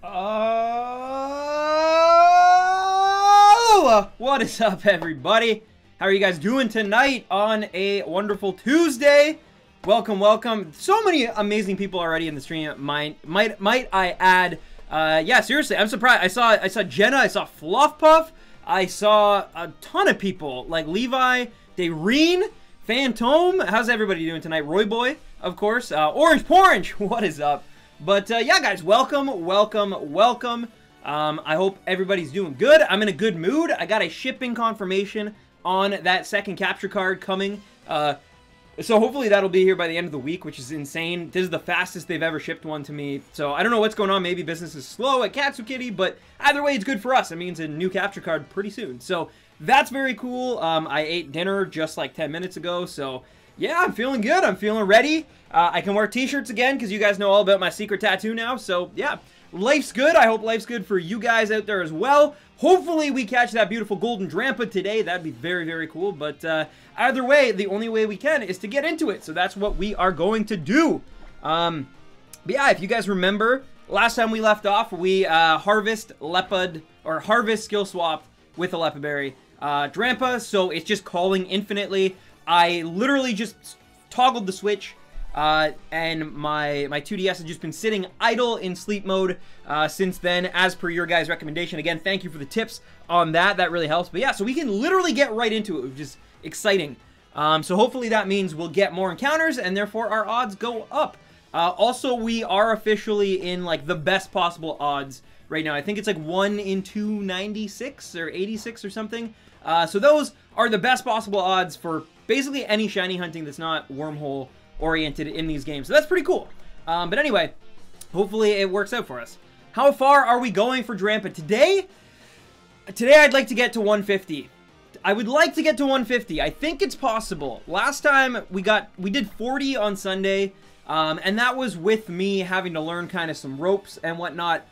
Oh, what is up, everybody? How are you guys doing tonight on a wonderful Tuesday? Welcome, welcome. So many amazing people already in the stream. Might I add? Yeah, seriously, I'm surprised. I saw Jenna. I saw Fluffpuff. I saw a ton of people like Levi, Dayreen, Phantom. How's everybody doing tonight? Roy Boy, of course. Orange Porange. What is up? But yeah, guys, welcome, welcome, welcome. I hope everybody's doing good. I'm in a good mood. I got a shipping confirmation on that second capture card coming. So hopefully that'll be here by the end of the week, which is insane. This is the fastest they've ever shipped one to me. So I don't know what's going on. Maybe business is slow at Katsukitty, but either way, it's good for us. It means a new capture card pretty soon. So that's very cool. I ate dinner just like 10 minutes ago. So yeah, I'm feeling good. I'm feeling ready. I can wear t-shirts again because you guys know all about my secret tattoo now. So yeah, life's good. I hope life's good for you guys out there as well. Hopefully we catch that beautiful golden Drampa today. That'd be very, very cool. But either way, the only way we can is to get into it. So that's what we are going to do. But yeah, if you guys remember, last time we left off, we harvest skill swap with a Lepiberry Drampa. So it's just calling infinitely. I literally just toggled the switch. And my 2DS has just been sitting idle in sleep mode since then, as per your guys' recommendation. Again, thank you for the tips on that. That really helps. But yeah, so we can literally get right into it, which is exciting. So hopefully that means we'll get more encounters, and therefore our odds go up. Also, we are officially in, like, the best possible odds right now. I think it's, like, 1 in 296 or 86 or something. So those are the best possible odds for basically any shiny hunting that's not wormhole oriented in these games. So that's pretty cool. But anyway, hopefully it works out for us. How far are we going for Drampa today? Today I'd like to get to 150. I would like to get to 150. I think it's possible. Last time we did 40 on Sunday, and that was with me having to learn kind of some ropes and whatnot.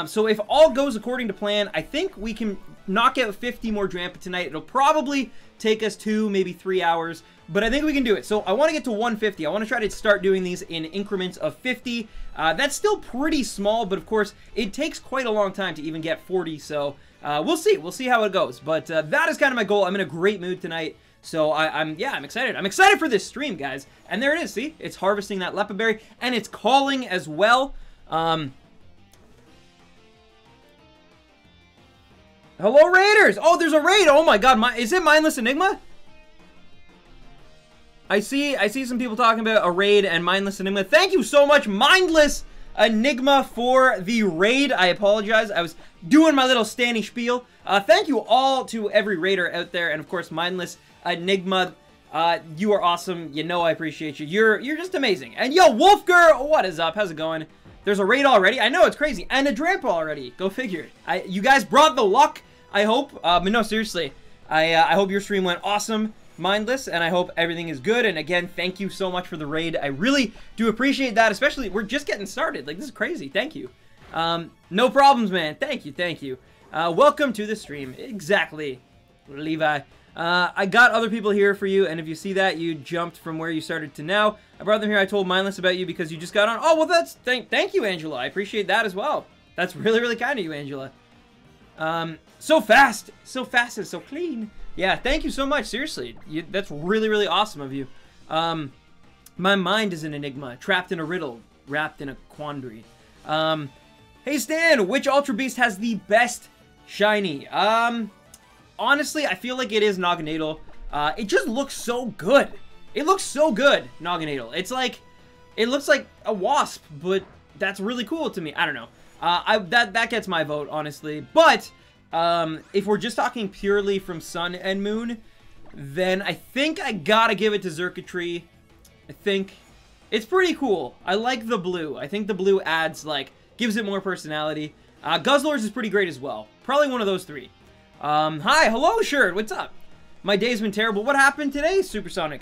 So if all goes according to plan, I think we can knock out 50 more Drampa tonight. It'll probably take us 2, maybe 3 hours, but I think we can do it. So I want to get to 150. I want to try to start doing these in increments of 50. That's still pretty small, but of course, it takes quite a long time to even get 40, so we'll see. We'll see how it goes, but that is kind of my goal. I'm in a great mood tonight, so I'm excited. I'm excited for this stream, guys. And there it is, see? It's harvesting that Lepiberry, and it's calling as well. Hello, Raiders! Oh, there's a raid! Oh my god, is it Mindless Enigma? I see some people talking about a raid and Mindless Enigma. Thank you so much, Mindless Enigma, for the raid. I apologize. I was doing my little Stanny spiel. Thank you all to every raider out there, and of course, Mindless Enigma. You are awesome. You know I appreciate you. You're just amazing. And yo, Wolfger, what is up? How's it going? There's a raid already. I know, it's crazy. And a Drampa already. Go figure. You guys brought the luck, I hope. But no, seriously. I hope your stream went awesome, Mindless, and I hope everything is good. And again, thank you so much for the raid. I really do appreciate that, especially we're just getting started. Like, this is crazy. Thank you. No problems, man. Thank you. Thank you. Welcome to the stream. Exactly, Levi. I got other people here for you, and if you see that, you jumped from where you started to now. I brought them here. I told Mindless about you because you just got on. Oh, well, that's... Thank you, Angela. I appreciate that as well. That's really, really kind of you, Angela. So fast. So fast and so clean. Yeah, thank you so much. Seriously. That's really, really awesome of you. My mind is an enigma, trapped in a riddle, wrapped in a quandary. Hey, Stan, which Ultra Beast has the best shiny? Honestly, I feel like it is Naganadel. It just looks so good. It looks so good, Naganadel. It's like, it looks like a wasp, but that's really cool to me. I don't know. That gets my vote, honestly. But if we're just talking purely from Sun and Moon, then I think I gotta give it to Xurkitree. I think it's pretty cool. I like the blue. I think the blue adds, like, gives it more personality. Guzzlord's is pretty great as well. Probably one of those three. Hi, hello, Shirt. What's up? My day's been terrible. What happened today, Supersonic?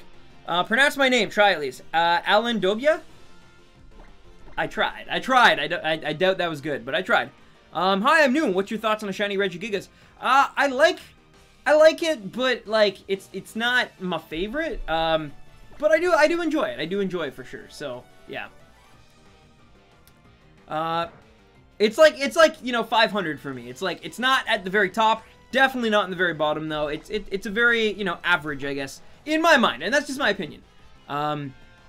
Pronounce my name. Try at least. Alan Dobia? I tried. I doubt that was good, but I tried. Hi, I'm Noon. What's your thoughts on a shiny Regigigas? I like it, but like it's not my favorite. But I do enjoy it. I do enjoy it for sure. So yeah. It's like, you know, 500 for me. It's like, it's not at the very top. Definitely not in the very bottom, though. It's a very, you know, average, I guess, in my mind. And that's just my opinion.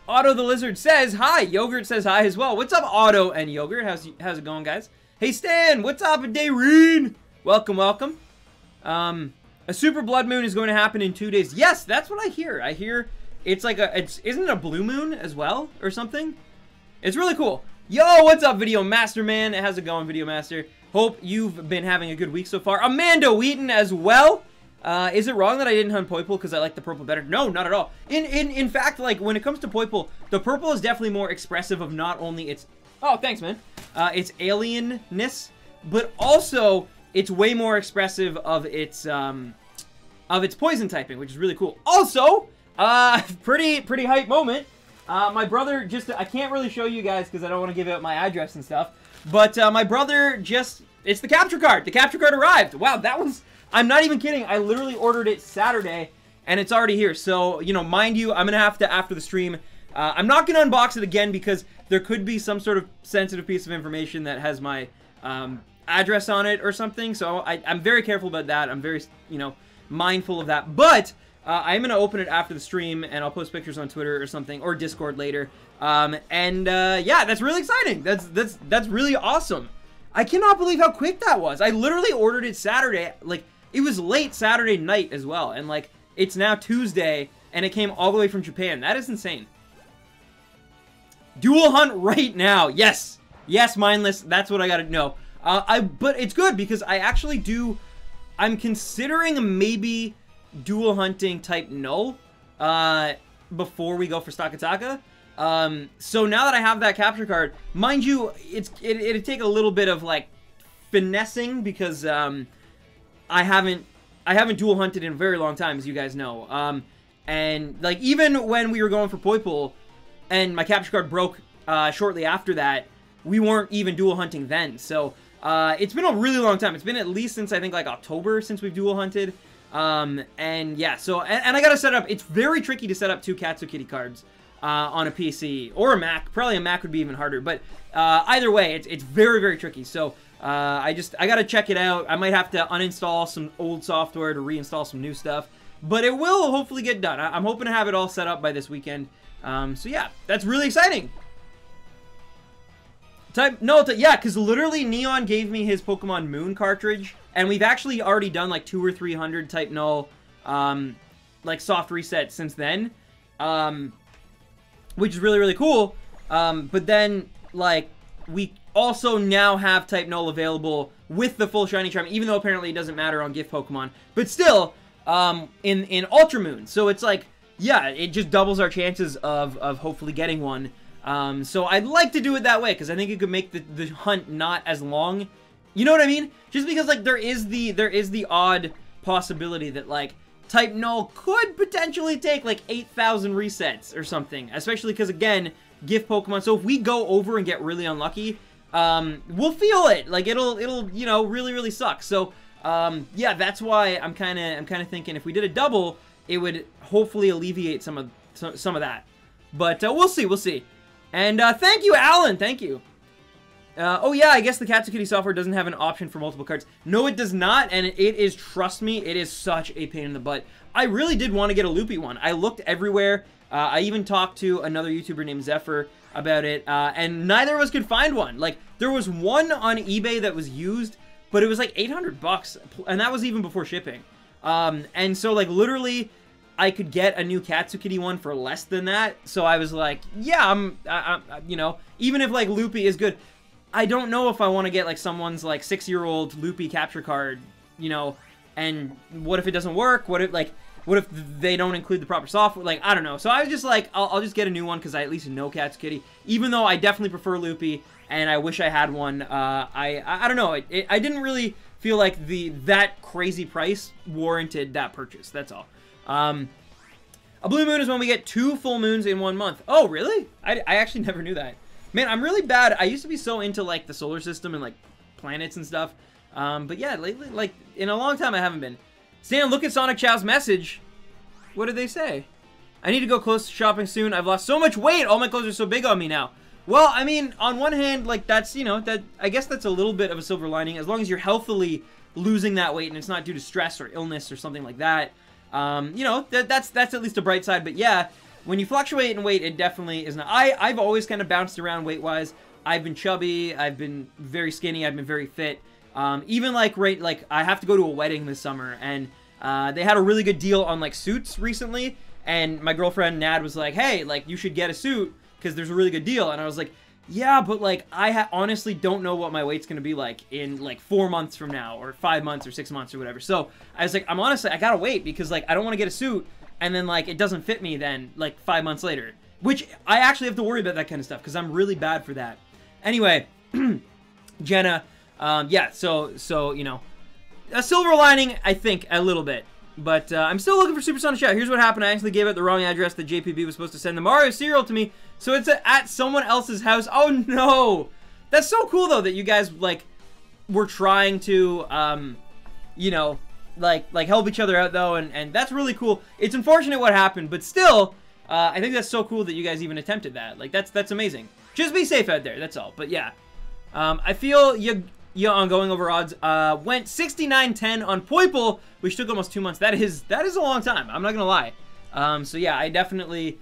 Otto the Lizard says hi. Yogurt says hi as well. What's up, Otto and Yogurt? How's it going, guys? Hey, Stan. What's up, Dayreen? Welcome, welcome. A super blood moon is going to happen in 2 days. Yes, that's what I hear. I hear it's like isn't it a blue moon as well or something? It's really cool. Yo, what's up, Video Master Man? How's it going, Video Master? Hope you've been having a good week so far. Amanda Wheaton as well. Is it wrong that I didn't hunt Poipole because I like the purple better? No, not at all. In fact, like, when it comes to Poipole, the purple is definitely more expressive of not only its... Oh, thanks, man. Its alienness, but also it's way more expressive of its poison typing, which is really cool. Also, pretty hype moment. My brother just... I can't really show you guys because I don't want to give out my address and stuff, but my brother just... It's the capture card. The capture card arrived. Wow, that was... I'm not even kidding. I literally ordered it Saturday, and it's already here. So, you know, mind you, I'm going to have to, after the stream, I'm not going to unbox it again because there could be some sort of sensitive piece of information that has my address on it or something. So I'm very careful about that. I'm very, you know, mindful of that. But I'm going to open it after the stream, and I'll post pictures on Twitter or something, or Discord later. Yeah, that's really exciting. That's really awesome. I cannot believe how quick that was. I literally ordered it Saturday, like... It was late Saturday night as well, and, like, it's now Tuesday, and it came all the way from Japan. That is insane. Dual hunt right now. Yes. Yes, Mindless. That's what I gotta know. But it's good, because I actually do... I'm considering maybe dual hunting type null before we go for Stakataka. So now that I have that capture card, mind you, it'd take a little bit of, like, finessing, because... I haven't dual hunted in a very long time, as you guys know. And like even when we were going for Poipole, and my capture card broke shortly after that, we weren't even dual hunting then. So it's been a really long time. It's been at least since I think like October since we've dual hunted. And yeah, so and I gotta set up. It's very tricky to set up 2 Katsukity cards on a PC or a Mac. Probably a Mac would be even harder. But either way, it's very tricky. So. I gotta check it out. I might have to uninstall some old software to reinstall some new stuff, but it will hopefully get done. I'm hoping to have it all set up by this weekend. So yeah, that's really exciting. Yeah, because literally Neon gave me his Pokemon Moon cartridge, and we've actually already done like 200 or 300 type null, like soft resets since then, which is really cool. But then like we also now have type null available with the full shiny charm, even though apparently it doesn't matter on gift Pokemon, but still in Ultra Moon. So it's like, yeah, it just doubles our chances of hopefully getting one. So I'd like to do it that way because I think it could make the hunt not as long. You know what I mean? Just because like there is the odd possibility that like type null could potentially take like 8,000 resets or something, especially because again, gift Pokemon. So if we go over and get really unlucky, we'll feel it. Like it'll you know really suck. So yeah, that's why I'm kind of thinking if we did a double, it would hopefully alleviate some of that. But we'll see. And thank you, Alan. Thank you. Oh yeah, I guess the Katsukity software doesn't have an option for multiple cards. No, it does not, and it is, trust me, it is such a pain in the butt. I really did want to get a loopy one. I looked everywhere. I even talked to another YouTuber named Zephyr about it, and neither of us could find one. Like, there was one on eBay that was used, but it was like 800 bucks, and that was even before shipping. And so, like, literally, I could get a new Katsukity one for less than that, so I was like, yeah, I'm you know, even if, like, loopy is good, I don't know if I want to get, like, someone's, like, 6-year-old loopy capture card, you know, and what if it doesn't work? What if they don't include the proper software? Like, I don't know. So I was just like, I'll just get a new one because I at least know Katsukity. Even though I definitely prefer Loopy, and I wish I had one. I don't know. I didn't really feel like that crazy price warranted that purchase. That's all. A blue moon is when we get 2 full moons in 1 month. Oh, really? I actually never knew that. Man, I'm really bad. I used to be so into, like, the solar system and, like, planets and stuff. But yeah, lately, like, in a long time I haven't been. Stan, look at Sonic Chow's message. What did they say? I need to go clothes shopping soon. I've lost so much weight. All my clothes are so big on me now. Well, I mean, on one hand, like, that's, you know, that I guess that's a little bit of a silver lining, as long as you're healthily losing that weight and it's not due to stress or illness or something like that. You know, that's at least a bright side. But yeah, when you fluctuate in weight, it definitely is not. I've always kind of bounced around weight-wise. I've been chubby, I've been very skinny, I've been very fit. Even like I have to go to a wedding this summer, and they had a really good deal on like suits recently, and my girlfriend Nad was like, hey, like, you should get a suit because there's a really good deal. And I was like, yeah, but like, I honestly don't know what my weight's gonna be like in like 4 months from now, or 5 months or 6 months or whatever. So I was like, I gotta wait, because like, I don't want to get a suit and then like it doesn't fit me then like 5 months later, which I actually have to worry about that kind of stuff because I'm really bad for that. Anyway, Jenna, yeah, so you know, a silver lining, I think, a little bit. But I'm still looking for Supersonic Shout. Here's what happened. I actually gave out the wrong address that JPB was supposed to send the Mario cereal to me, so it's at someone else's house. Oh, no! That's so cool, though, that you guys, like, were trying to, you know, like help each other out, though, and that's really cool. It's unfortunate what happened, but still, I think that's so cool that you guys even attempted that. Like, that's amazing. Just be safe out there, that's all. But, yeah. I feel on going over odds, went 69-10 on Poipole, which took almost 2 months. That is a long time. I'm not gonna lie. So yeah, I definitely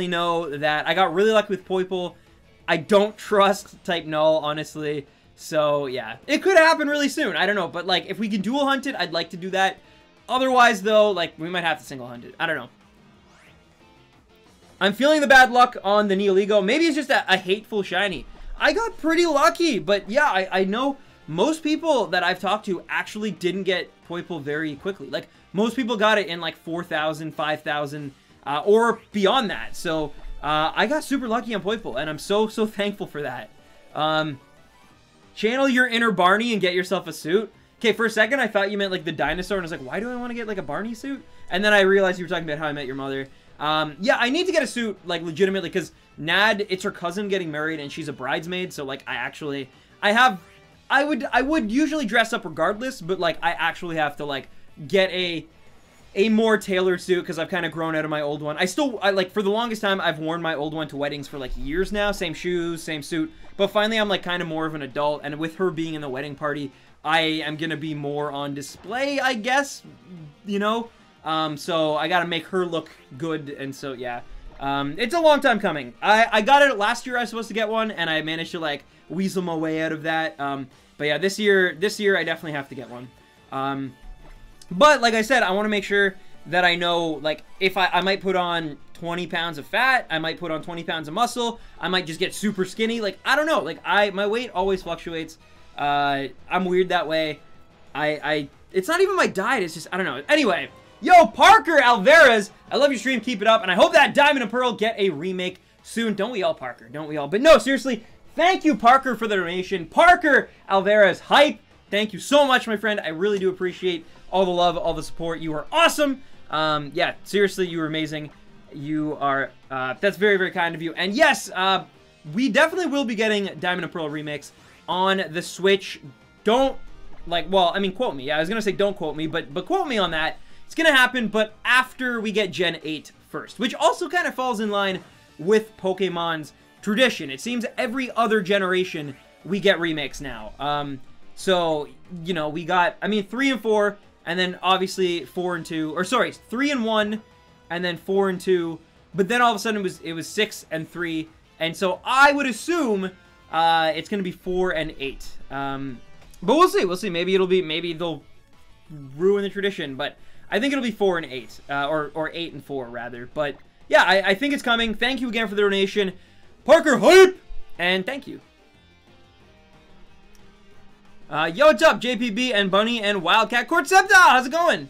know that I got really lucky with Poipole. I don't trust type Null, honestly. So yeah, it could happen really soon. I don't know, but like, if we can dual hunt it, I'd like to do that. Otherwise, though, like, we might have to single hunt it. I don't know. I'm feeling the bad luck on the Neoligo. Maybe it's just a hateful shiny. I got pretty lucky, but yeah, I know most people that I've talked to actually didn't get Poipole very quickly. Like, most people got it in like 4,000, 5,000, or beyond that. So, I got super lucky on Poipole, and I'm so thankful for that. Channel your inner Barney and get yourself a suit. Okay, for a second, I thought you meant like the dinosaur, and I was like, why do I want to get like a Barney suit? And then I realized you were talking about How I Met Your Mother. Yeah, I need to get a suit, like, legitimately, because Nad, it's her cousin getting married, and she's a bridesmaid, so, like, I would usually dress up regardless, but, like, I actually have to, like, get a more tailored suit, because I've kind of grown out of my old one. Like, for the longest time, I've worn my old one to weddings for, like, years now, same shoes, same suit, but finally, I'm, like, kind of more of an adult, and with her being in the wedding party, I am gonna be more on display, I guess, you know? So I gotta make her look good, and so, yeah. It's a long time coming. I got it last year. I was supposed to get one, and I managed to, like, weasel my way out of that. But yeah, this year I definitely have to get one. But like I said, I want to make sure that I know, like, if I might put on 20 pounds of fat, I might put on 20 pounds of muscle, I might just get super skinny. Like, I don't know. Like, my weight always fluctuates. I'm weird that way. It's not even my diet. It's just, I don't know. Anyway. Yo, Parker Alvarez, I love your stream, keep it up, and I hope that Diamond and Pearl get a remake soon. Don't we all, Parker? Don't we all? But no, seriously, thank you, Parker, for the donation. Parker Alvarez, hype. Thank you so much, my friend. I really do appreciate all the love, all the support. You are awesome. Yeah, seriously, you are amazing. You are, that's very, very kind of you. And yes, we definitely will be getting Diamond and Pearl remakes on the Switch. Don't, like, well, I mean, quote me. Yeah, I was going to say don't quote me, but quote me on that. It's gonna happen, but after we get Gen 8 first, which also kind of falls in line with Pokemon's tradition. It seems every other generation we get remakes now. So, you know, we got, I mean, 3 and 4, and then obviously 4 and 2, or sorry, 3 and 1, and then 4 and 2, but then all of a sudden it was 6 and 3, and so I would assume it's gonna be 4 and 8. But we'll see, maybe they'll ruin the tradition, but I think it'll be 4 and 8, or 8 and 4, rather. But, yeah, I think it's coming. Thank you again for the donation. Parker, hype! And thank you. Yo, what's up, JPB and Bunny and Wildcat Corcepta? How's it going?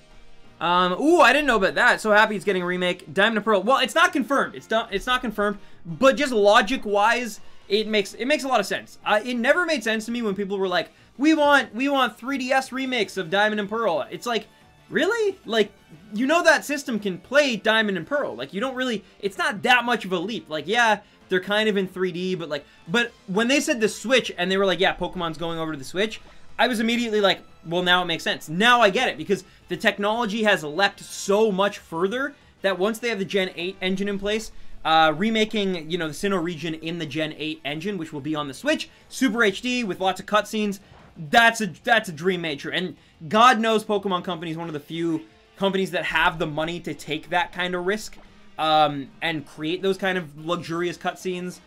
Ooh, I didn't know about that. So happy it's getting a remake. Diamond and Pearl. Well, it's not confirmed. It's not confirmed. But just logic-wise, it makes a lot of sense. It never made sense to me when people were like, we want 3DS remakes of Diamond and Pearl. It's like, really? Like, you know that system can play Diamond and Pearl. Like, you don't really, it's not that much of a leap. Like, yeah, they're kind of in 3D, but like, but when they said the Switch and they were like, yeah, Pokemon's going over to the Switch, I was immediately like, well, now it makes sense. Now I get it, because the technology has leapt so much further that once they have the Gen 8 engine in place, remaking, you know, the Sinnoh region in the Gen 8 engine, which will be on the Switch. Super HD with lots of cutscenes. That's a dream made true. And God knows Pokemon Company is one of the few companies that have the money to take that kind of risk and create those kind of luxurious cutscenes.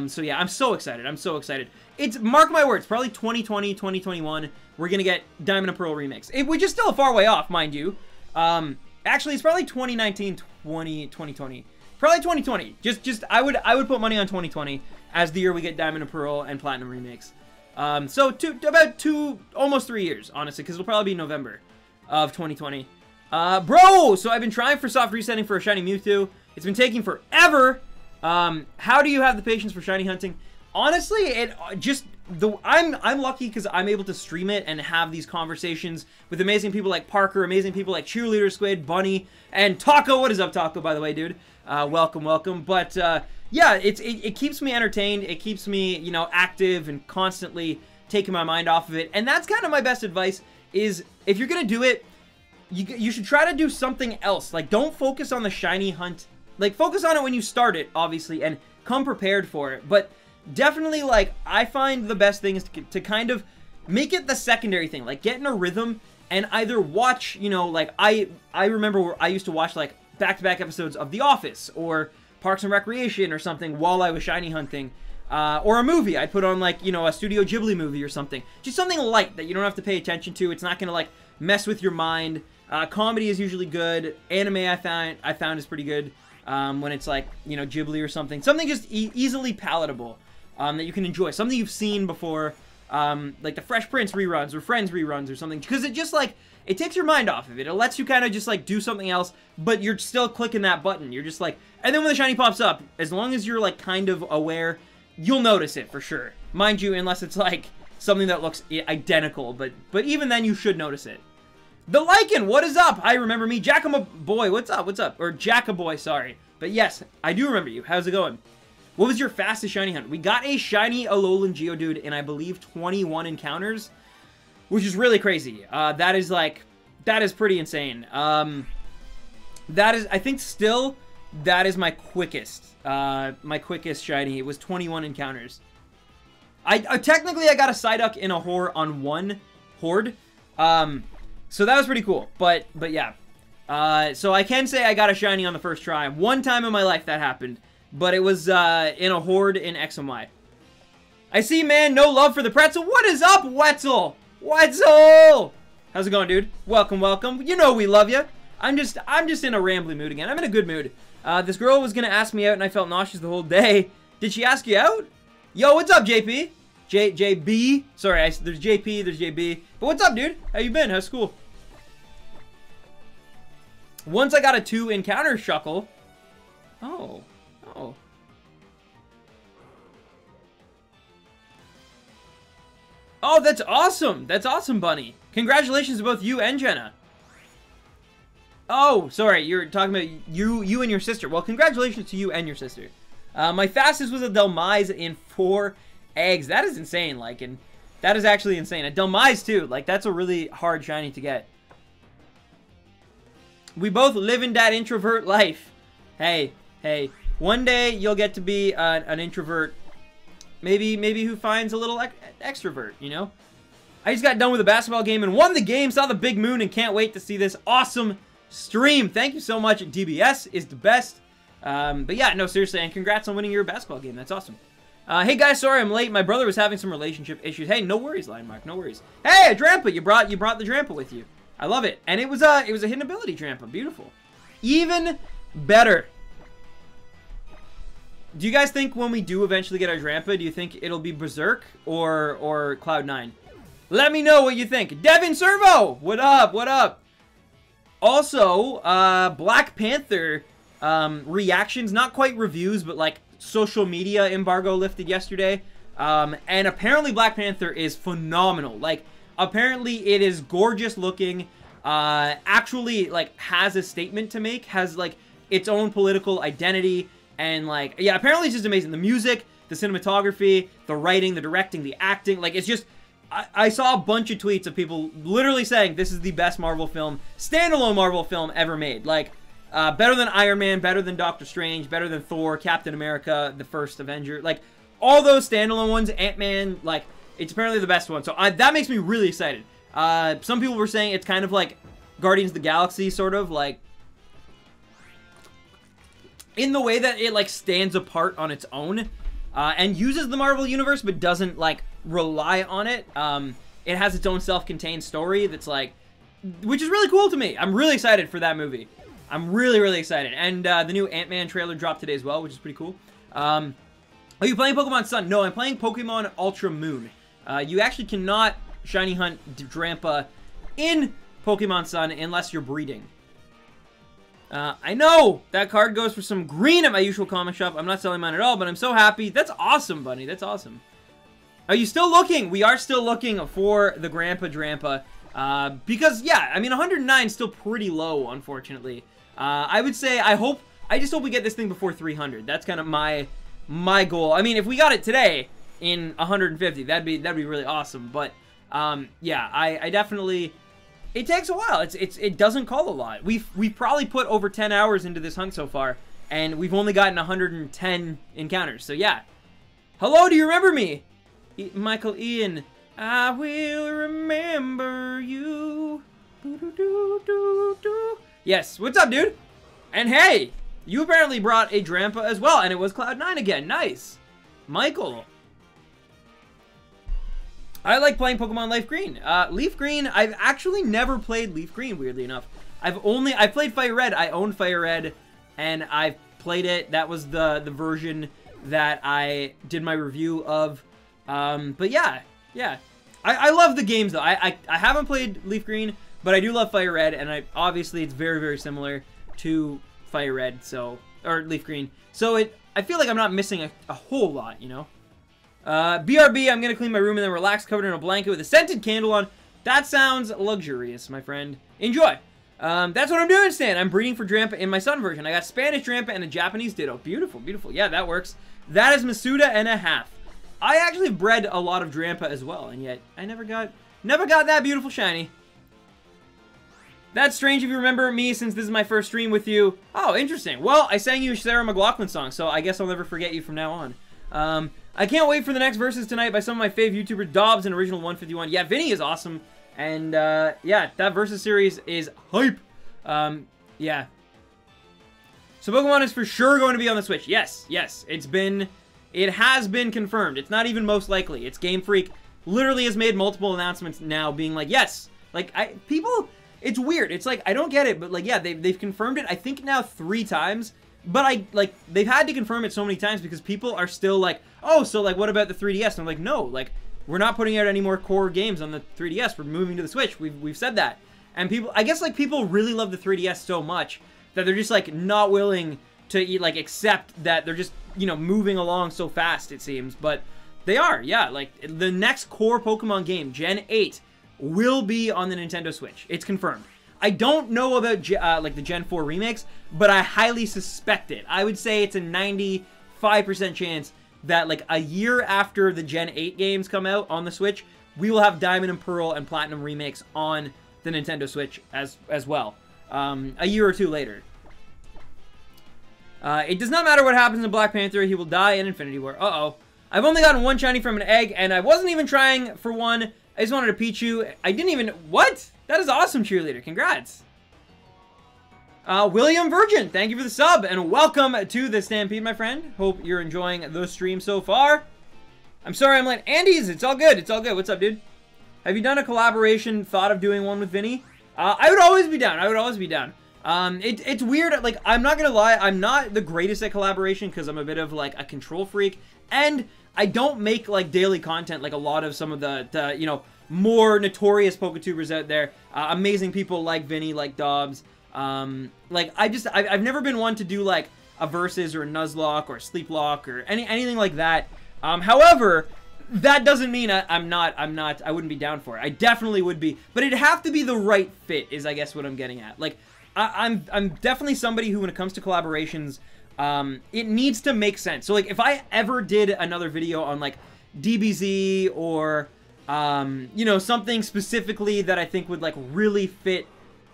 So yeah, I'm so excited. I'm so excited. It's, mark my words, probably 2020, 2021, we're going to get Diamond and Pearl Remix. Which is still a far way off, mind you. Actually, it's probably 2019, 2020. Probably 2020. I would put money on 2020 as the year we get Diamond and Pearl and Platinum Remix. So about almost 3 years, honestly, because it'll probably be November of 2020. Bro, so I've been trying for soft resetting for a shiny Mewtwo. It's been taking forever. How do you have the patience for shiny hunting? Honestly, I'm lucky because I'm able to stream it and have these conversations with amazing people like Parker, amazing people like Cheerleader Squid, Bunny, and Taco. What is up, Taco, by the way, dude? Welcome. But, yeah, it keeps me entertained. It keeps me, you know, active and constantly taking my mind off of it. And that's kind of my best advice is if you're going to do it, you should try to do something else. Like, don't focus on the shiny hunt. Like, focus on it when you start it, obviously, and come prepared for it. But definitely, like, I find the best thing is to kind of make it the secondary thing. Like, get in a rhythm and either watch, you know, like, I remember where I used to watch, like, back-to-back episodes of The Office or Parks and Recreation or something while I was shiny hunting. Or a movie. I'd put on, like, you know, a Studio Ghibli movie or something. Just something light that you don't have to pay attention to. It's not going to, like, mess with your mind. Comedy is usually good. Anime I found is pretty good when it's, like, you know, Ghibli or something. Something just easily palatable that you can enjoy. Something you've seen before, like the Fresh Prince reruns or Friends reruns or something. Because it just, like, it takes your mind off of it. It lets you kind of just, like, do something else, but you're still clicking that button. You're just, like... And then when the shiny pops up, as long as you're, like, kind of aware, you'll notice it for sure. Mind you, unless it's, like, something that looks identical. But even then, you should notice it. The Lycan, what is up? Hi, remember me? Jackama Boy, what's up? What's up? Or Jackaboy, sorry. But yes, I do remember you. How's it going? What was your fastest shiny hunt? We got a shiny Alolan Geodude in, I believe, 21 encounters, which is really crazy. That is pretty insane. That is, I think still, that is my quickest shiny. It was 21 encounters. Technically, I got a Psyduck in a on one horde. So that was pretty cool, but yeah. So I can say I got a shiny on the first try. One time in my life that happened, but it was in a horde in X and Y. I see, man, no love for the pretzel. What is up, Wetzel? Wetzel! How's it going, dude? Welcome. You know we love you. I'm just in a rambly mood again. I'm in a good mood. This girl was gonna ask me out, and I felt nauseous the whole day. Did she ask you out? Yo, what's up, JP? JB? Sorry, there's JP, there's JB. But what's up, dude? How you been? How's school? Once I got a 2 encounter shuckle. Oh. Oh, that's awesome. That's awesome, Bunny. Congratulations to both you and Jenna. Oh, sorry. You're talking about you and your sister. Well, congratulations to you and your sister. My fastest was a Delmise in 4 eggs. That is insane, like, and that is actually insane. A Delmise, too. Like, that's a really hard shiny to get. We both live in that introvert life. Hey. One day, you'll get to be an introvert. Maybe who finds a little extrovert, you know? I just got done with a basketball game and won the game, saw the big moon, and can't wait to see this awesome stream. Thank you so much. DBS is the best. But yeah, no, seriously, and congrats on winning your basketball game. That's awesome. Hey guys, sorry I'm late. My brother was having some relationship issues. Hey, no worries, Lionmark, no worries. Hey, a Drampa, you brought the Drampa with you. I love it. And it was a hidden ability Drampa. Beautiful. Even better. Do you guys think when we do eventually get our Drampa, do you think it'll be Berserk or Cloud9? Let me know what you think. Devin Servo! What up? Also, Black Panther reactions, not quite reviews, but like social media embargo lifted yesterday. And apparently Black Panther is phenomenal. Like, apparently it is gorgeous looking, actually, like, has a statement to make, has, like, its own political identity, and, like, yeah, apparently it's just amazing. The music, the cinematography, the writing, the directing, the acting, like, it's just, I saw a bunch of tweets of people literally saying this is the best Marvel film, standalone Marvel film ever made. Like, Better than Iron Man, better than Doctor Strange, better than Thor, Captain America, the first Avenger. Like, all those standalone ones, Ant-Man, like, it's apparently the best one. So that makes me really excited. Some people were saying it's kind of like Guardians of the Galaxy, sort of, like, in the way that it, like, stands apart on its own, and uses the Marvel Universe, but doesn't, like, rely on it. It has its own self-contained story that's, like, which is really cool to me. I'm really excited for that movie. I'm really, really excited. And the new Ant-Man trailer dropped today as well, which is pretty cool. Are you playing Pokemon Sun? No, I'm playing Pokemon Ultra Moon. You actually cannot shiny hunt Drampa in Pokemon Sun unless you're breeding. I know that card goes for some green at my usual comic shop. I'm not selling mine at all, but I'm so happy. That's awesome, Bunny. That's awesome. Are you still looking? We are still looking for the Grandpa Drampa. Because, yeah, I mean, 109 is still pretty low, unfortunately. I would say, I just hope we get this thing before 300. That's kind of my goal. I mean, if we got it today in 150, that'd be really awesome. But, yeah, I definitely, it takes a while. It doesn't call a lot. We've probably put over 10 hours into this hunt so far, and we've only gotten 110 encounters. So, yeah. Hello, do you remember me? Michael Ian. I will remember you. Yes, what's up, dude? And hey, you apparently brought a Drampa as well, and it was Cloud9 again. Nice. Michael. I like playing Pokemon Leaf Green. Leaf Green, I've actually never played Leaf Green, weirdly enough. I've played Fire Red. I own Fire Red, and I've played it. That was the version that I did my review of. But yeah. Yeah, I love the games, though. I haven't played Leaf Green, but I do love Fire Red, and obviously it's very, very similar to Fire Red, or Leaf Green. So I feel like I'm not missing a whole lot, you know? BRB, I'm going to clean my room and then relax covered in a blanket with a scented candle on. That sounds luxurious, my friend. Enjoy. That's what I'm doing, Stan. I'm breeding for Drampa in my Sun version. I got Spanish Drampa and a Japanese Ditto. Beautiful, beautiful. Yeah, that works. That is Masuda and a half. I actually bred a lot of Drampa as well, and yet I never got that beautiful shiny. That's strange if you remember me since this is my first stream with you. Oh, interesting. Well, I sang you a Sarah McLachlan song, so I guess I'll never forget you from now on. I can't wait for the next verses tonight by some of my fave YouTubers, Dobbs and Original 151. Yeah, Vinny is awesome, and yeah, that versus series is hype. Yeah. So Pokemon is for sure going to be on the Switch. Yes, yes, it has been confirmed. It's not even most likely. It's Game Freak literally has made multiple announcements now being like, yes. Like, people, it's weird. It's like, I don't get it, but like, yeah, they've confirmed it, I think now 3 times. But they've had to confirm it so many times because people are still like, oh, so like, what about the 3DS? And I'm like, no, like, we're not putting out any more core games on the 3DS. We're moving to the Switch. We've said that. And people, I guess like people really love the 3DS so much that they're just like not willing to like accept that they're just, you know, moving along so fast, it seems. But they are, yeah. Like, the next core Pokemon game, Gen 8, will be on the Nintendo Switch. It's confirmed. I don't know about, like, the Gen 4 remakes, but I highly suspect it. I would say it's a 95% chance that, like, a year after the Gen 8 games come out on the Switch, we will have Diamond and Pearl and Platinum remakes on the Nintendo Switch as well. A year or 2 later. It does not matter what happens in Black Panther, he will die in Infinity War. Uh-oh. I've only gotten 1 shiny from an egg, and I wasn't even trying for one. I just wanted a Pichu. I didn't even... What? That is awesome, cheerleader. Congrats. William Virgin, thank you for the sub, and welcome to the Stampede, my friend. Hope you're enjoying the stream so far. I'm sorry I'm late. Andy's, it's all good. It's all good. What's up, dude? Have you done a collaboration, thought of doing one with Vinny? I would always be down. I would always be down. It's weird, like, I'm not gonna lie, I'm not the greatest at collaboration because I'm a bit of, like, a control freak, and I don't make, like, daily content like a lot of some of the you know, more notorious Poketubers out there, amazing people like Vinny, like Dobbs, like, I've never been one to do, like, a Versus or a Nuzlocke or a Sleeplock or anything like that. However, that doesn't mean I wouldn't be down for it. I definitely would be, but it'd have to be the right fit is, I guess, what I'm getting at. Like, I'm definitely somebody who, when it comes to collaborations, it needs to make sense. So, like, if I ever did another video on, like, DBZ or, you know, something specifically that I think would, like, really fit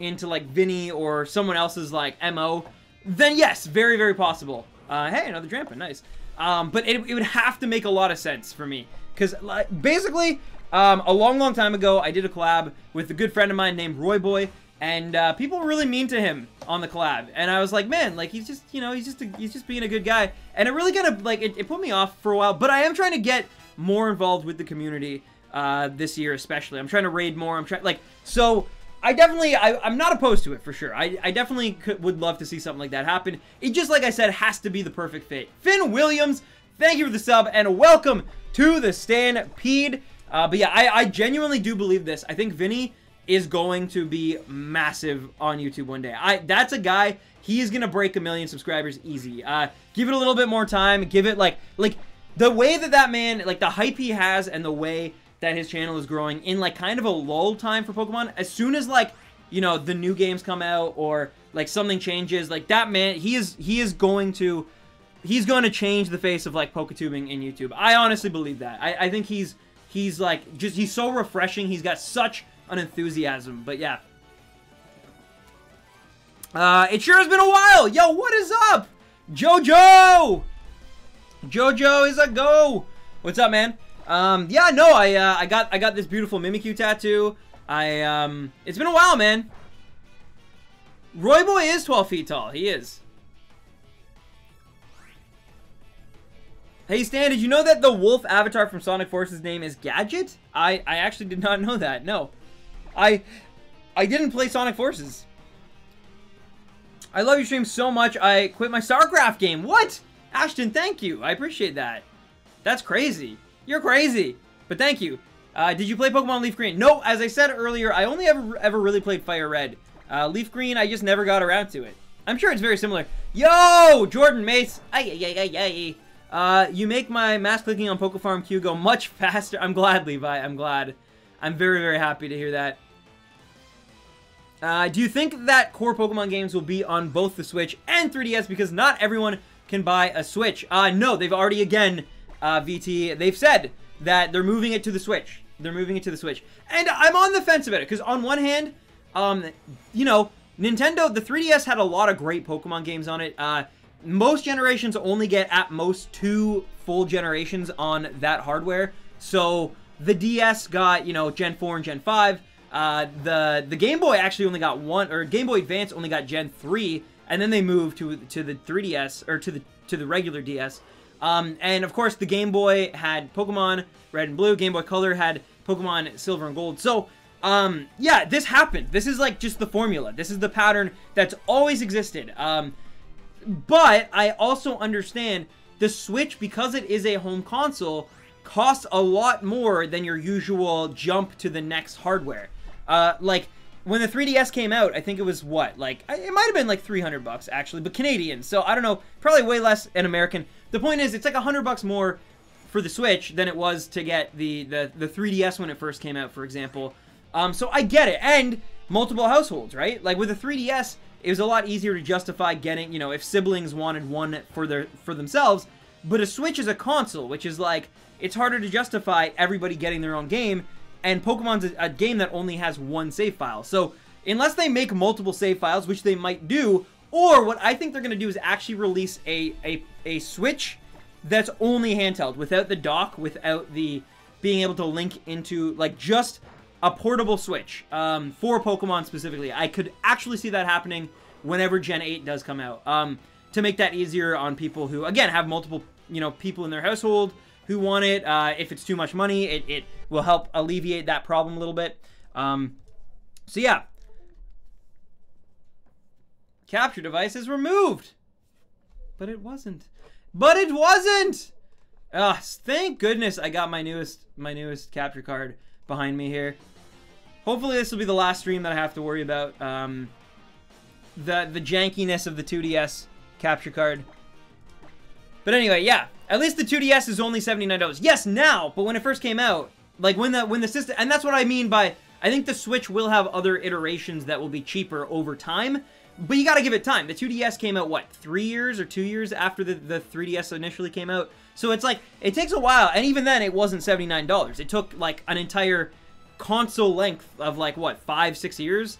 into like Vinny or someone else's like MO, then yes, very, very possible. Hey, another Drampa, nice. But it would have to make a lot of sense for me. Because like, basically, a long, long time ago, I did a collab with a good friend of mine named Roy Boy. And people were really mean to him on the collab. And I was like, man, like, he's just, you know, he's just being a good guy. And it really kind of, like, it put me off for a while. But I am trying to get more involved with the community this year especially. I'm trying to raid more. I'm trying, like, so I definitely, I'm not opposed to it for sure. I definitely would love to see something like that happen. It just, like I said, has to be the perfect fit. Finn Williams, thank you for the sub, and welcome to the Stampede. But yeah, I genuinely do believe this. I think Vinny is going to be massive on YouTube one day. That's a guy, he is going to break 1 million subscribers easy. Give it a little bit more time. Give it, like, the way that man, like, the hype he has and the way that his channel is growing in, like, kind of a lull time for Pokemon. As soon as, like, you know, the new games come out or, like, something changes, like, that man, he's going to change the face of, like, Poketubing in YouTube. I honestly believe that. I think he's like, just, he's so refreshing. He's got such an enthusiasm, but yeah. It sure has been a while. Yo, what is up? Jojo! Jojo is a go. What's up, man? Yeah, no, I got this beautiful Mimikyu tattoo. It's been a while, man. Roy Boy is 12 feet tall. He is. Hey, Stan, did you know that the wolf avatar from Sonic Force's name is Gadget? I actually did not know that. No. I didn't play Sonic Forces. I love your stream so much, I quit my StarCraft game. What? Ashton, thank you. I appreciate that. That's crazy. You're crazy. But thank you. Did you play Pokemon Leaf Green? No, as I said earlier, I only ever really played Fire Red. Leaf Green, I just never got around to it. I'm sure it's very similar. Yo, Jordan Mace. You make my mass clicking on Pokefarm queue go much faster. I'm glad, Levi. I'm glad. I'm very, very happy to hear that. Do you think that core Pokemon games will be on both the Switch and 3DS because not everyone can buy a Switch? No, they've already, again, VT, they've said that they're moving it to the Switch. They're moving it to the Switch. And I'm on the fence about it because on one hand, you know, Nintendo, the 3DS had a lot of great Pokemon games on it. Most generations only get at most 2 full generations on that hardware. So the DS got, you know, Gen 4 and Gen 5. The Game Boy actually only got 1, or Game Boy Advance only got Gen 3, and then they moved to the 3DS, or to the regular DS. And of course the Game Boy had Pokemon Red and Blue, Game Boy Color had Pokemon Silver and Gold. So yeah, this happened. This is like just the formula. This is the pattern that's always existed. But I also understand the Switch, because it is a home console, costs a lot more than your usual jump to the next hardware. Like, when the 3DS came out, I think it was, what, like, it might have been like 300 bucks, actually, but Canadian, so I don't know, probably way less in American. The point is, it's like 100 bucks more for the Switch than it was to get the 3DS when it first came out, for example. So I get it, and multiple households, right? Like, with the 3DS, it was a lot easier to justify getting, you know, if siblings wanted one for themselves, but a Switch is a console, which is like, it's harder to justify everybody getting their own game, and Pokemon's a game that only has 1 save file. So, unless they make multiple save files, which they might do, or what I think they're going to do is actually release a Switch that's only handheld, without the dock, without the being able to link into, like, just a portable Switch for Pokemon specifically. I could actually see that happening whenever Gen 8 does come out, to make that easier on people who, again, have multiple, you know, people in their household who want it. If it's too much money, it will help alleviate that problem a little bit. So yeah. Capture device is removed. But it wasn't. But it wasn't! Thank goodness I got my newest capture card behind me here. Hopefully this will be the last stream that I have to worry about the jankiness of the 2DS capture card. But anyway, yeah. At least the 2DS is only $79. Yes, now, but when it first came out, like when the system, and that's what I mean by, I think the Switch will have other iterations that will be cheaper over time, but you gotta give it time. The 2DS came out, what, 3 years or 2 years after the 3DS initially came out? So it's like, it takes a while, and even then it wasn't $79. It took like an entire console length of like, what, 5-6 years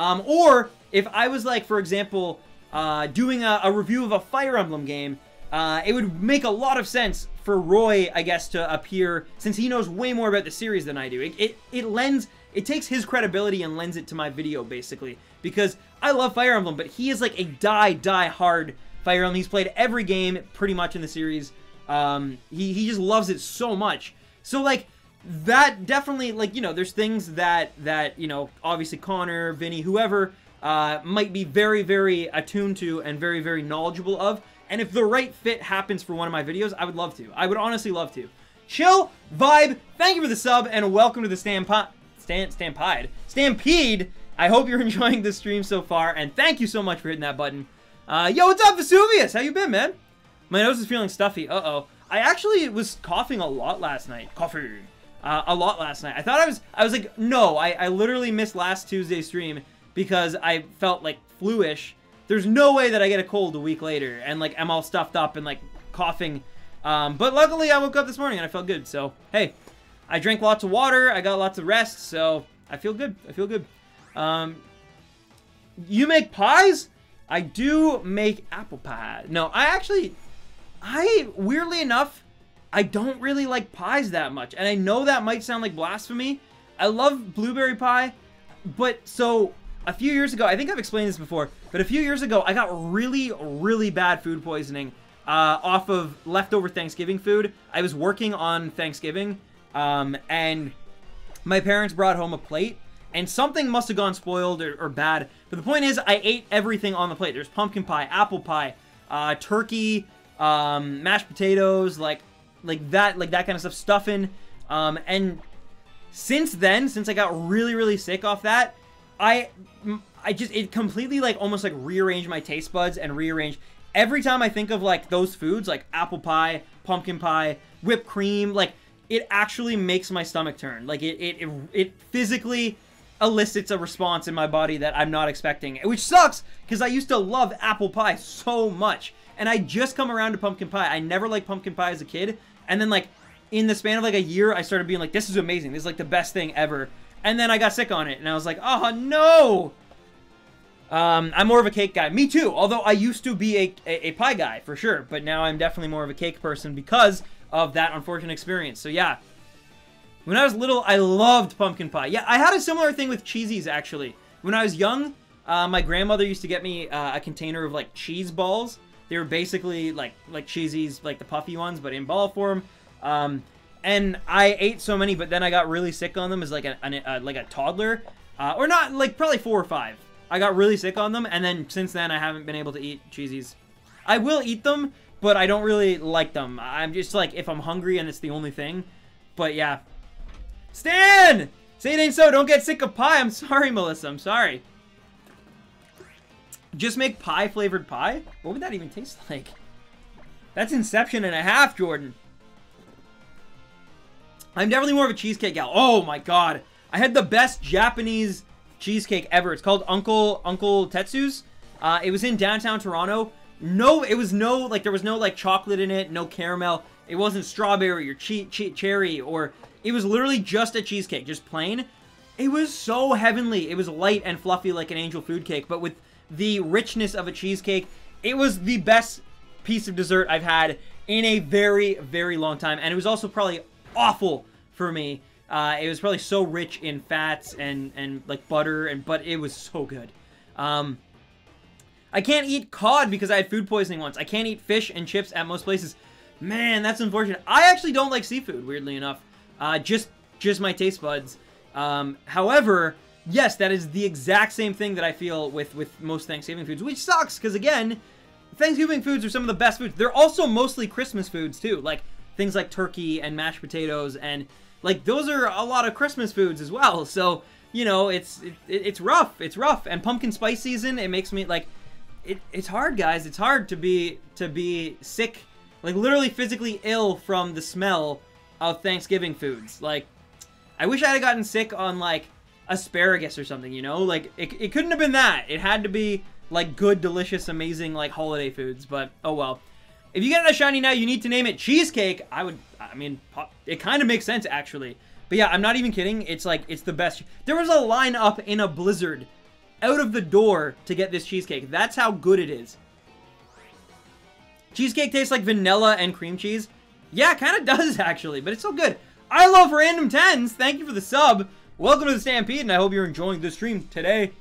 Or if I was like, for example, doing a review of a Fire Emblem game, it would make a lot of sense for Roy, I guess, to appear, since he knows way more about the series than I do. It takes his credibility and lends it to my video, basically, because I love Fire Emblem, but he is like a die hard Fire Emblem. He's played every game pretty much in the series. He just loves it so much. So like that definitely, like, you know, there's things that you know, obviously Connor, Vinny, whoever might be very attuned to and very knowledgeable of. And if the right fit happens for one of my videos, I would love to. I would honestly love to. Chill Vibe, thank you for the sub and welcome to the Stampede. I hope you're enjoying the stream so far, and thank you so much for hitting that button. Yo, what's up, Vesuvius? How you been, man? My nose is feeling stuffy. Uh-oh. I actually was coughing a lot last night. Coughing. A lot last night. I thought I was like, no, I literally missed last Tuesday's stream because I felt like flu-ish. There's no way that I get a cold a week later and like I'm all stuffed up and like coughing. But luckily I woke up this morning and I felt good. So, hey, I drank lots of water. I got lots of rest. So I feel good. I feel good. You make pies? I do make apple pie. No, weirdly enough, I don't really like pies that much. And I know that might sound like blasphemy. I love blueberry pie. But so a few years ago, I think I've explained this before, but a few years ago, I got really bad food poisoning off of leftover Thanksgiving food. I was working on Thanksgiving, and my parents brought home a plate, and something must have gone spoiled or bad. But the point is, I ate everything on the plate. There's pumpkin pie, apple pie, turkey, mashed potatoes, like that kind of stuff, stuffing. And since then, since I got really sick off that, it completely like almost like rearranged my taste buds and rearranged. Every time I think of like those foods, like apple pie, pumpkin pie, whipped cream, like it actually makes my stomach turn. Like it physically elicits a response in my body that I'm not expecting, which sucks because I used to love apple pie so much. And I just come around to pumpkin pie. I never liked pumpkin pie as a kid. And then like in the span of like a year, I started being like, this is amazing. This is like the best thing ever. And then I got sick on it and I was like, oh no. I'm more of a cake guy. Me too. Although I used to be a pie guy for sure. But now I'm definitely more of a cake person because of that unfortunate experience. So yeah. When I was little, I loved pumpkin pie. Yeah, I had a similar thing with cheesies, actually. When I was young, my grandmother used to get me a container of, like, cheese balls. They were basically, like cheesies, like the puffy ones, but in ball form. And I ate so many, but then I got really sick on them as, like, a toddler. Or not, like, probably 4 or 5. I got really sick on them, and then since then, I haven't been able to eat cheesies. I will eat them, but I don't really like them. I'm just, like, if I'm hungry and it's the only thing. But, yeah. Stan! Say it ain't so. Don't get sick of pie. I'm sorry, Melissa. I'm sorry. Just make pie-flavored pie? What would that even taste like? That's Inception and a half, Jordan. I'm definitely more of a cheesecake gal. Oh, my God. I had the best Japanese cheesecake ever. It's called Uncle Tetsu's. It was in downtown Toronto. There was no, like, chocolate in it. No caramel. It wasn't strawberry or cherry or... It was literally just a cheesecake, just plain. It was so heavenly. It was light and fluffy like an angel food cake, but with the richness of a cheesecake. It was the best piece of dessert I've had in a very long time, and it was also probably awful for me. It was probably so rich in fats and like butter, but it was so good. I can't eat cod because I had food poisoning once. I can't eat fish and chips at most places. Man, that's unfortunate. I actually don't like seafood, weirdly enough. Just my taste buds. However, yes, that is the exact same thing that I feel with most Thanksgiving foods, which sucks, because again, Thanksgiving foods are some of the best foods. They're also mostly Christmas foods, too, like things like turkey and mashed potatoes, and, like, those are a lot of Christmas foods as well, so, you know, it's rough, and pumpkin spice season, it makes me, like, it's hard, guys, it's hard to be sick, like, literally physically ill from the smell of Thanksgiving foods. Like, I wish I had gotten sick on, like, asparagus or something, you know? Like, it couldn't have been that. It had to be, like, good, delicious, amazing, like, holiday foods, but, oh well. If you get a shiny now, you need to name it Cheesecake. I mean, it kind of makes sense, actually. But yeah, I'm not even kidding. It's, like, it's the best. There was a line up in a blizzard out of the door to get this cheesecake. That's how good it is. Cheesecake tastes like vanilla and cream cheese. Yeah, it kind of does, actually, but it's so good. I love Random Tens. Thank you for the sub. Welcome to the Stampede, and I hope you're enjoying the stream today.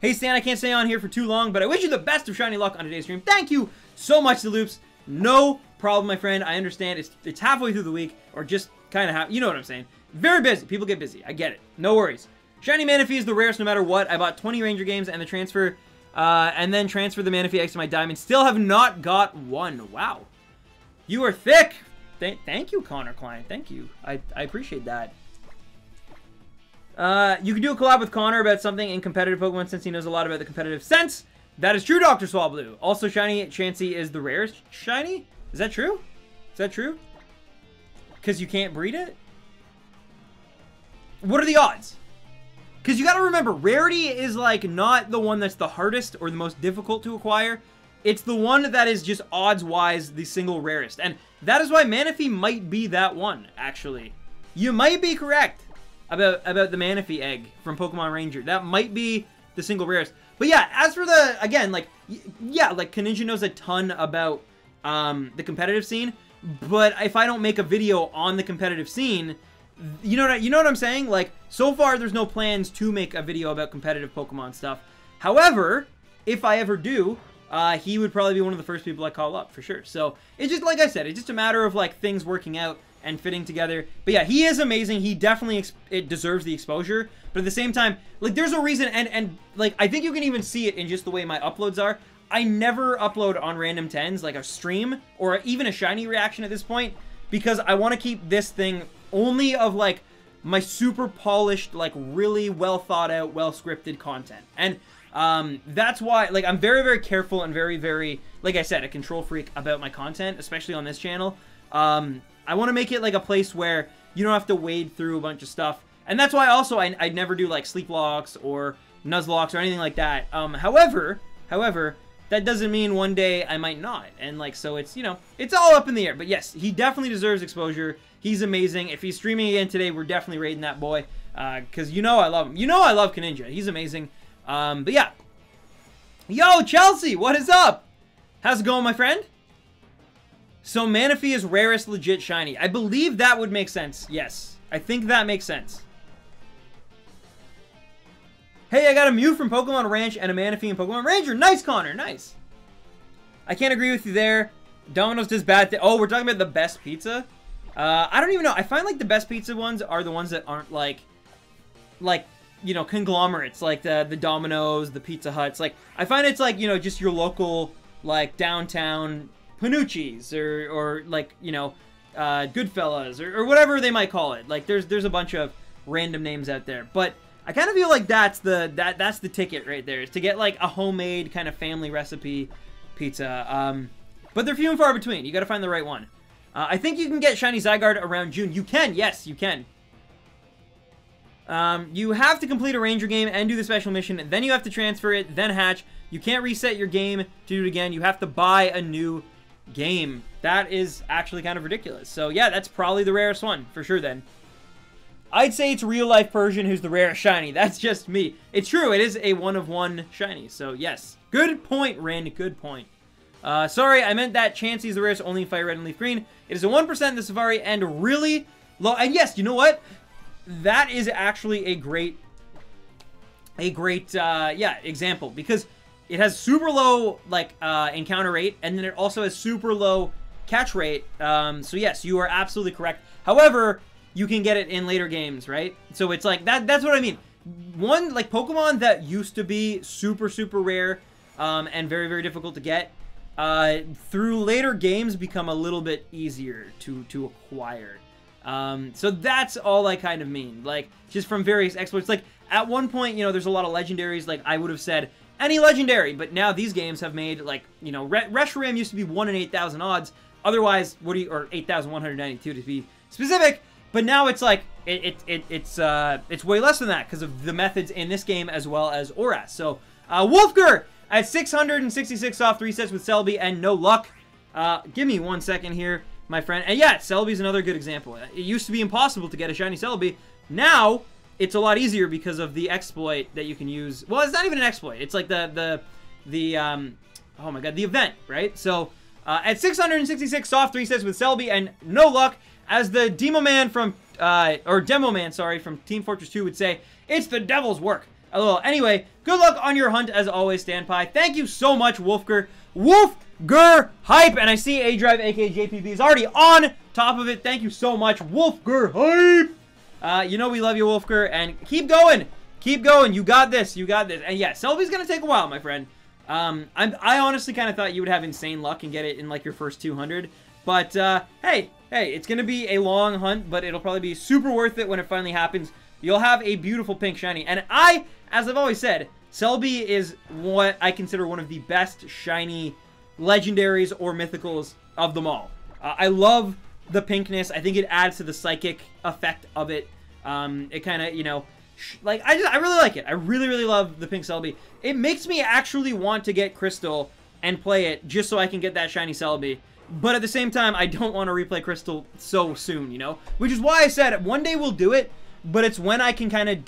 Hey, Stan, I can't stay on here for too long, but I wish you the best of shiny luck on today's stream. Thank you so much, The Loops. No problem, my friend. I understand. It's halfway through the week, or just kind of half. You know what I'm saying. Very busy. People get busy. I get it. No worries. Shiny Manaphy is the rarest no matter what. I bought 20 Ranger games and the transfer, and then transferred the Manaphy X to my Diamond. Still have not got one. Wow. You are thick. Thank you, Connor Klein. Thank you. I appreciate that. You can do a collab with Connor about something in competitive Pokemon since he knows a lot about the competitive sense. That is true, Dr. Swablu. Also, Shiny Chansey is the rarest shiny. Is that true? Is that true? Because you can't breed it? What are the odds? Because you got to remember, rarity is like not the one that's the hardest or the most difficult to acquire. It's the one that is just odds-wise the single rarest. And that is why Manaphy might be that one, actually. You might be correct about the Manaphy egg from Pokemon Ranger. That might be the single rarest. But yeah, as for the, again, like, yeah, like, Kaninja knows a ton about the competitive scene. But if I don't make a video on the competitive scene, you know what I'm saying? Like, so far, there's no plans to make a video about competitive Pokemon stuff. However, if I ever do, he would probably be one of the first people I call up, for sure. So, it's just, like I said, it's just a matter of, like, things working out and fitting together. But yeah, he is amazing. He definitely deserves the exposure. But at the same time, like, there's a reason, and like, I think you can even see it in just the way my uploads are. I never upload on Random Tens, like a stream, or even a shiny reaction at this point, because I want to keep this thing only of, like, my super polished, like, really well thought out, well scripted content. And that's why, like, I'm very, very careful and very, very, like I said, a control freak about my content, especially on this channel. I want to make it, like, a place where you don't have to wade through a bunch of stuff. And that's why also I never do, like, sleep locks or Nuzlocke or anything like that. However, that doesn't mean one day I might not. And, like, so it's, you know, it's all up in the air. But yes, he definitely deserves exposure. He's amazing. If he's streaming again today, we're definitely raiding that boy. Because you know I love him. You know I love Kaninja. He's amazing. But yeah. Yo, Chelsea, what is up? How's it going, my friend? So Manaphy is rarest legit shiny. I believe that would make sense. Yes. I think that makes sense. Hey, I got a Mew from Pokemon Ranch and a Manaphy in Pokemon Ranger. Nice, Connor. Nice. I can't agree with you there. Domino's does bad things. Oh, we're talking about the best pizza? I don't even know. I find, like, the best pizza ones are the ones that aren't, like, you know, conglomerates. Like, the Domino's, the Pizza Huts. Like, I find it's, like, you know, just your local, like, downtown Panucci's. Or like, you know, Goodfellas. Or whatever they might call it. Like, there's a bunch of random names out there. But I kind of feel like that's the ticket right there. Is to get, like, a homemade kind of family recipe pizza. But they're few and far between. You got to find the right one. I think you can get Shiny Zygarde around June. You can. Yes, you can. You have to complete a Ranger game and do the special mission. Then you have to transfer it, then hatch. You can't reset your game to do it again. You have to buy a new game. That is actually kind of ridiculous. So, yeah, that's probably the rarest one. For sure, then. I'd say it's real-life Persian who's the rarest shiny. That's just me. It's true. It is a one-of-one shiny. So, yes. Good point, Ren. Good point. Sorry, I meant that Chansey's the rarest only in Fire Red and Leaf Green. It is a 1% in the Safari and really low. And yes, you know what? That is actually a great, yeah, example. Because it has super low, like, encounter rate. And then it also has super low catch rate. So yes, you are absolutely correct. However, you can get it in later games, right? So it's like, that's what I mean. One, like, Pokemon that used to be super, super rare and very, very difficult to get, through later games become a little bit easier to acquire. So that's all I kind of mean. Like, just from various exploits. Like, at one point, you know, there's a lot of legendaries. Like, I would have said any legendary. But now these games have made, like, you know, Reshiram used to be 1 in 8,000 odds. Otherwise, or 8,192 to be specific. But now it's like, it's way less than that because of the methods in this game as well as Oras. So, Wolfger at 666 soft resets with Celebi and no luck. Give me 1 second here, my friend. And yeah, Celebi's another good example. It used to be impossible to get a shiny Celebi. Now, it's a lot easier because of the exploit that you can use. Well, it's not even an exploit. It's like the oh my god, the event, right? So at 666 soft resets with Celebi, and no luck, as the Demo Man from from Team Fortress 2 would say, it's the devil's work. Anyway, good luck on your hunt as always, Standpie. Thank you so much, Wolfger. Wolfger hype, and I see A-Drive, aka JPB, is already on top of it. Thank you so much, Wolfger hype. You know we love you, Wolfger, and keep going. Keep going. You got this. You got this. And yeah, Celebi's gonna take a while, my friend. I honestly kind of thought you would have insane luck and get it in like your first 200. But hey, it's gonna be a long hunt, but it'll probably be super worth it when it finally happens. You'll have a beautiful pink shiny, and as I've always said, Celebi is what I consider one of the best shiny legendaries or mythicals of them all. I love the pinkness. I think it adds to the psychic effect of it. It kind of, you know, like, I really like it. I really, really love the pink Celebi. It makes me actually want to get Crystal and play it just so I can get that shiny Celebi. But at the same time, I don't want to replay Crystal so soon, you know? Which is why I said one day we'll do it, but it's when I can kind of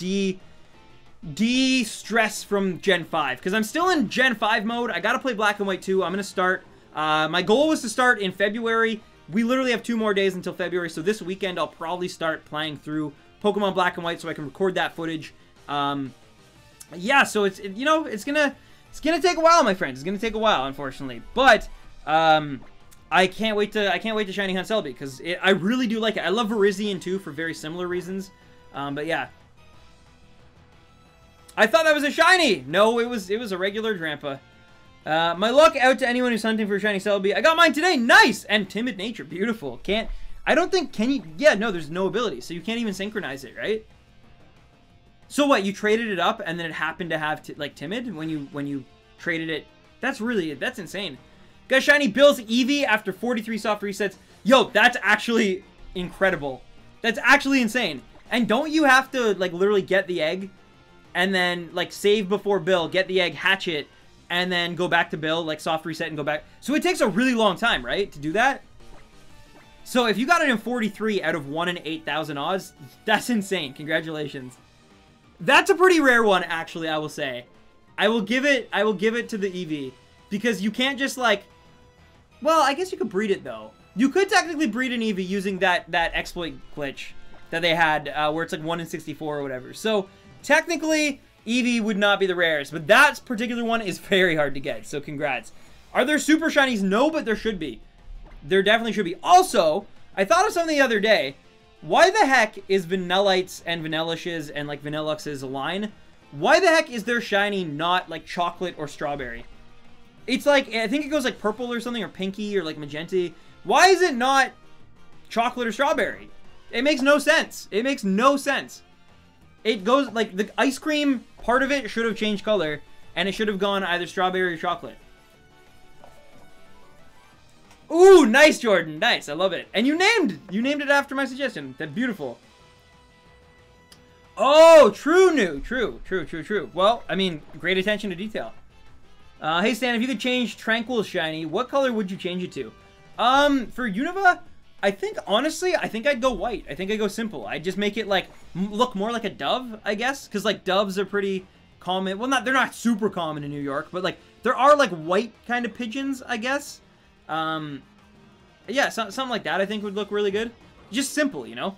de-stress from Gen 5. Because I'm still in Gen 5 mode. I got to play Black and White 2. I'm going to start. My goal was to start in February. We literally have 2 more days until February. So this weekend, I'll probably start playing through Pokemon Black and White so I can record that footage. Yeah, so it's gonna take a while, my friends. It's gonna take a while, unfortunately. But I can't wait to shiny hunt Celebi because I really do like it. I love Virizion too for very similar reasons. But yeah, I thought that was a shiny. No, it was a regular Drampa. My luck out to anyone who's hunting for a shiny Celebi. I got mine today. Nice! And Timid Nature. Beautiful. Can you? Yeah, no, there's no ability, so you can't even synchronize it, right? So what, you traded it up and then it happened to have like Timid when you traded it? That's insane. Got shiny Bill's Eevee after 43 soft resets. Yo, that's actually incredible. That's actually insane. And don't you have to like literally get the egg and then like save before Bill, get the egg, hatch it, and then go back to Bill, like soft reset and go back? So it takes a really long time, right, to do that? So if you got it in 43 out of 1 in 8,000 odds, that's insane. Congratulations. That's a pretty rare one, actually, I will say. I will give it to the Eevee. Because you can't just like... Well, I guess you could breed it, though. You could technically breed an Eevee using that exploit glitch that they had, where it's like 1 in 64 or whatever. So, technically, Eevee would not be the rarest. But that particular one is very hard to get, so congrats. Are there super shinies? No, but there should be. There definitely should be. Also, I thought of something the other day. Why the heck is Vanillites and Vanillushes and like Vanilluxes a line? Why the heck is their shiny not like chocolate or strawberry? It's like, I think it goes like purple or something, or pinky or like magenta. Why is it not chocolate or strawberry? It makes no sense. It makes no sense. It goes like the ice cream part of it should have changed color and it should have gone either strawberry or chocolate. Ooh, nice, Jordan. Nice. I love it. And you named it after my suggestion. That's beautiful. Oh, true, new. True. Well, I mean, great attention to detail. Hey, Stan, if you could change Tranquil's shiny, what color would you change it to? For Unova, I think, honestly, I'd go white. I think I'd go simple. I'd just make it, like, look more like a dove, I guess. Because, like, doves are pretty common. Well, they're not super common in New York, but, like, there are, like, white kind of pigeons, I guess. Yeah, something like that I think would look really good. Just simple, you know?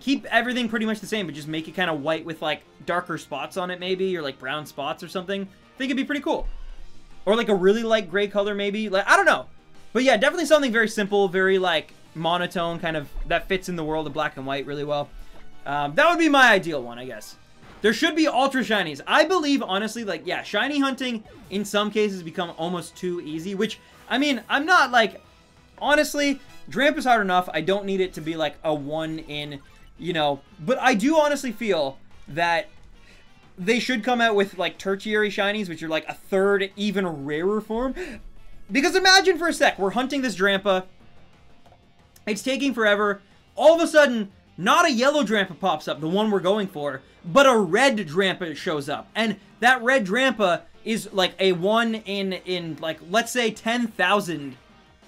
Keep everything pretty much the same, but just make it kind of white with, like, darker spots on it, maybe, or, like, brown spots or something. I think it'd be pretty cool. Or, like, a really light gray color, maybe. Like, I don't know. But, yeah, definitely something very simple, very, like, monotone, kind of, that fits in the world of black and white really well. That would be my ideal one, I guess. There should be ultra shinies. I believe, honestly, like, yeah, shiny hunting, in some cases, become almost too easy, which... I mean, I'm not, like, honestly, Drampa's hard enough. I don't need it to be, like, a 1 in, you know, but I do honestly feel that they should come out with, like, tertiary shinies, which are, like, a third, even rarer form. Because imagine for a sec, we're hunting this Drampa. It's taking forever. All of a sudden, not a yellow Drampa pops up, the one we're going for, but a red Drampa shows up. And that red Drampa is like a 1 in like, let's say 10,000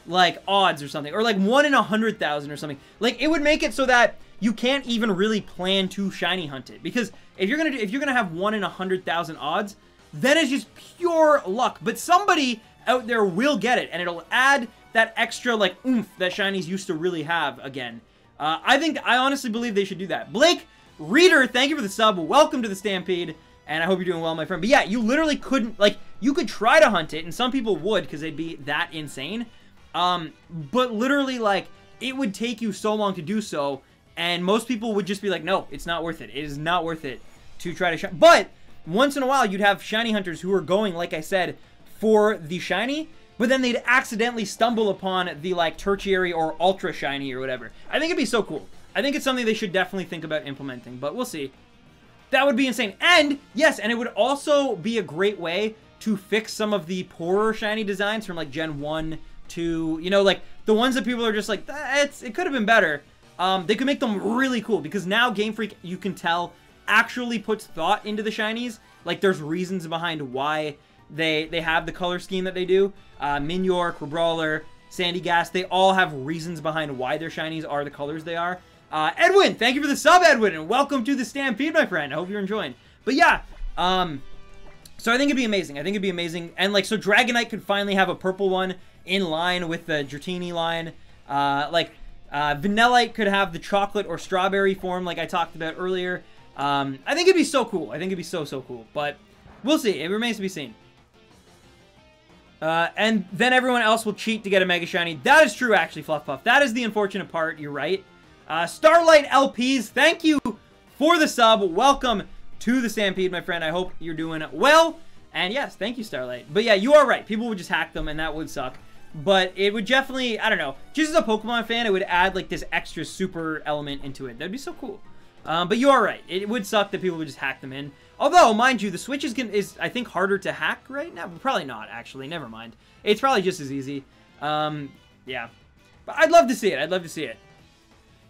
like odds or something, or like 1 in 100,000 or something. Like, it would make it so that you can't even really plan to shiny hunt it, because if you're gonna have 1 in 100,000 odds, then it's just pure luck. But somebody out there will get it, and it'll add that extra like oomph that shinies used to really have again. I honestly believe they should do that. Blake Reader, thank you for the sub. Welcome to the Stampede, and I hope you're doing well, my friend. But yeah, you literally couldn't, like, you could try to hunt it, and some people would because they'd be that insane. But literally, like, it would take you so long to do so, and most people would just be like, no, it's not worth it. It is not worth it to try to shine. But once in a while, you'd have shiny hunters who are going, like I said, for the shiny, but then they'd accidentally stumble upon the, like, tertiary or ultra shiny or whatever. I think it'd be so cool. I think it's something they should definitely think about implementing, but we'll see. That would be insane. And, yes, and it would also be a great way to fix some of the poorer shiny designs from, like, Gen 1 to, you know, like, the ones that people are just like, it could have been better. They could make them really cool, because now Game Freak, you can tell, actually puts thought into the shinies. Like, there's reasons behind why they have the color scheme that they do. Minior, Crabrawler, Sandyghast, they all have reasons behind why their shinies are the colors they are. Edwin, thank you for the sub, Edwin, and welcome to the Stampede, my friend. I hope you're enjoying. But yeah, so I think it'd be amazing. I think it'd be amazing. And, like, so Dragonite could finally have a purple one in line with the Dratini line. Vanillite could have the chocolate or strawberry form like I talked about earlier. I think it'd be so cool. I think it'd be so cool. But we'll see. It remains to be seen. And then everyone else will cheat to get a Mega Shiny. That is true, actually, Fluff Puff. That is the unfortunate part. You're right. Starlight LPs, thank you for the sub. Welcome to the Stampede, my friend. I hope you're doing well. And yes, thank you, Starlight. But yeah, you are right. People would just hack them, and that would suck. But it would definitely, I don't know, just as a Pokemon fan, it would add, like, this extra super element into it. That'd be so cool. But you are right. It would suck that people would just hack them in. Although, mind you, the Switch is I think, harder to hack right now. Probably not, actually. Never mind. It's probably just as easy. Yeah. But I'd love to see it. I'd love to see it.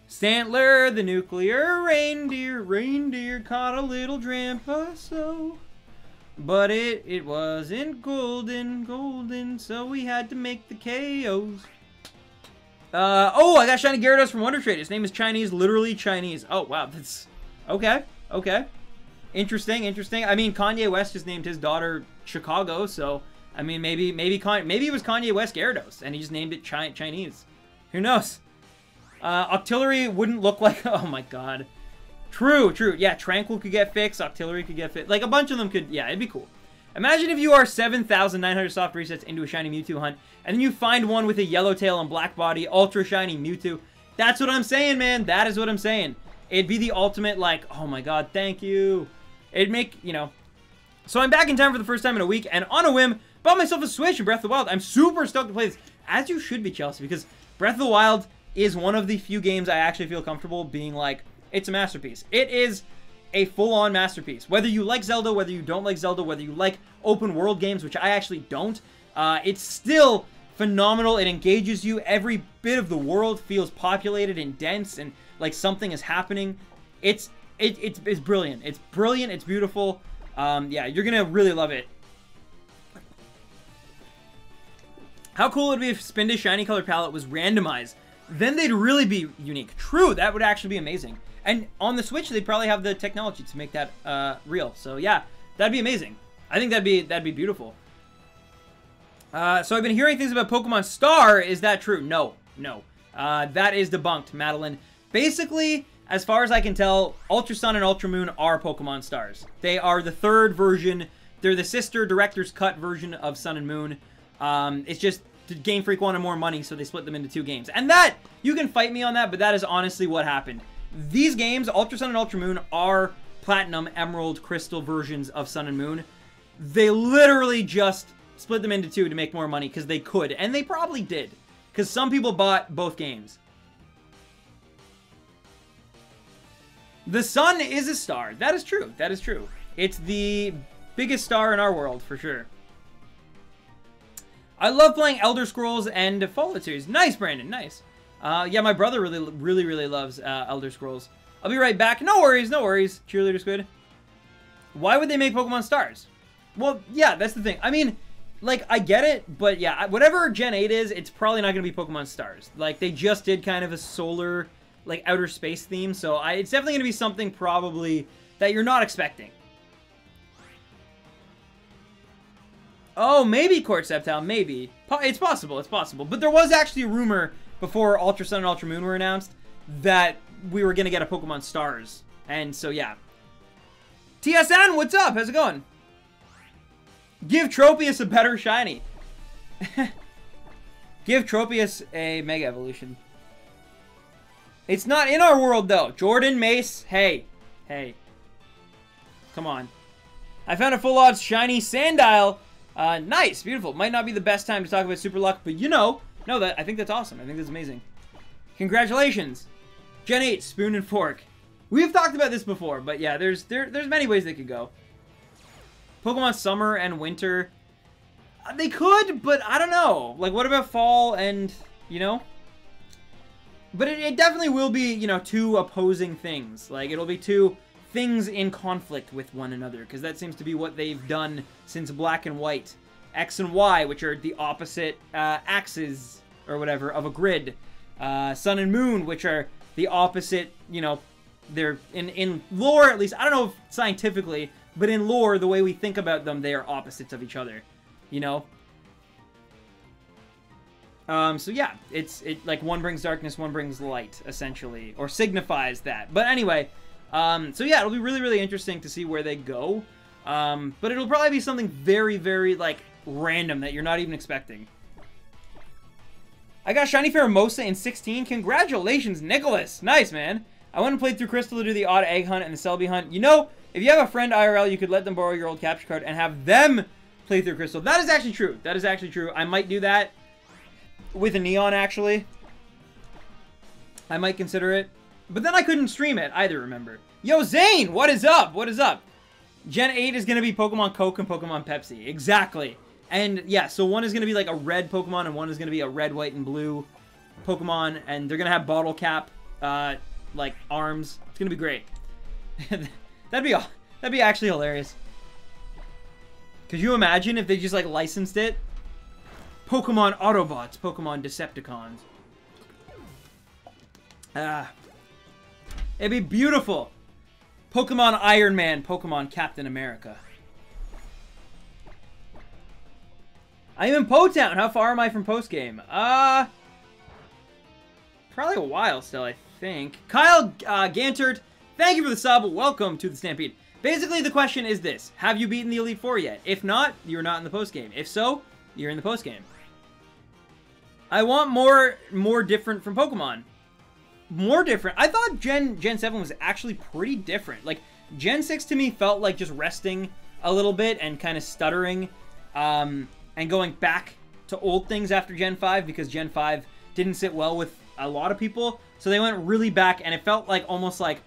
Stantler, the nuclear reindeer caught a little Drampa, so... But it wasn't golden, so we had to make the KOs. Oh, I got Shiny Gyarados from Wonder Trade. His name is Chinese, literally Chinese. Oh, wow, that's... Okay. Interesting. I mean, Kanye West just named his daughter Chicago, so... I mean, maybe it was Kanye West Gyarados, and he just named it Chinese. Who knows? Octillery wouldn't look like... Oh, my God. True. Yeah, Tranquil could get fixed. Octillery could get fixed. Like, a bunch of them could... Yeah, it'd be cool. Imagine if you are 7,900 soft resets into a shiny Mewtwo hunt, and then you find one with a yellow tail and black body, ultra shiny Mewtwo. That's what I'm saying, man. That is what I'm saying. It'd be the ultimate, like, oh my god, thank you. It'd make, you know... So I'm back in time for the first time in a week, and on a whim, bought myself a Switch in Breath of the Wild. I'm super stoked to play this, as you should be, Chelsea, because Breath of the Wild is one of the few games I actually feel comfortable being like, it's a masterpiece. It is a full-on masterpiece. Whether you like Zelda, whether you don't like Zelda, whether you like open-world games, which I actually don't, it's still phenomenal. It engages you. Every bit of the world feels populated and dense, and like something is happening. It's brilliant. It's brilliant. It's beautiful. Yeah, you're gonna really love it. How cool would it be if Spinda's shiny color palette was randomized? Then they'd really be unique. True, that would actually be amazing. And on the Switch, they'd probably have the technology to make that real. So yeah, that'd be amazing. I think that'd be beautiful. So I've been hearing things about Pokemon Star. Is that true? No. That is debunked, Madeline. Basically, as far as I can tell, Ultra Sun and Ultra Moon are Pokemon Stars. They are the third version. They're the sister director's cut version of Sun and Moon. It's just Game Freak wanted more money, so they split them into 2 games. And that, you can fight me on that, but that is honestly what happened. These games, Ultra Sun and Ultra Moon, are Platinum, Emerald, Crystal versions of Sun and Moon. They literally just split them into 2 to make more money, because they could. And they probably did, because some people bought both games. The sun is a star. That is true. That is true. It's the biggest star in our world, for sure. I love playing Elder Scrolls and Fallout series. Nice, Brandon. Nice. Yeah, my brother really loves Elder Scrolls. I'll be right back. No worries. Cheerleader Squid. Why would they make Pokemon Stars? Well, yeah, that's the thing. I mean, like, I get it, but yeah, whatever Gen 8 is, it's probably not going to be Pokemon Stars. Like, they just did kind of a solar like outer space theme. So it's definitely going to be something probably that you're not expecting. Oh, maybe Court Sceptile, maybe. It's possible, it's possible. But there was actually a rumor before Ultra Sun and Ultra Moon were announced that we were going to get a Pokemon Stars. And so, yeah. TSN, what's up? How's it going? Give Tropius a better shiny. Give Tropius a Mega Evolution. It's not in our world, though. Jordan, Mace, hey. Hey. Come on. I found a full odds shiny Sandile. Nice, beautiful. Might not be the best time to talk about Super Luck, but you know. No, I think that's awesome. I think that's amazing. Congratulations. Gen 8, Spoon and Fork. We've talked about this before, but yeah, there's many ways they could go. Pokemon Summer and Winter. They could, but I don't know. Like, what about Fall and, you know? But it definitely will be, you know, two opposing things. Like, it'll be two things in conflict with one another, because that seems to be what they've done since Black and White. X and Y, which are the opposite axes, or whatever, of a grid. Sun and Moon, which are the opposite, you know, they're in lore, at least, I don't know if scientifically, but in lore, the way we think about them, they are opposites of each other, you know? So yeah, it's like one brings darkness, one brings light, essentially, or signifies that. But anyway, so yeah, it'll be really, really interesting to see where they go. But it'll probably be something very, very, like, random that you're not even expecting. I got Shiny Pheromosa in 16. Congratulations, Nicholas. Nice, man. I went and played through Crystal to do the odd egg hunt and the Celebi hunt. You know, if you have a friend IRL, you could let them borrow your old capture card and have them play through Crystal. That is actually true. That is actually true. I might do that with a Neon, actually. I might consider it. But then I couldn't stream it either, remember. Yo, Zane, what is up? What is up? Gen 8 is going to be Pokemon Coke and Pokemon Pepsi. Exactly. And yeah, so one is going to be like a red Pokemon and one is going to be a red, white, and blue Pokemon. And they're going to have bottle cap, like, arms. It's going to be great. That'd be actually hilarious. Could you imagine if they just, like, licensed it? Pokemon Autobots, Pokemon Decepticons. It'd be beautiful. Pokemon Iron Man, Pokemon Captain America. I'm in Po-Town. How far am I from post-game? Probably a while still, I think. Kyle Gantert, thank you for the sub. Welcome to the Stampede. Basically, the question is this. Have you beaten the Elite Four yet? If not, you're not in the post-game. If so, you're in the post-game. I want more different from Pokemon. More different. I thought Gen 7 was actually pretty different. Like, Gen 6 to me felt like just resting a little bit and kind of stuttering and going back to old things after Gen 5 because Gen 5 didn't sit well with a lot of people. So they went really back and it felt like almost like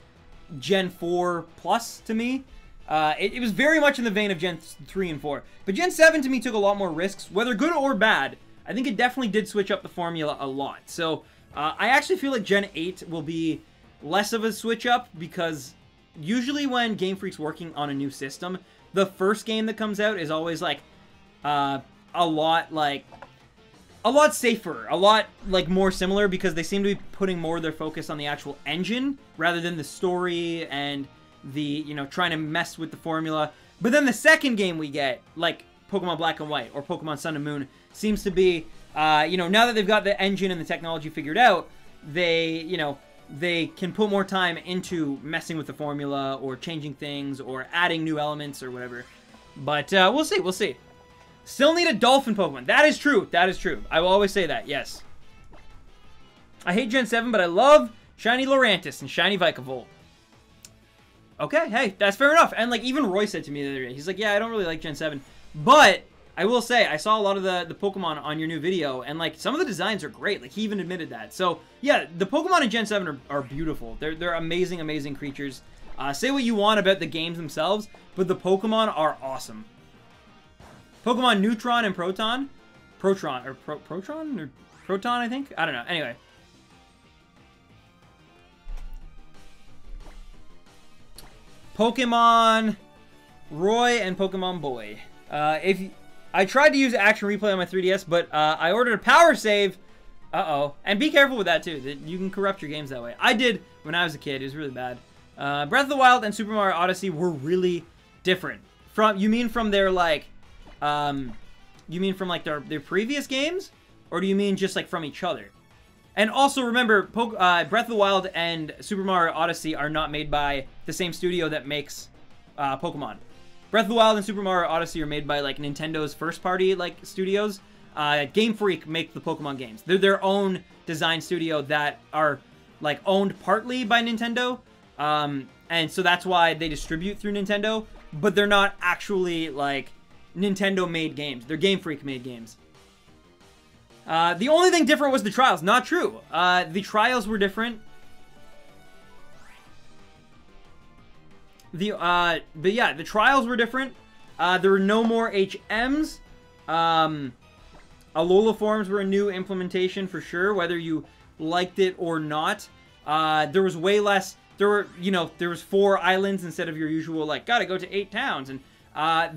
Gen 4 plus to me. It was very much in the vein of Gen 3 and 4. But Gen 7 to me took a lot more risks, whether good or bad. I think it definitely did switch up the formula a lot. So I actually feel like Gen 8 will be less of a switch up because usually when Game Freak's working on a new system, the first game that comes out is always like a lot safer, a lot like more similar because they seem to be putting more of their focus on the actual engine rather than the story and the, you know, trying to mess with the formula. But then the second game we get, like Pokemon Black and White or Pokemon Sun and Moon, seems to be, you know, now that they've got the engine and the technology figured out, they, you know, they can put more time into messing with the formula or changing things or adding new elements or whatever. But we'll see, we'll see. Still need a dolphin Pokemon. That is true. That is true. I will always say that, yes. I hate Gen 7, but I love Shiny Lurantis and Shiny Vikavolt. Okay, hey, that's fair enough. And, like, even Roy said to me the other day, he's like, yeah, I don't really like Gen 7. But I will say, I saw a lot of the Pokemon on your new video, and, like, some of the designs are great. Like, he even admitted that. So, yeah, the Pokemon in Gen 7 are beautiful. They're amazing, amazing creatures. Say what you want about the games themselves, but the Pokemon are awesome. Pokemon Neutron and Proton? Proton, I think? I don't know. Anyway. Pokemon Roy and Pokemon Boy. I tried to use Action Replay on my 3DS, but I ordered a power save Uh-oh. And be careful with that, too. That you can corrupt your games that way. I did when I was a kid. It was really bad. Breath of the Wild and Super Mario Odyssey were really different. You mean from their, like... you mean from, like, their previous games? Or do you mean just, like, from each other? And also, remember, Breath of the Wild and Super Mario Odyssey are not made by the same studio that makes Pokemon. Breath of the Wild and Super Mario Odyssey are made by, like, Nintendo's first-party, like, studios. Game Freak make the Pokemon games. They're their own design studio that are, like, owned partly by Nintendo. And so that's why they distribute through Nintendo. But they're not actually, like, Nintendo-made games. They're Game Freak-made games. The only thing different was the trials. Not true. The trials were different. But yeah, the trials were different. There were no more HMs. Alola forms were a new implementation for sure, whether you liked it or not. There was way less. There were, you know, there was 4 islands instead of your usual, like, gotta go to 8 towns. And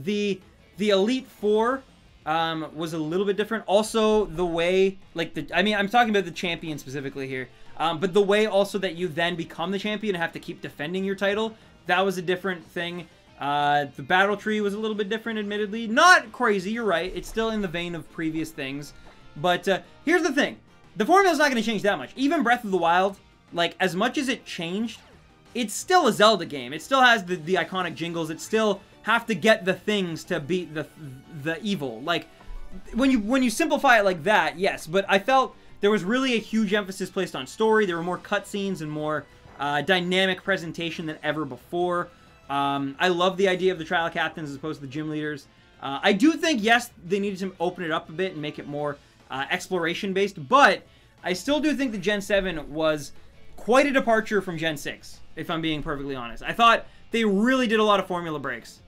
the Elite Four was a little bit different. Also, the way, like, I mean, I'm talking about the champion specifically here. But the way also that you then become the champion and have to keep defending your title, that was a different thing. The battle tree was a little bit different, admittedly. Not crazy, you're right. It's still in the vein of previous things. But here's the thing. The formula's not going to change that much. Even Breath of the Wild, like, as much as it changed, it's still a Zelda game. It still has the iconic jingles. It still have to get the things to beat the evil. Like, when you simplify it like that, yes. But I felt there was really a huge emphasis placed on story. There were more cutscenes and more dynamic presentation than ever before. I love the idea of the trial captains as opposed to the gym leaders. I do think, yes, they needed to open it up a bit and make it more exploration-based, but I still do think the Gen 7 was quite a departure from Gen 6, if I'm being perfectly honest. I thought they really did a lot of formula breaks.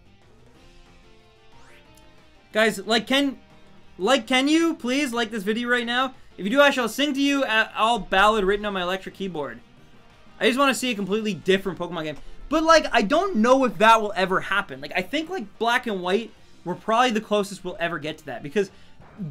Guys, can you please like this video right now? If you do, I shall sing to you all ballad written on my electric keyboard. I just want to see a completely different Pokemon game. But, like, I don't know if that will ever happen. Like, I think, like, Black and White were probably the closest we'll ever get to that. Because,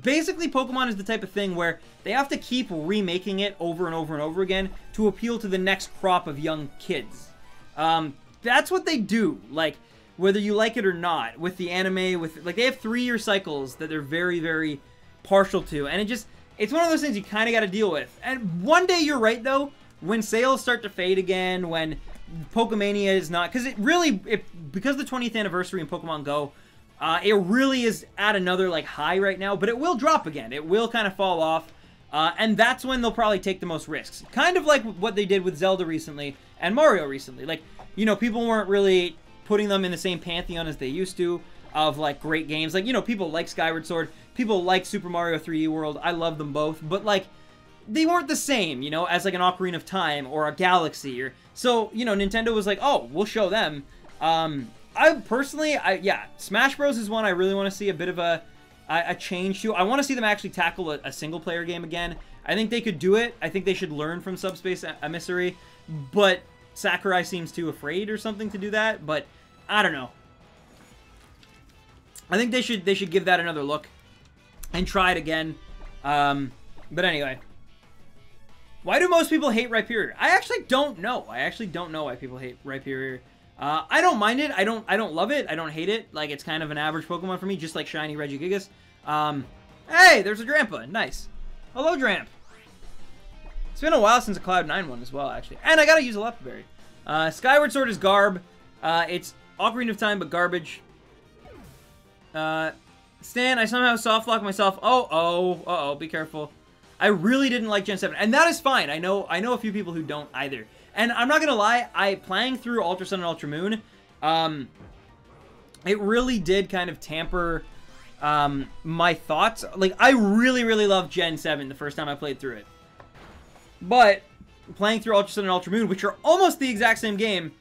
basically, Pokemon is the type of thing where they have to keep remaking it over and over and over again to appeal to the next crop of young kids. That's what they do. Like, whether you like it or not, with the anime, like, they have 3-year cycles that they're very, very partial to. And it's one of those things you kind of got to deal with. And one day, you're right, though, when sales start to fade again, when Pokemania is not, because because the 20th anniversary in Pokemon Go, it really is at another, like, high right now, but it will drop again. It will kind of fall off, and that's when they'll probably take the most risks. Kind of like what they did with Zelda recently and Mario recently. Like, you know, people weren't really putting them in the same pantheon as they used to of, like, great games. Like, you know, people like Skyward Sword, people like Super Mario 3D World. I love them both, but, like, they weren't the same, you know, as, like, an Ocarina of Time or a Galaxy. So, you know, Nintendo was like, oh, we'll show them. I personally, yeah, Smash Bros. Is one I really want to see a bit of a change to. I want to see them actually tackle a single-player game again. I think they could do it. I think they should learn from Subspace Emissary, but Sakurai seems too afraid or something to do that, but I don't know. I think they should give that another look and try it again. But anyway. Why do most people hate Rhyperior? I actually don't know. I actually don't know why people hate Rhyperior. I don't mind it. I don't love it. I don't hate it. Like, it's kind of an average Pokemon for me, just like Shiny Regigigas. Hey, there's a Drampa. Nice. Hello, Dramp. It's been a while since a Cloud9 one as well, actually. And I gotta use a Leopard Berry. Skyward Sword is garb. It's Ocarina of Time, but garbage. Stan, I somehow softlocked myself. Uh-oh, be careful. I really didn't like Gen 7, and that is fine. I know a few people who don't either. And I'm not gonna lie, playing through Ultra Sun and Ultra Moon, it really did kind of tamper my thoughts. Like, I really, really loved Gen 7 the first time I played through it. But playing through Ultra Sun and Ultra Moon, which are almost the exact same game,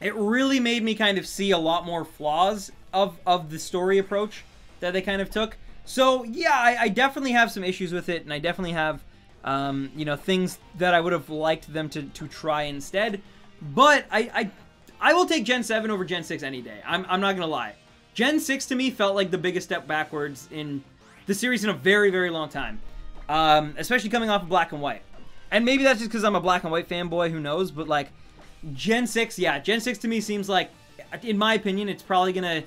it really made me kind of see a lot more flaws of the story approach that they kind of took. So, yeah, I definitely have some issues with it, and I definitely have, you know, things that I would have liked them to try instead. But I will take Gen 7 over Gen 6 any day. I'm not going to lie. Gen 6 to me felt like the biggest step backwards in the series in a very, very long time. Especially coming off of Black and White. And maybe that's just because I'm a Black and White fanboy, who knows, but like, Gen 6, yeah, Gen 6 to me seems like, in my opinion, it's probably gonna,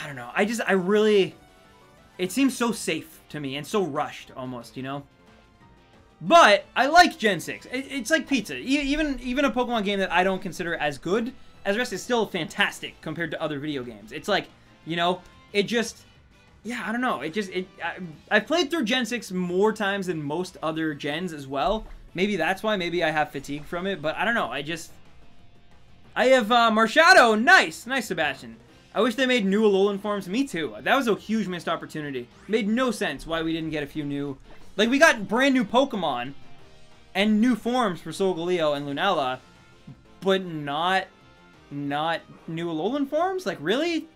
I don't know, I really, it seems so safe to me, and so rushed, almost, you know? But, I like Gen 6. It's like pizza. Even a Pokemon game that I don't consider as good as the rest is still fantastic compared to other video games. It's like, you know, it just, yeah, I don't know. I've played through Gen 6 more times than most other gens as well. Maybe that's why. Maybe I have fatigue from it. But I don't know. I have Marshadow. Nice. Nice, Sebastian. I wish they made new Alolan forms. Me too. That was a huge missed opportunity. Made no sense why we didn't get a few new... Like, we got brand new Pokemon and new forms for Solgaleo and Lunala, but not new Alolan forms? Like, really?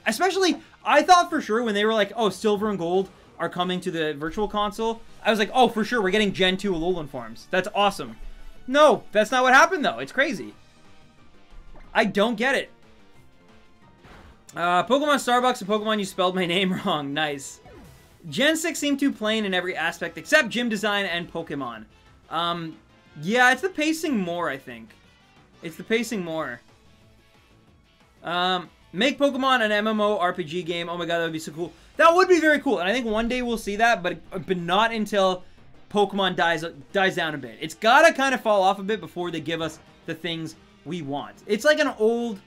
Especially, I thought for sure when they were like, oh, Silver and Gold are coming to the Virtual Console, I was like, oh, for sure, we're getting Gen 2 Alolan forms. That's awesome. No, that's not what happened, though. It's crazy. I don't get it. Pokemon Starbucks and Pokemon You Spelled My Name Wrong. Nice. Gen 6 seemed too plain in every aspect except gym design and Pokemon. Yeah, it's the pacing more, I think. It's the pacing more. Make Pokemon an MMO RPG game. Oh my god, that would be so cool. That would be very cool, and I think one day we'll see that, but not until Pokemon dies down a bit. It's gotta kind of fall off a bit before they give us the things we want. It's like an old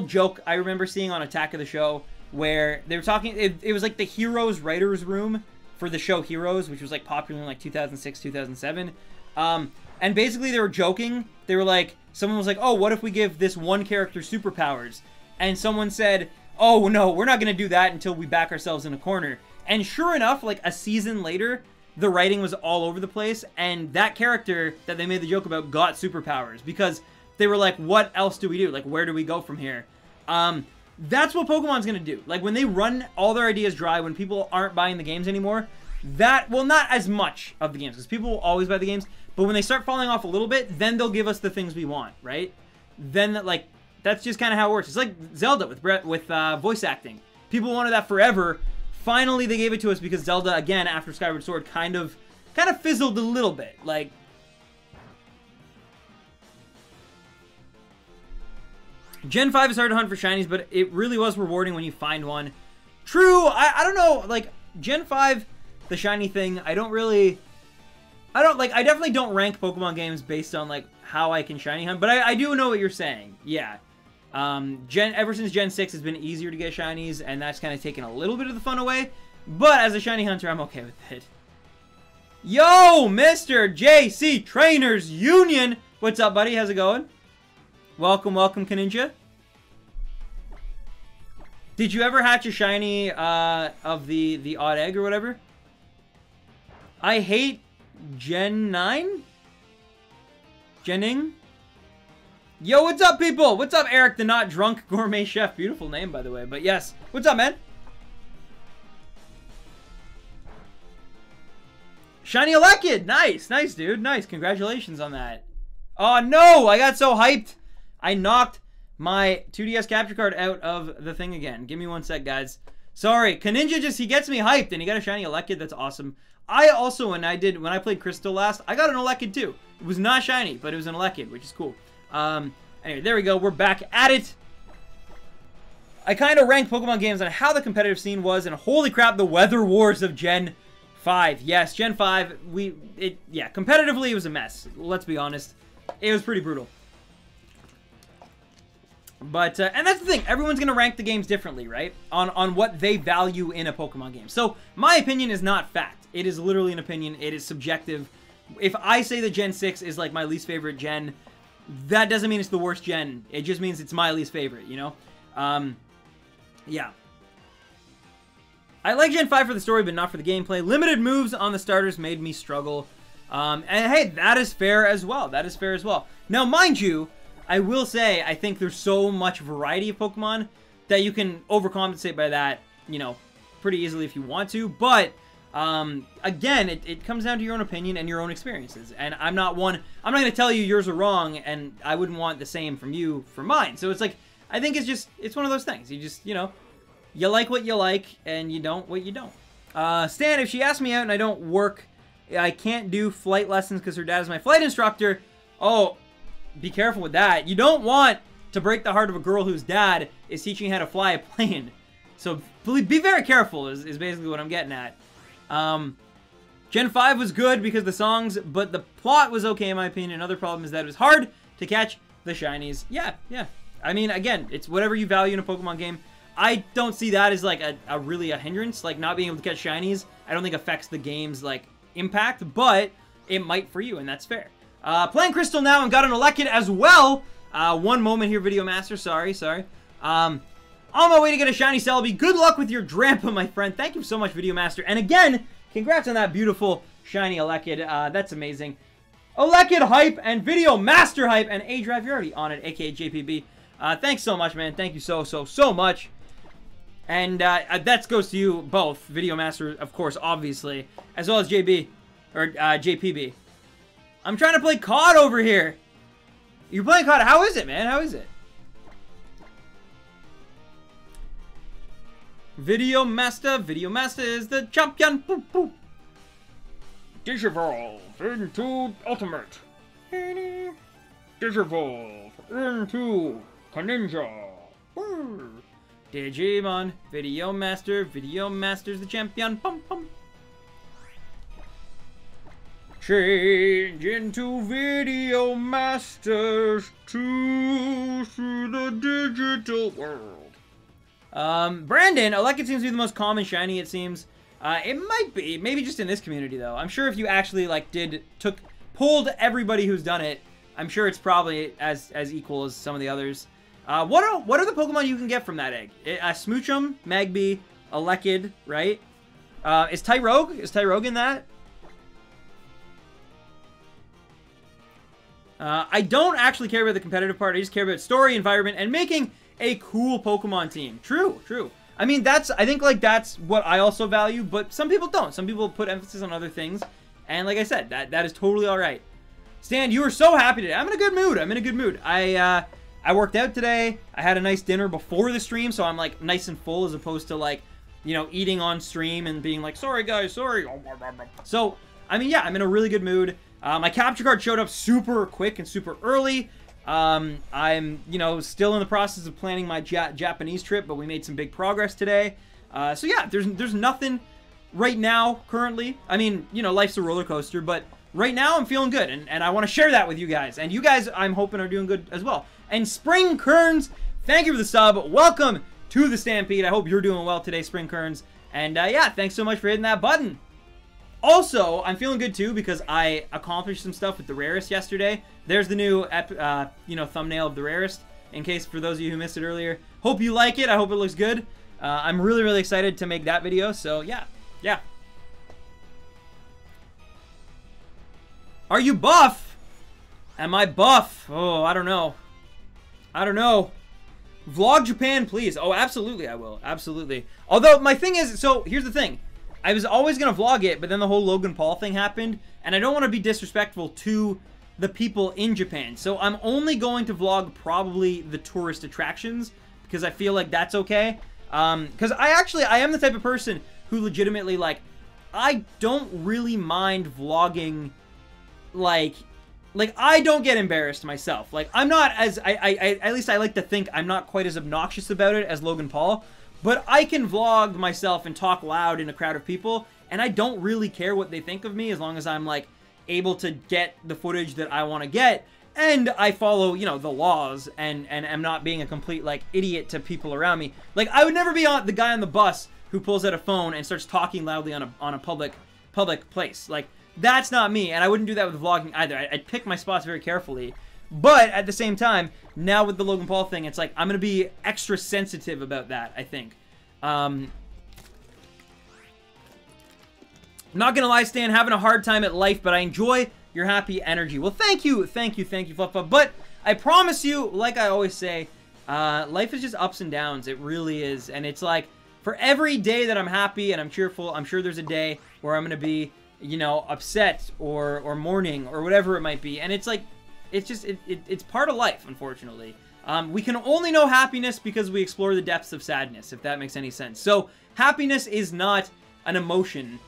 joke I remember seeing on Attack of the Show, where they were talking, it was like the Heroes writers room for the show Heroes, which was like popular in like 2006, 2007. And basically they were joking. They were like, someone was like, oh, what if we give this one character superpowers? And someone said, oh no, we're not going to do that until we back ourselves in a corner. And sure enough, like a season later, the writing was all over the place. And that character that they made the joke about got superpowers because they were like, what else do we do? Like, where do we go from here? That's what Pokemon's going to do. Like, when they run all their ideas dry, when people aren't buying the games anymore, well, not as much of the games, because people will always buy the games, but when they start falling off a little bit, then they'll give us the things we want, right? Then, like, that's just kind of how it works. It's like Zelda with voice acting. People wanted that forever. Finally, they gave it to us because Zelda, again, after Skyward Sword, kind of fizzled a little bit. Like, Gen 5 is hard to hunt for shinies, but it really was rewarding when you find one. True, I don't know, like, Gen 5, the shiny thing, I definitely don't rank Pokemon games based on, like, how I can shiny hunt, but I do know what you're saying, yeah. Ever since Gen 6, it's been easier to get shinies, and that's kind of taken a little bit of the fun away, but as a shiny hunter, I'm okay with it. Yo, Mr. JC Trainers Union! What's up, buddy? How's it going? Welcome, welcome, Kaninja. Did you ever hatch a shiny of the odd egg or whatever? I hate Gen 9? Jenning? Yo, what's up, people? What's up, Eric the Not Drunk Gourmet Chef? Beautiful name, by the way, but yes. What's up, man? Shiny Elekid! Nice, nice, dude. Nice, congratulations on that. Oh, no! I got so hyped! I knocked my 2DS capture card out of the thing again. Give me one sec, guys. Sorry. Kaninja he gets me hyped, and he got a shiny Elekid. That's awesome. I also, when I played Crystal last, I got an Elekid too. It was not shiny, but it was an Elekid, which is cool. Anyway, there we go. We're back at it. I kind of ranked Pokemon games on how the competitive scene was, and holy crap, the Weather Wars of Gen 5. Yes, Gen 5, yeah, competitively it was a mess. Let's be honest. It was pretty brutal. But, and that's the thing, everyone's going to rank the games differently, right? On what they value in a Pokemon game. So, my opinion is not fact. It is literally an opinion. It is subjective. If I say that Gen 6 is, like, my least favorite gen, that doesn't mean it's the worst gen. It just means it's my least favorite, you know? Yeah. I like Gen 5 for the story, but not for the gameplay. Limited moves on the starters made me struggle. And, hey, that is fair as well. That is fair as well. Now, mind you, I will say, I think there's so much variety of Pokemon that you can overcompensate by that, you know, pretty easily if you want to. But, again, it comes down to your own opinion and your own experiences. And I'm not going to tell you yours are wrong, and I wouldn't want the same from you for mine. So it's like, I think it's one of those things. You just, you know, you like what you like, and you don't what you don't. Stan, if she asks me out and I don't work, I can't do flight lessons because her dad is my flight instructor. Oh, be careful with that. You don't want to break the heart of a girl whose dad is teaching you how to fly a plane. So be very careful is basically what I'm getting at. Gen 5 was good because of the songs, but the plot was okay in my opinion. Another problem is that it was hard to catch the shinies. Yeah. I mean, again, it's whatever you value in a Pokemon game. I don't see that as like really a hindrance. Like not being able to catch shinies, I don't think affects the game's like impact, but it might for you, and that's fair. Playing Crystal now and got an Elekid as well. One moment here, Video Master. Sorry. On my way to get a shiny Celebi. Good luck with your Drampa, my friend. Thank you so much, Video Master. And again, congrats on that beautiful shiny Elekid. That's amazing. Elekid hype and Video Master hype and A-Drive, you're already on it, aka JPB. Thanks so much, man. Thank you so much. And that goes to you both, Video Master, of course, obviously, as well as JB, or JPB. I'm trying to play COD over here. You're playing COD. How is it, man? How is it? Video Master is the champion. Boop, boop. Digivolve into Ultimate. Digivolve into Greninja. Digimon, Video Master's the champion. Pum pum. Change into Video Masters to the digital world. Brandon, Elekid seems to be the most common shiny, it seems. It might be, maybe just in this community though. I'm sure if you actually like pulled everybody who's done it, I'm sure it's probably as equal as some of the others. What are the Pokemon you can get from that egg? Smoochum, Magby, Elekid, right? Is Tyrogue in that? I don't actually care about the competitive part. I just care about story, environment, and making a cool Pokemon team. True. I mean, I think like that's what I also value, but some people don't. Some people put emphasis on other things, and like I said, that is totally all right. Stan, you were so happy today. I'm in a good mood. I worked out today. I had a nice dinner before the stream, so I'm like nice and full as opposed to like, you know, eating on stream and being like, sorry guys, sorry. So, I mean, yeah, I'm in a really good mood. My capture card showed up super quick and super early. I'm, you know, still in the process of planning my Japanese trip, but we made some big progress today. So yeah, there's nothing right now, currently. I mean, you know, life's a roller coaster, but right now I'm feeling good, and I want to share that with you guys. And you guys, I'm hoping, are doing good as well. And Spring Kerns, thank you for the sub. Welcome to the Stampede. I hope you're doing well today, Spring Kerns. And yeah, thanks so much for hitting that button. Also, I'm feeling good too because I accomplished some stuff with the Rarest yesterday. There's the new, you know, thumbnail of the Rarest. In case for those of you who missed it earlier, hope you like it. I hope it looks good. I'm really excited to make that video. So yeah. Are you buff? Am I buff? Oh, I don't know. Vlog Japan, please. Oh, absolutely, I will. Absolutely. Although my thing is, so here's the thing. I was always going to vlog it, but then the whole Logan Paul thing happened, and I don't want to be disrespectful to the people in Japan. So I'm only going to vlog probably the tourist attractions, because I feel like that's okay. Because I am the type of person who legitimately, like, I don't really mind vlogging, like I don't get embarrassed myself. Like, I'm not as, at least I like to think I'm not quite as obnoxious about it as Logan Paul. But I can vlog myself and talk loud in a crowd of people, and I don't really care what they think of me as long as I'm, like, able to get the footage that I want to get, and I follow, you know, the laws, and am not being a complete, like, idiot to people around me. Like, I would never be the guy on the bus who pulls out a phone and starts talking loudly on a public place. Like, that's not me, and I wouldn't do that with vlogging either. I'd pick my spots very carefully. But at the same time, now with the Logan Paul thing, it's like I'm going to be extra sensitive about that, I think. Not going to lie, Stan, having a hard time at life, but I enjoy your happy energy. Well, thank you, Fluff. But I promise you, like I always say, life is just ups and downs. It really is. And it's like, for every day that I'm happy and I'm cheerful, I'm sure there's a day where I'm going to be, you know, upset or mourning or whatever it might be. And it's like, it's just, it's part of life, unfortunately. We can only know happiness because we explore the depths of sadness, if that makes any sense. So, happiness is not an emotion.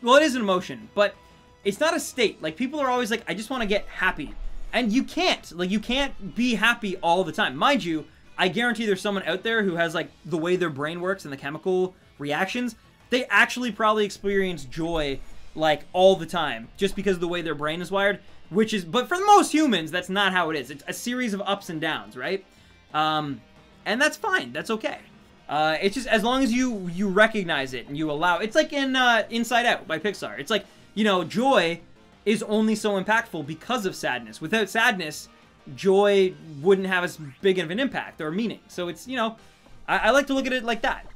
Well, it is an emotion, but it's not a state. Like, people are always like, I just want to get happy. And you can't. Like, you can't be happy all the time. Mind you, I guarantee there's someone out there who has, like, the way their brain works and the chemical reactions, they actually probably experience joy, like, all the time, just because of the way their brain is wired, which is, but for most humans, that's not how it is. It's a series of ups and downs, right? And that's fine. That's okay. It's just, as long as you recognize it and you allow, it's like in Inside Out by Pixar. It's like, you know, joy is only so impactful because of sadness. Without sadness, joy wouldn't have as big of an impact or meaning. So it's, you know, I like to look at it like that.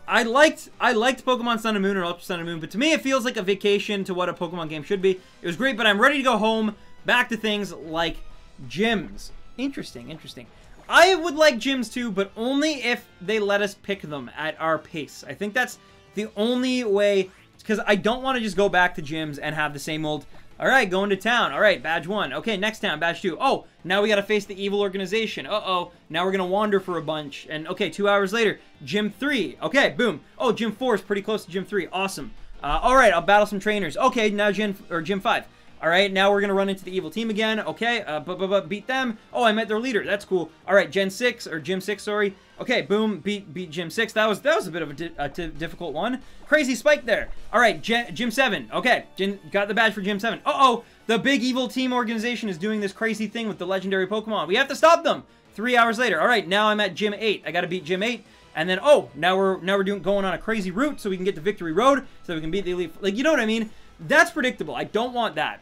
I liked Pokemon Sun and Moon or Ultra Sun and Moon, but to me it feels like a vacation to what a Pokemon game should be. It was great, but I'm ready to go home, back to things like gyms. Interesting, interesting. I would like gyms too, but only if they let us pick them at our pace. I think that's the only way, because I don't want to just go back to gyms and have the same old, all right, going to town. All right, badge 1. Okay, next town, badge 2. Oh, now we got to face the evil organization. Uh-oh, now we're going to wander for a bunch. And, okay, 2 hours later, gym 3. Okay, boom. Oh, gym 4 is pretty close to gym 3. Awesome. All right, I'll battle some trainers. Okay, now gym 5. All right, now we're going to run into the evil team again. Okay, beat them. Oh, I met their leader. That's cool. All right, Gym 6, sorry. Okay, boom, beat Gym 6. That was a bit of a difficult one. Crazy spike there. All right, Gym 7. Okay, got the badge for Gym 7. Uh-oh, the big evil team organization is doing this crazy thing with the legendary Pokemon. We have to stop them. 3 hours later. All right, now I'm at Gym 8. I got to beat Gym 8. And then, oh, now we're going on a crazy route so we can get to Victory Road so we can beat the elite. Like, you know what I mean? That's predictable. I don't want that.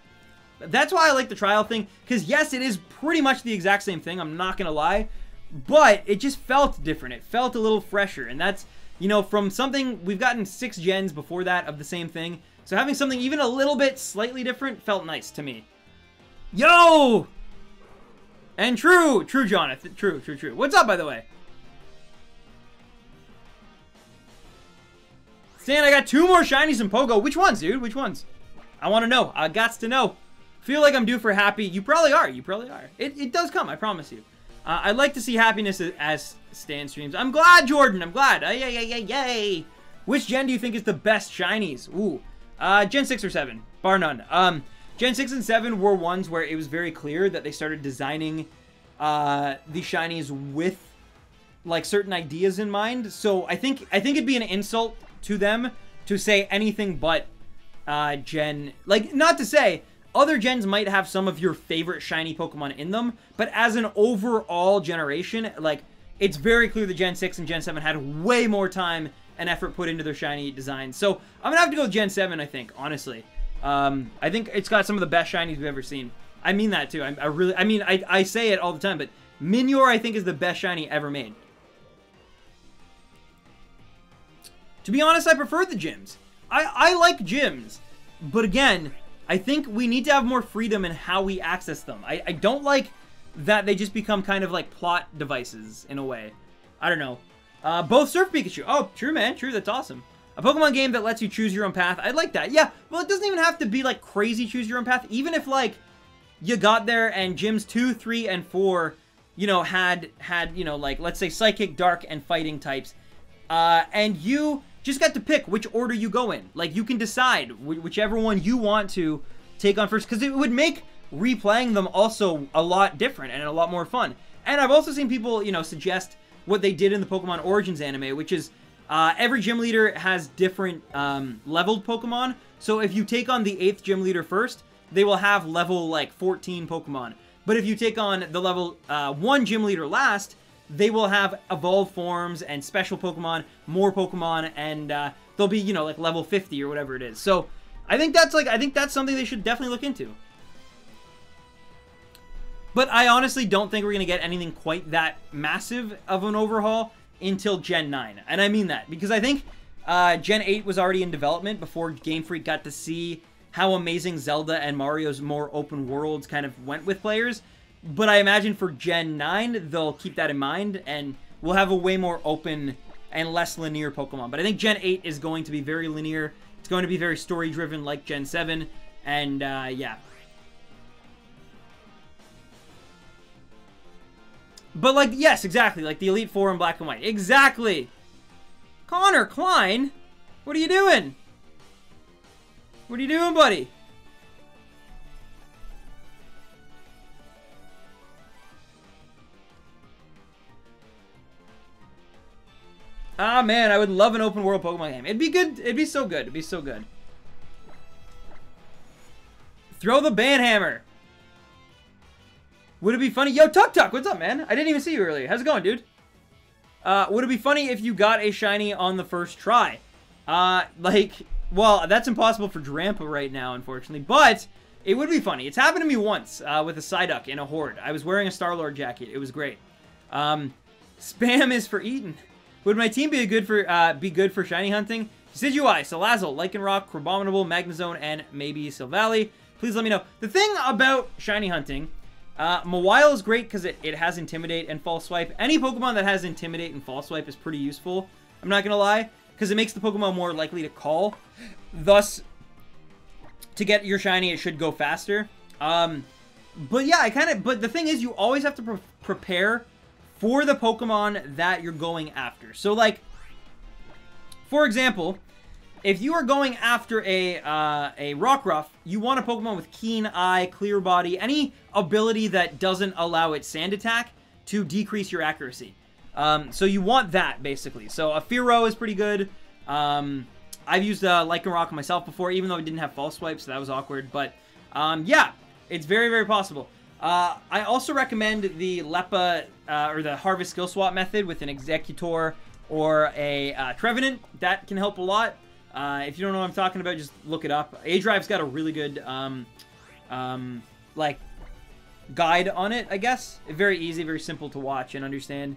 That's why I like the trial thing, because yes, it is pretty much the exact same thing, I'm not going to lie, but it just felt different. It felt a little fresher, and that's, you know, from something, we've gotten 6 gens before that of the same thing, so having something even a little bit slightly different felt nice to me. Yo! And true, Jonathan, true. What's up, by the way? Stan, I got 2 more shinies in Pogo. Which ones, dude? Which ones? I want to know. I gots to know. Feel like I'm due for happy. You probably are. It does come, I promise you. I'd like to see happiness as Stan streams. I'm glad, Jordan. I'm glad. Yay. Which gen do you think is the best shinies? Ooh. Gen 6 or 7. Bar none. Gen 6 and 7 were ones where it was very clear that they started designing the shinies with, like, certain ideas in mind. So I think it'd be an insult to them to say anything but gen... Like, not to say... Other gens might have some of your favorite shiny Pokemon in them, but as an overall generation, like, it's very clear that Gen 6 and Gen 7 had way more time and effort put into their shiny designs. So, I'm gonna have to go with Gen 7, I think, honestly. I think it's got some of the best shinies we've ever seen. I mean that, too. I say it all the time, but Minior, I think, is the best shiny ever made. To be honest, I prefer the gyms. I like gyms, but again... I think we need to have more freedom in how we access them. I don't like that they just become kind of like plot devices in a way. I don't know. Both Surf Pikachu. Oh, true, man. True. That's awesome. A Pokemon game that lets you choose your own path. I'd like that. Yeah. Well, it doesn't even have to be like crazy choose your own path. Even if like you got there and gyms 2, 3, and 4, you know, had, you know, like, let's say Psychic, Dark, and Fighting types. And you... just got to pick which order you go in. Like, you can decide whichever one you want to take on first, because it would make replaying them also a lot different and a lot more fun. And I've also seen people, you know, suggest what they did in the Pokemon Origins anime, which is every gym leader has different leveled Pokemon. So if you take on the 8th gym leader first, they will have level, like, 14 Pokemon. But if you take on the level 1 gym leader last, they will have evolved forms and special Pokemon, more Pokemon, and they'll be, you know, like level 50 or whatever it is. So I think that's something they should definitely look into. But I honestly don't think we're going to get anything quite that massive of an overhaul until Gen 9. And I mean that because I think Gen 8 was already in development before Game Freak got to see how amazing Zelda and Mario's more open worlds kind of went with players. But I imagine for Gen 9, they'll keep that in mind, and we'll have a way more open and less linear Pokemon. But I think Gen 8 is going to be very linear. It's going to be very story-driven like Gen 7, and yeah. But, like, yes, exactly. Like the Elite Four in black and white. Exactly. Connor Klein? What are you doing? What are you doing, buddy? Ah, man, I would love an open world Pokemon game. It'd be good. It'd be so good. It'd be so good. Throw the banhammer. Would it be funny? Yo, Tuk Tuk, what's up, man? I didn't even see you earlier. How's it going, dude? Would it be funny if you got a shiny on the first try? Like, well, that's impossible for Drampa right now, unfortunately. But it would be funny. It's happened to me once with a Psyduck in a Horde. I was wearing a Star-Lord jacket. It was great. Spam is for Eaton. Would my team be good for shiny hunting? Decidueye, Salazzle, Lycanroc, Crabominable, Magnezone, and maybe Silvally. Please let me know. The thing about shiny hunting, Mawile is great because it has Intimidate and False Swipe. Any Pokemon that has Intimidate and False Swipe is pretty useful. I'm not going to lie. Because it makes the Pokemon more likely to call. Thus, to get your shiny, it should go faster. But yeah, but the thing is, you always have to prepare for the Pokemon that you're going after. So, like, for example, if you are going after a Rockruff, you want a Pokemon with Keen Eye, Clear Body, any ability that doesn't allow its Sand Attack to decrease your accuracy. So you want that, basically. So a Fearow is pretty good. I've used Lycanroc myself before, even though it didn't have False Swipe, so that was awkward. But, yeah, it's very, very possible. I also recommend the Lepa, or the Harvest Skill Swap method with an Executor or a Trevenant. That can help a lot. If you don't know what I'm talking about, just look it up. A-Drive's got a really good, like, guide on it, I guess. Very easy, very simple to watch and understand.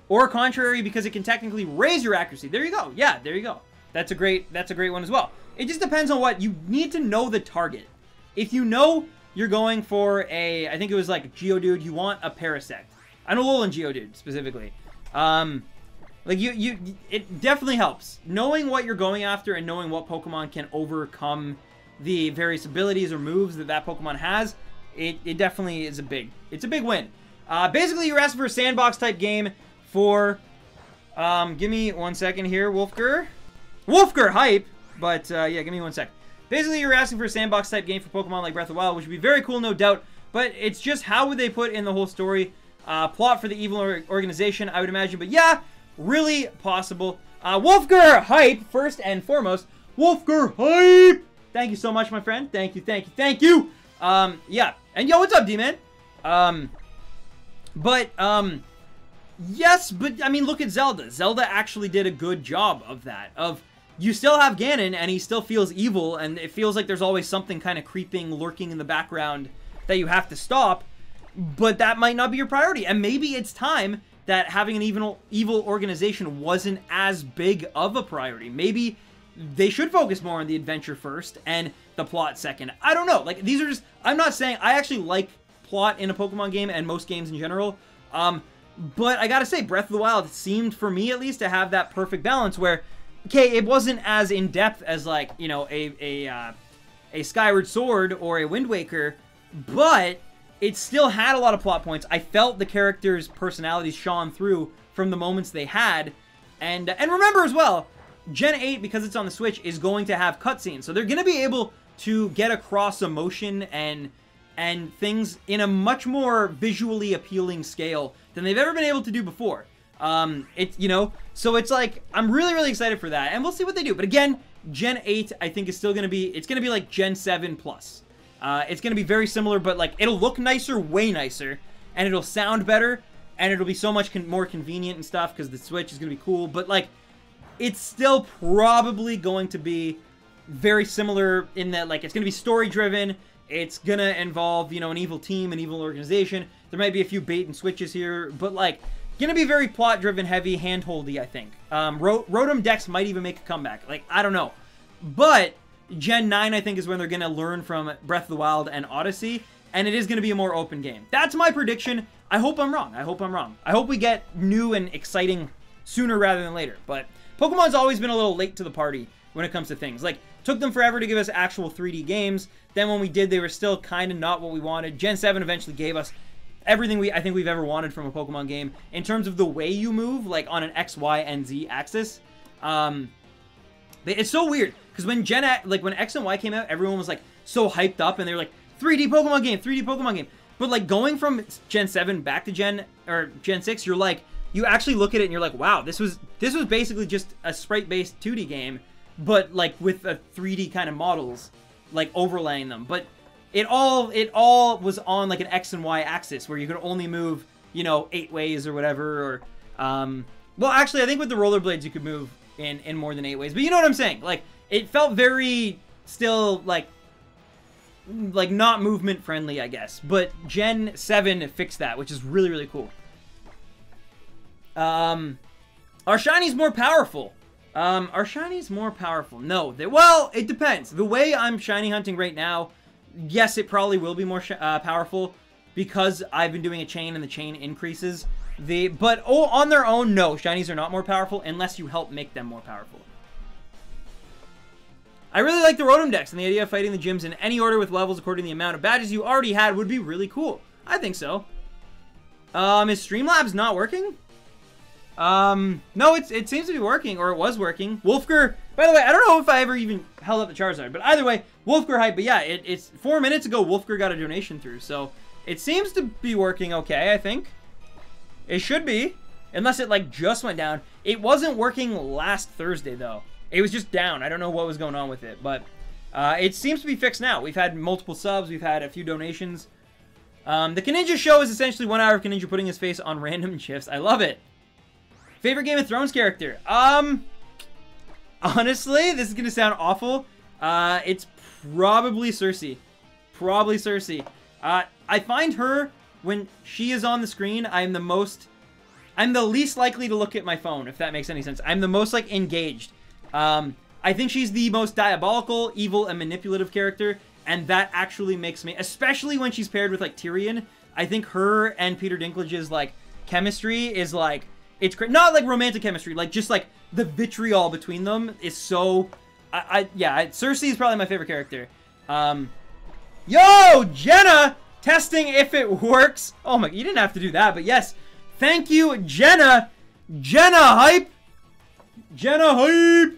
Or contrary, because it can technically raise your accuracy. There you go. Yeah, there you go. That's a great one as well. It just depends on what you need to know the target. If you know you're going for a, I think it was like Geodude, you want a Parasect. An Alolan Geodude specifically. Like it definitely helps. Knowing what you're going after and knowing what Pokemon can overcome the various abilities or moves that Pokemon has, it definitely is it's a big win. Basically, you're asking for a sandbox type game for, give me 1 second here, Wolfger hype, but yeah, give me 1 sec. Basically, you're asking for a sandbox type game for Pokemon like Breath of the Wild, which would be very cool, no doubt, but it's just how would they put in the whole story, plot for the evil organization, I would imagine, but yeah, really possible. Wolfger hype, first and foremost, Wolfger hype! Thank you so much, my friend. Thank you, thank you, thank you! Yeah, and yo, what's up, D-Man? Yes, but, I mean, look at Zelda. Zelda actually did a good job of that. You still have Ganon, and he still feels evil, and it feels like there's always something kind of creeping, lurking in the background that you have to stop, but that might not be your priority. And maybe it's time that having an evil organization wasn't as big of a priority. Maybe they should focus more on the adventure first, and the plot second. I don't know. Like, these are just... I'm not saying... I actually like plot in a Pokemon game, and most games in general, but I gotta say, Breath of the Wild seemed, for me at least, to have that perfect balance where, okay, it wasn't as in-depth as, like, you know, a Skyward Sword or a Wind Waker, but it still had a lot of plot points. I felt the characters' personalities shone through from the moments they had, and remember as well, Gen 8, because it's on the Switch, is going to have cutscenes, so they're gonna be able to get across emotion and things in a much more visually appealing scale than they've ever been able to do before. You know, so it's like, I'm really, really excited for that, and we'll see what they do. But again, Gen 8, I think, is still going to be, it's going to be like Gen 7 plus. It's going to be very similar, but like, it'll look nicer, way nicer, and it'll sound better, and it'll be so much more convenient and stuff, because the Switch is going to be cool, but like, it's still probably going to be very similar in that, like, it's going to be story-driven. It's gonna involve, you know, an evil team, an evil organization. There might be a few bait and switches here, but, like, gonna be very plot-driven, heavy, hand-holdy, I think. Rotom Dex might even make a comeback. Like, I don't know. But Gen 9, I think, is when they're gonna learn from Breath of the Wild and Odyssey, and it is gonna be a more open game. That's my prediction. I hope I'm wrong. I hope I'm wrong. I hope we get new and exciting sooner rather than later. But Pokemon's always been a little late to the party when it comes to things. Like, took them forever to give us actual 3D games. Then when we did, they were still kind of not what we wanted. Gen 7 eventually gave us everything I think we've ever wanted from a Pokemon game in terms of the way you move, like on an X, Y, and Z axis. It's so weird because when when X and Y came out, everyone was like so hyped up and they were like 3D Pokemon game, 3D Pokemon game. But like going from Gen 7 back to Gen 6, you're like, you actually look at it and you're like, wow, this was basically just a sprite-based 2D game, but like with a 3D kind of models, like overlaying them. But it all was on like an X and Y axis where you could only move, you know, 8 ways or whatever. Or well, actually, I think with the rollerblades you could move in more than 8 ways. But you know what I'm saying? Like it felt very still like not movement friendly, I guess. But Gen 7 fixed that, which is really, really cool. Are shinies more powerful? Are shinies more powerful? No. Well, it depends. The way I'm shiny hunting right now, yes, it probably will be more powerful because I've been doing a chain and the chain increases. But on their own, no. Shinies are not more powerful unless you help make them more powerful. I really like the Rotom Dex, and the idea of fighting the gyms in any order with levels according to the amount of badges you already had would be really cool. I think so. Is Streamlabs not working? No, it seems to be working, or it was working. Wolfger, by the way, I don't know if I ever even held up the Charizard, but either way, Wolfger hype. But yeah, it's 4 minutes ago Wolfger got a donation through, so it seems to be working okay, I think. It should be, unless it like just went down. It wasn't working last Thursday though. It was just down. I don't know what was going on with it, but it seems to be fixed now. We've had multiple subs. We've had a few donations. The Kaninja show is essentially 1 hour of Kaninja putting his face on random shifts. I love it. Favorite Game of Thrones character? Honestly, this is going to sound awful. It's probably Cersei. Probably Cersei. I find her, when she is on the screen, I'm the least likely to look at my phone, if that makes any sense. I'm the most, like, engaged. I think she's the most diabolical, evil, and manipulative character, and that actually makes me, especially when she's paired with, like, Tyrion, I think her and Peter Dinklage's, like, chemistry is, like, it's not, like, romantic chemistry, like, just, like, the vitriol between them is so, yeah, Cersei is probably my favorite character. Yo, Jenna, testing if it works. Oh my, you didn't have to do that, but yes, thank you, Jenna. Jenna hype. Jenna hype.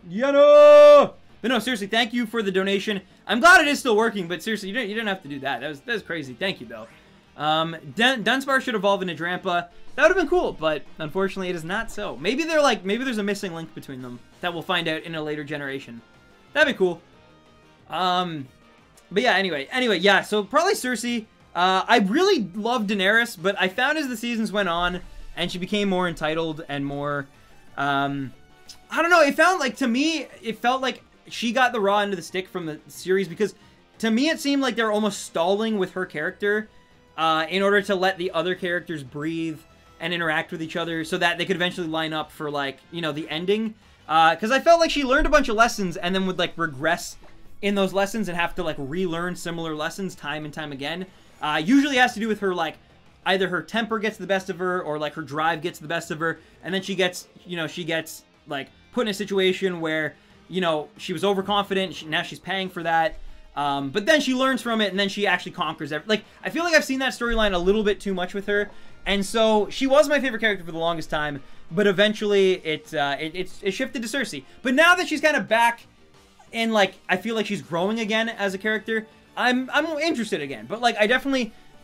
Jenna. But no, seriously, thank you for the donation. I'm glad it is still working, but seriously, you didn't have to do that. That was crazy. Thank you, though. Dunsparce should evolve into Drampa. That would have been cool, but unfortunately, it is not so. Maybe they're like, maybe there's a missing link between them that we'll find out in a later generation. That'd be cool. But yeah, anyway, yeah, so probably Cersei. I really love Daenerys, but I found as the seasons went on and she became more entitled and more, I don't know, it felt like, to me, it felt like she got the raw end of the stick from the series, because to me it seemed like they were almost stalling with her character in order to let the other characters breathe and interact with each other so that they could eventually line up for, like, you know, the ending. Because I felt like she learned a bunch of lessons and then would, like, regress in those lessons and have to, like, relearn similar lessons time and time again. Usually has to do with her, like, either her temper gets the best of her or, like, her drive gets the best of her, and then she gets, you know, like, put in a situation where, you know, she was overconfident, now she's paying for that, but then she learns from it, and then she actually conquers everything. Like, I feel like I've seen that storyline a little bit too much with her, and so she was my favorite character for the longest time, but eventually it shifted to Cersei. But now that she's kind of back, and, like, I feel like she's growing again as a character, I'm interested again. But, like, I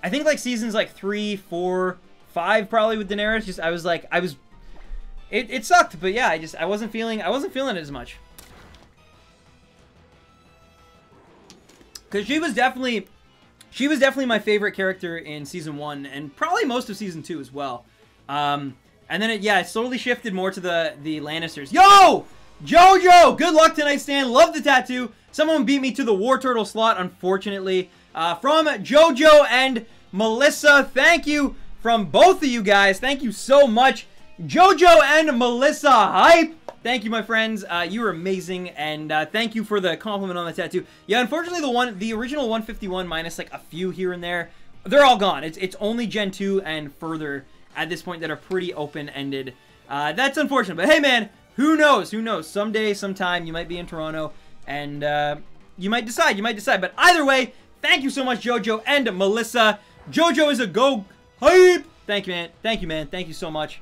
think, like, seasons, like, 3, 4, 5 probably with Daenerys, just, it sucked, but yeah, I wasn't feeling it as much. Because she was definitely my favorite character in Season 1, and probably most of Season 2 as well. And then it slowly shifted more to the Lannisters. Yo! Jojo! Good luck tonight, Stan. Love the tattoo. Someone beat me to the War Turtle slot, unfortunately. From Jojo and Melissa, thank you from both of you guys. Thank you so much. Jojo and Melissa, hype! Thank you, my friends. You were amazing, and thank you for the compliment on the tattoo. Yeah, unfortunately, the original 151 minus, like, a few here and there, they're all gone. It's only Gen 2 and further at this point that are pretty open-ended. That's unfortunate, but hey, man, who knows? Who knows? Someday, sometime, you might be in Toronto, and you might decide. But either way, Thank you so much, Jojo and Melissa. Jojo is a go hype. Thank you, man. Thank you, man. Thank you so much.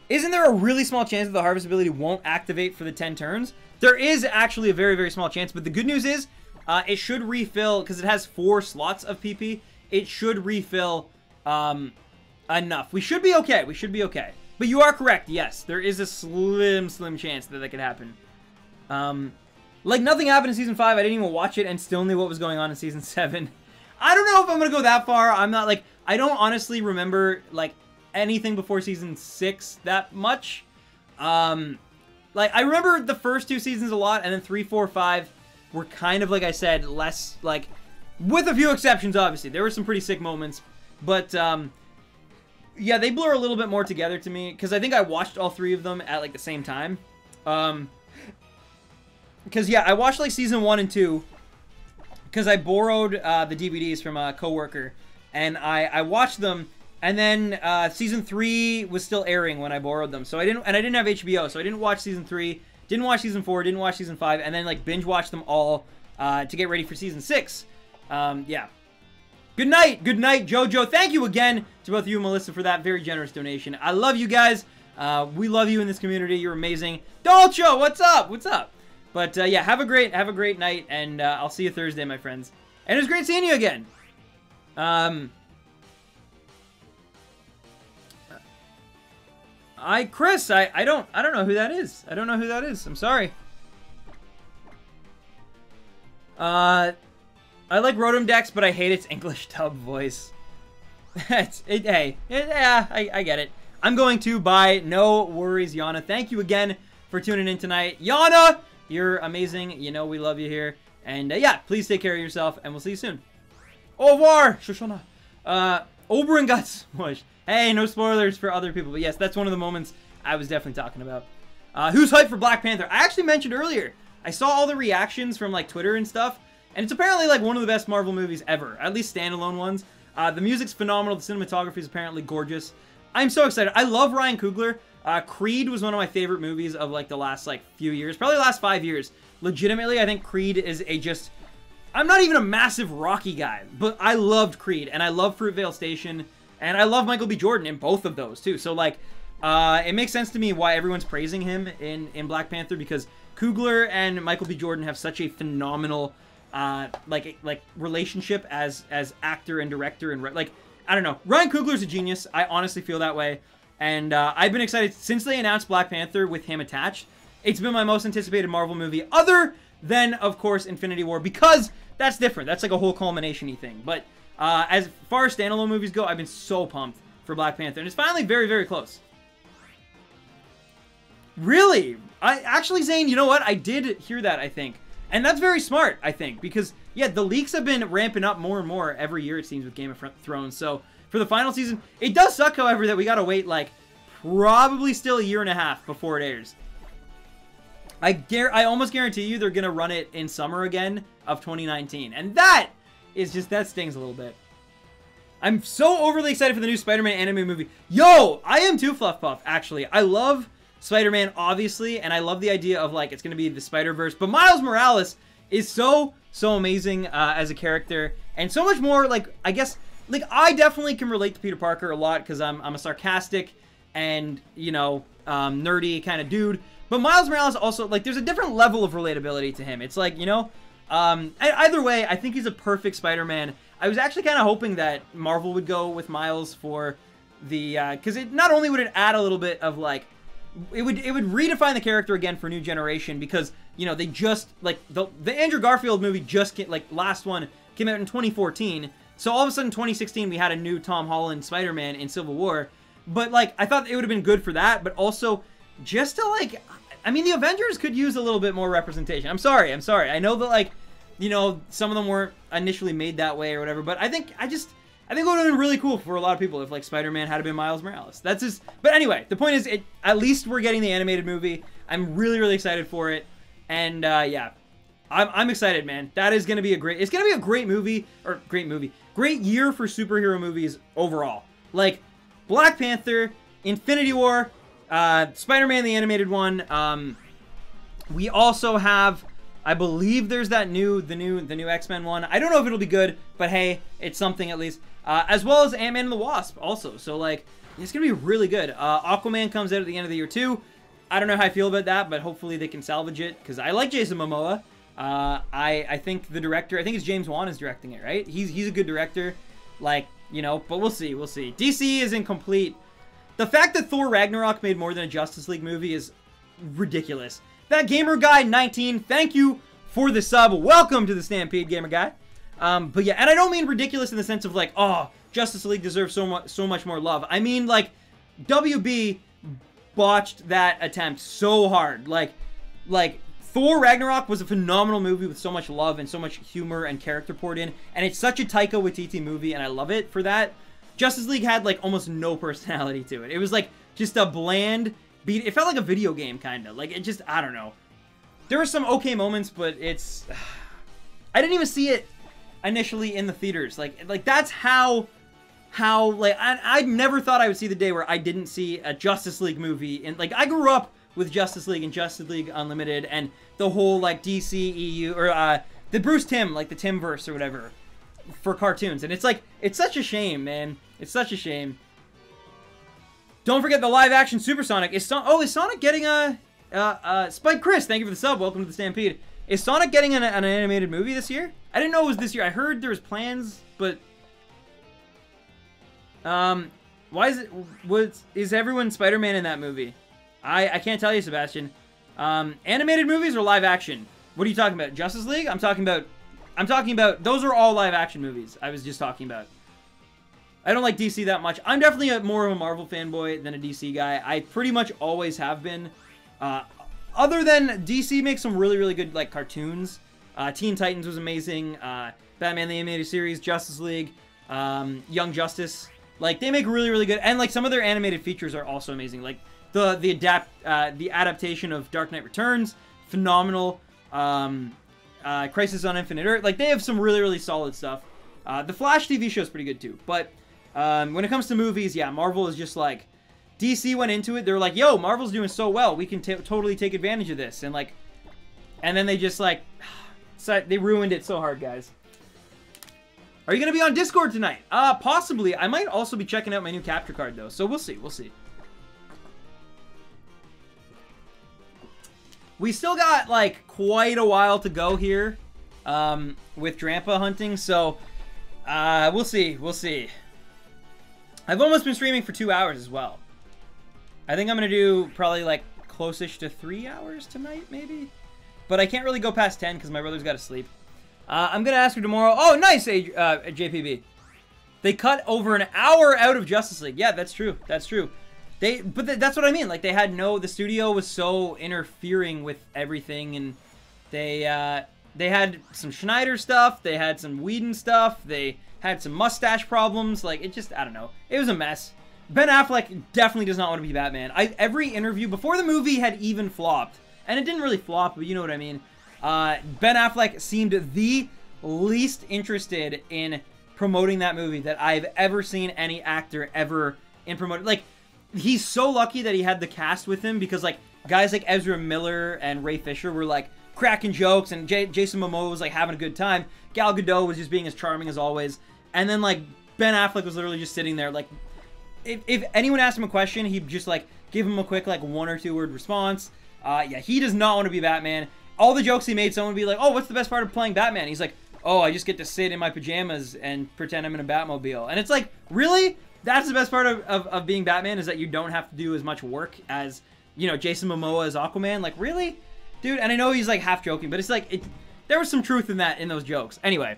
Isn't there a really small chance that the harvest ability won't activate for the 10 turns? There is actually a very, very small chance, but the good news is it should refill, because it has 4 slots of PP, it should refill enough. We should be okay. We should be okay. But you are correct. Yes, there is a slim, slim chance that that could happen. Like, nothing happened in Season 5. I didn't even watch it and still knew what was going on in Season 7. I don't know if I'm going to go that far. I'm not, like, I don't honestly remember, like, anything before Season 6 that much. Like, I remember the first 2 seasons a lot, and then 3, 4, 5 were kind of, like I said, less, like, with a few exceptions, obviously. There were some pretty sick moments, but, yeah, they blur a little bit more together to me, because I think I watched all 3 of them at, like, the same time. Because, yeah, I watched, like, Season 1 and 2, because I borrowed the DVDs from a coworker, and I watched them, and then Season 3 was still airing when I borrowed them, so I didn't have HBO, so I didn't watch Season 3, didn't watch Season 4, didn't watch Season 5, and then, like, binge-watched them all to get ready for Season 6. Yeah. Good night, Jojo. Thank you again to both you and Melissa for that very generous donation. I love you guys. We love you in this community. You're amazing. Dolcho, what's up? What's up? But yeah, have a great night, and I'll see you Thursday, my friends. And it was great seeing you again. Chris, I don't know who that is. I don't know who that is. I'm sorry. I like Rotom Dex, but I hate its English dub voice. Hey, yeah, I get it. I'm going to buy. No worries, Yana. Thank you again for tuning in tonight. Yana, you're amazing. You know we love you here. And yeah, please take care of yourself, and we'll see you soon. Au revoir, Shoshona. Oberyn got smushed. Hey, no spoilers for other people, but yes, that's one of the moments I was definitely talking about. Who's hyped for Black Panther? I actually mentioned earlier, I saw all the reactions from, like, Twitter and stuff, and it's apparently, like, one of the best Marvel movies ever, at least standalone ones. The music's phenomenal, the cinematography is apparently gorgeous. I'm so excited. I love Ryan Coogler. Creed was one of my favorite movies of, like, the last, like, few years, probably the last 5 years. Legitimately, I think Creed is a just... I'm not even a massive Rocky guy, but I loved Creed, and I love Fruitvale Station, and I love Michael B. Jordan in both of those, too. So, like, it makes sense to me why everyone's praising him in Black Panther, because Coogler and Michael B. Jordan have such a phenomenal, like relationship as actor and director, and, like, I don't know. Ryan Coogler's a genius. I honestly feel that way. And I've been excited since they announced Black Panther with him attached. It's been my most anticipated Marvel movie, other than, of course, Infinity War, because that's different. That's like a whole culmination-y thing. But as far as standalone movies go, I've been so pumped for Black Panther. And it's finally very, very close. Really? Actually, Zane, you know what? I did hear that, I think. And that's very smart, I think. Because, yeah, the leaks have been ramping up more and more every year, it seems, with Game of Thrones. So, for the final season, it does suck, however, that we gotta wait, like, probably still a year and a half before it airs. I almost guarantee you they're gonna run it in summer again of 2019. And that is just, that stings a little bit. I'm so overly excited for the new Spider-Man anime movie. Yo, I am too, Fluff Puff, actually. I love Spider-Man, obviously, and I love the idea of, like, it's gonna be the Spider-Verse. But Miles Morales is so amazing as a character. And so much more, like, I guess, like, I definitely can relate to Peter Parker a lot because I'm a sarcastic and, you know, nerdy kind of dude. But Miles Morales also, like, there's a different level of relatability to him. It's like, you know, either way, I think he's a perfect Spider-Man. I was actually kind of hoping that Marvel would go with Miles for the, because it not only would it add a little bit of, like, it would redefine the character again for a new generation, because, you know, they just, like, the Andrew Garfield movie just came, like, last one came out in 2014. So all of a sudden, 2016, we had a new Tom Holland Spider-Man in Civil War. But, like, I thought it would have been good for that, but also just to, like, I mean, the Avengers could use a little bit more representation. I'm sorry. I know that, like, you know, some of them weren't initially made that way or whatever, but I think it would have been really cool for a lot of people if, like, Spider-Man had been Miles Morales. That's just, but anyway, the point is, at least we're getting the animated movie. I'm really, really excited for it, and, yeah. I'm excited, man. That is going to be it's going to be a great movie, great year for superhero movies overall. Like, Black Panther, Infinity War, Spider-Man the animated one. We also have, I believe there's the new X-Men one. I don't know if it'll be good, but hey, it's something at least. As well as Ant-Man and the Wasp also. So like, it's gonna be really good. Aquaman comes out at the end of the year too. I don't know how I feel about that, but hopefully they can salvage it because I like Jason Momoa. I think the director, I think it's James Wan is directing it, right? He's a good director, like, you know. But we'll see, we'll see. DC is incomplete. The fact that Thor Ragnarok made more than a Justice League movie is ridiculous. That Gamer Guy 19, thank you for the sub. Welcome to the Stampede, Gamer Guy. But yeah, and I don't mean ridiculous in the sense of like, oh, Justice League deserves so much more love. I mean like, WB botched that attempt so hard. Like Thor Ragnarok was a phenomenal movie with so much love and so much humor and character poured in, and it's such a Taika Waititi movie, and I love it for that. Justice League had like almost no personality to it. It was like just a bland beat. It felt like a video game kind of. Like it just, I don't know. There were some okay moments, but it's I didn't even see it initially in the theaters. Like that's how like I never thought I would see the day where I didn't see a Justice League movie. And like I grew up with Justice League and Justice League Unlimited and the whole like DC EU or the Bruce Timm, like the Timverse or whatever for cartoons. And it's like, it's such a shame, man. It's such a shame. Don't forget the live action Supersonic. Is Sonic getting a Spike Chris, thank you for the sub. Welcome to the Stampede. Is Sonic getting an animated movie this year? I didn't know it was this year. I heard there was plans, but why is everyone Spider-Man in that movie? I can't tell you, Sebastian. Animated movies or live action? What are you talking about? Justice League? I'm talking about those are all live action movies. I was just talking about. I don't like DC that much. I'm definitely more of a Marvel fanboy than a DC guy. I pretty much always have been. Other than DC makes some really, really good like cartoons. Teen Titans was amazing. Batman the Animated Series, Justice League, Young Justice. Like they make really, really good, and like some of their animated features are also amazing. Like the adaptation of Dark Knight Returns, phenomenal. Crisis on Infinite Earth, like they have some really, really solid stuff. The Flash TV show is pretty good too. But when it comes to movies, yeah, Marvel is just like, DC went into it. They're like, yo, Marvel's doing so well, we can totally take advantage of this, and like, and then they just like, they ruined it so hard, guys. Are you gonna be on Discord tonight? Possibly. I might also be checking out my new capture card though, so we'll see. We'll see. We still got like quite a while to go here with Drampa hunting, so we'll see. We'll see. I've almost been streaming for 2 hours as well. I think I'm gonna do probably like close-ish to 3 hours tonight, maybe. But I can't really go past 10 because my brother's got to sleep. I'm gonna ask her tomorrow. Oh, nice, JPB. They cut over an hour out of Justice League. Yeah, that's true. That's true. That's what I mean. Like, the studio was so interfering with everything, and they had some Schneider stuff, they had some Whedon stuff, they had some mustache problems. Like, it just, I don't know. It was a mess. Ben Affleck definitely does not want to be Batman. Every interview, before the movie had even flopped, and it didn't really flop, but you know what I mean, Ben Affleck seemed the least interested in promoting that movie that I've ever seen any actor ever in promoting. Like, he's so lucky that he had the cast with him, because like guys like Ezra Miller and Ray Fisher were like cracking jokes, and Jason Momoa was like having a good time. Gal Gadot was just being as charming as always, and then like Ben Affleck was literally just sitting there. Like, if anyone asked him a question, he'd just like give him a quick like 1 or 2 word response. Yeah, he does not want to be Batman. All the jokes he made, someone would be like, oh, what's the best part of playing Batman? He's like, oh, I just get to sit in my pajamas and pretend I'm in a Batmobile. And it's like, really? That's the best part of being Batman, is that you don't have to do as much work as, you know, Jason Momoa as Aquaman. Like, really? Dude, and I know he's like half joking, but it's like, there was some truth in that, in those jokes. Anyway,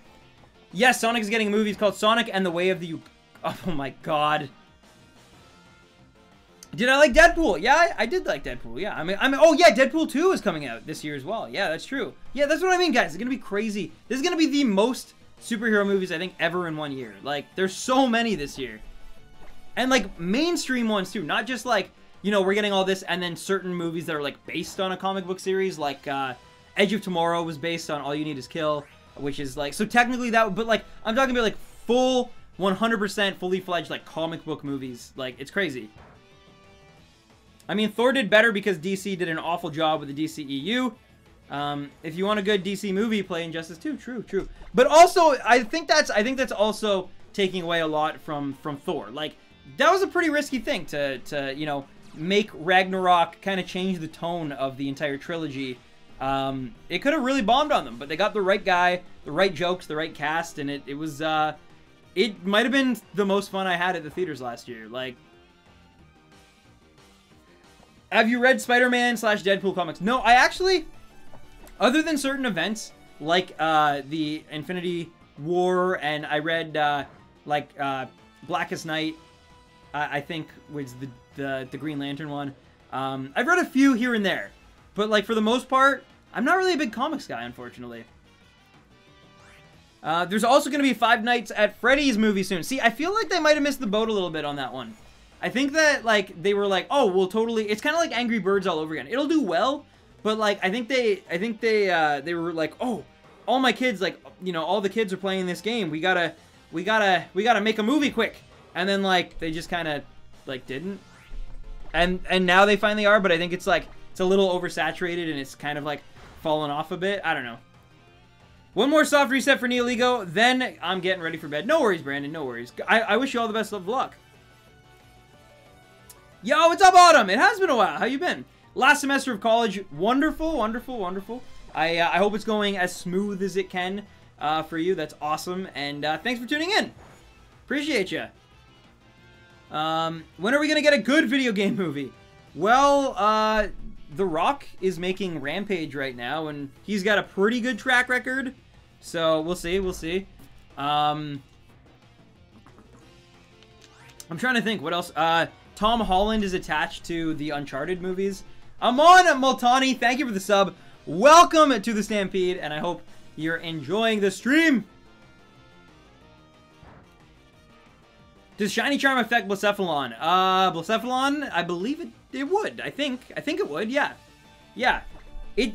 yes, Sonic is getting a movie. It's called Sonic and the Way of the... Oh my god. Did I like Deadpool? Yeah, I did like Deadpool. Yeah, I mean, oh yeah, Deadpool 2 is coming out this year as well. Yeah, that's true. Yeah, that's what I mean, guys. It's gonna be crazy. This is gonna be the most superhero movies I think ever in 1 year. Like, there's so many this year, and like mainstream ones too. Not just like, you know, we're getting all this, and then certain movies that are like based on a comic book series. Like Edge of Tomorrow was based on All You Need Is Kill, which is like, so technically that. But like, I'm talking about like full 100% fully fledged like comic book movies. Like, it's crazy. I mean, Thor did better because DC did an awful job with the DCEU. If you want a good DC movie, play Injustice 2. True, true. But also, I think that's also taking away a lot from Thor. Like, that was a pretty risky thing to you know, make Ragnarok kind of change the tone of the entire trilogy. It could have really bombed on them, but they got the right guy, the right jokes, the right cast, and it was it might have been the most fun I had at the theaters last year. Like, have you read Spider-Man / Deadpool comics? No, I actually, other than certain events like the Infinity War, and I read like Blackest Night, I think was the Green Lantern one. I've read a few here and there, but like for the most part, I'm not really a big comics guy, unfortunately. There's also going to be Five Nights at Freddy's movie soon. See, I feel like they might have missed the boat a little bit on that one. I think that, like, they were like, oh, we'll totally... It's kind of like Angry Birds all over again. It'll do well, but, like, I think they were like, oh, all my kids, like, you know, all the kids are playing this game. We gotta make a movie quick. And then, like, they just kind of, like, didn't. And now they finally are, but I think it's, like, it's a little oversaturated and it's kind of, like, fallen off a bit. I don't know. One more soft reset for Neoligo, then I'm getting ready for bed. No worries, Brandon, no worries. I wish you all the best of luck. Yo, what's up, Autumn? It has been a while. How you been? Last semester of college, wonderful, wonderful, wonderful. I hope it's going as smooth as it can for you. That's awesome, and thanks for tuning in. Appreciate you. When are we gonna get a good video game movie? Well, The Rock is making Rampage right now, and he's got a pretty good track record. So we'll see, we'll see. I'm trying to think what else. Tom Holland is attached to the Uncharted movies. Amon Multani, thank you for the sub. Welcome to the Stampede, and I hope you're enjoying the stream. Does Shiny Charm affect Blacephalon? Blacephalon, I believe it would. I think it would, yeah. Yeah.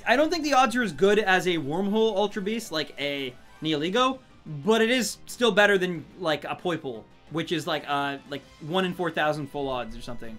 I don't think the odds are as good as a Wormhole Ultra Beast, like a Neoligo, but it is still better than, like, a Poipole, which is like 1 in 4,000 full odds or something.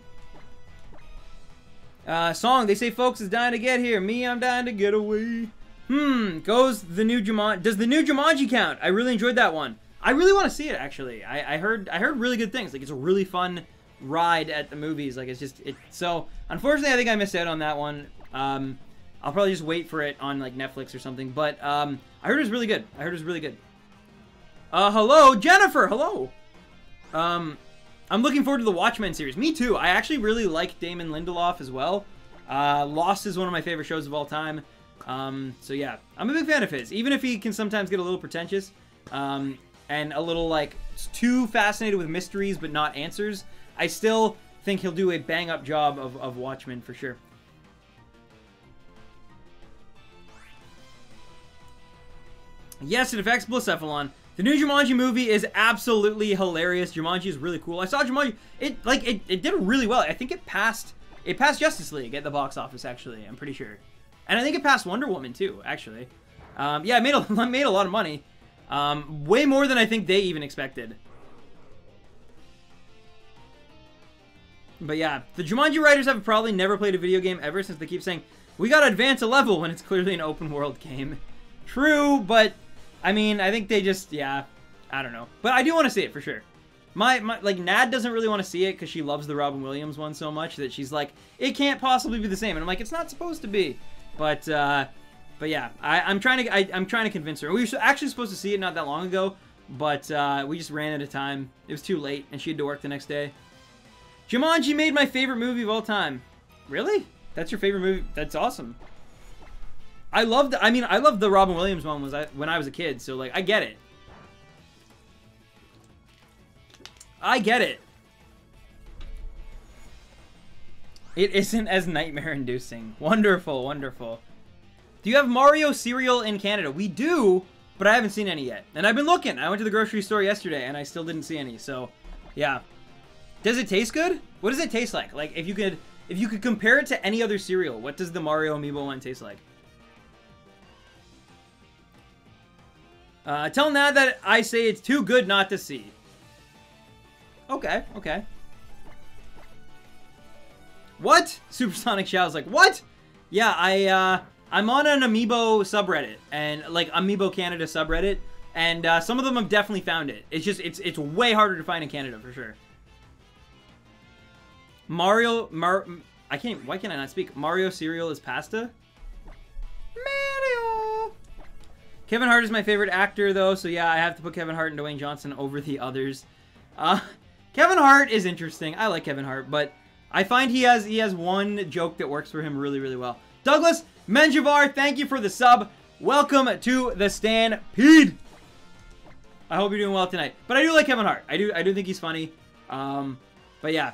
Song, they say folks is dying to get here. Me, I'm dying to get away. Goes the new Jumanji. Does the new Jumanji count? I really enjoyed that one. I really want to see it, actually. I heard really good things. Like, it's a really fun ride at the movies. Like, it's just... So, unfortunately, I think I missed out on that one. I'll probably just wait for it on, like, Netflix or something. But, I heard it was really good. I heard it was really good. Hello, Jennifer! Hello! I'm looking forward to the Watchmen series. Me too. I actually really like Damon Lindelof as well. Lost is one of my favorite shows of all time. So yeah, I'm a big fan of his. Even if he can sometimes get a little pretentious, and a little, like, too fascinated with mysteries but not answers, I still think he'll do a bang-up job of Watchmen for sure. Yes, it affects Blacephalon. The new Jumanji movie is absolutely hilarious. Jumanji is really cool. I saw Jumanji. It did really well. I think it passed Justice League at the box office, actually. I'm pretty sure. And I think it passed Wonder Woman, too, actually. Yeah, it made a lot of money. Way more than I think they even expected. But yeah, the Jumanji writers have probably never played a video game ever, since they keep saying, we gotta advance a level when it's clearly an open world game. True, but... I mean, I think they just, yeah, I don't know. But I do want to see it, for sure. Like, Nad doesn't really want to see it because she loves the Robin Williams one so much that she's like, it can't possibly be the same. And I'm like, it's not supposed to be. But yeah, I'm trying to convince her. We were actually supposed to see it not that long ago, but we just ran out of time. It was too late, and she had to work the next day. Jumanji made my favorite movie of all time. Really? That's your favorite movie? That's awesome. I loved the Robin Williams one when I was a kid, so, like, I get it. I get it. It isn't as nightmare-inducing. Wonderful, wonderful. Do you have Mario cereal in Canada? We do, but I haven't seen any yet. And I've been looking. I went to the grocery store yesterday, and I still didn't see any, so, yeah. Does it taste good? What does it taste like? Like, if you could compare it to any other cereal, what does the Mario Amiibo one taste like? Tell Nad that I say it's too good not to see. Okay, okay. What? Supersonic Show's like, what? Yeah, I'm on an Amiibo subreddit, and like Amiibo Canada subreddit, and some of them have definitely found it. It's just, it's way harder to find in Canada for sure. Why can't I not speak? Mario cereal is pasta? Mario! Kevin Hart is my favorite actor, though, so yeah, I have to put Kevin Hart and Dwayne Johnson over the others. Kevin Hart is interesting. I like Kevin Hart, but I find he has one joke that works for him really, really well. Douglas Menjivar, thank you for the sub. Welcome to the Stampede. I hope you're doing well tonight. But I do like Kevin Hart. I do think he's funny. But yeah.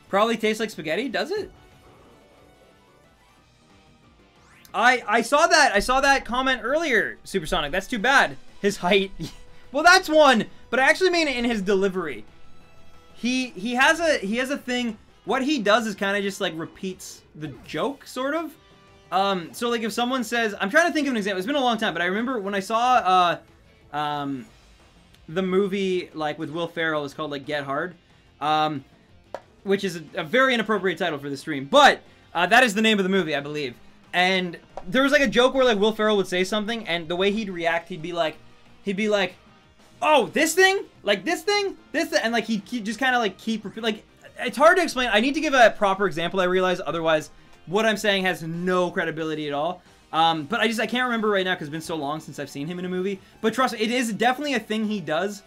Probably tastes like spaghetti, does it? I saw that comment earlier, Supersonic. That's too bad. His height. Well, that's one, but I actually mean in his delivery. He has a thing. What he does is kind of just like repeats the joke, sort of. So like if someone says, I'm trying to think of an example. It's been a long time, but I remember when I saw the movie like with Will Ferrell. It's called like Get Hard, which is a very inappropriate title for the stream, but that is the name of the movie, I believe. And there was like a joke where like Will Ferrell would say something, and the way he'd react, he'd be like, oh, this thing, like this thing, and like he'd just kind of like keep like, it's hard to explain. I need to give a proper example, I realize, otherwise what I'm saying has no credibility at all. But I can't remember right now because it's been so long since I've seen him in a movie. But trust me, it is definitely a thing he does.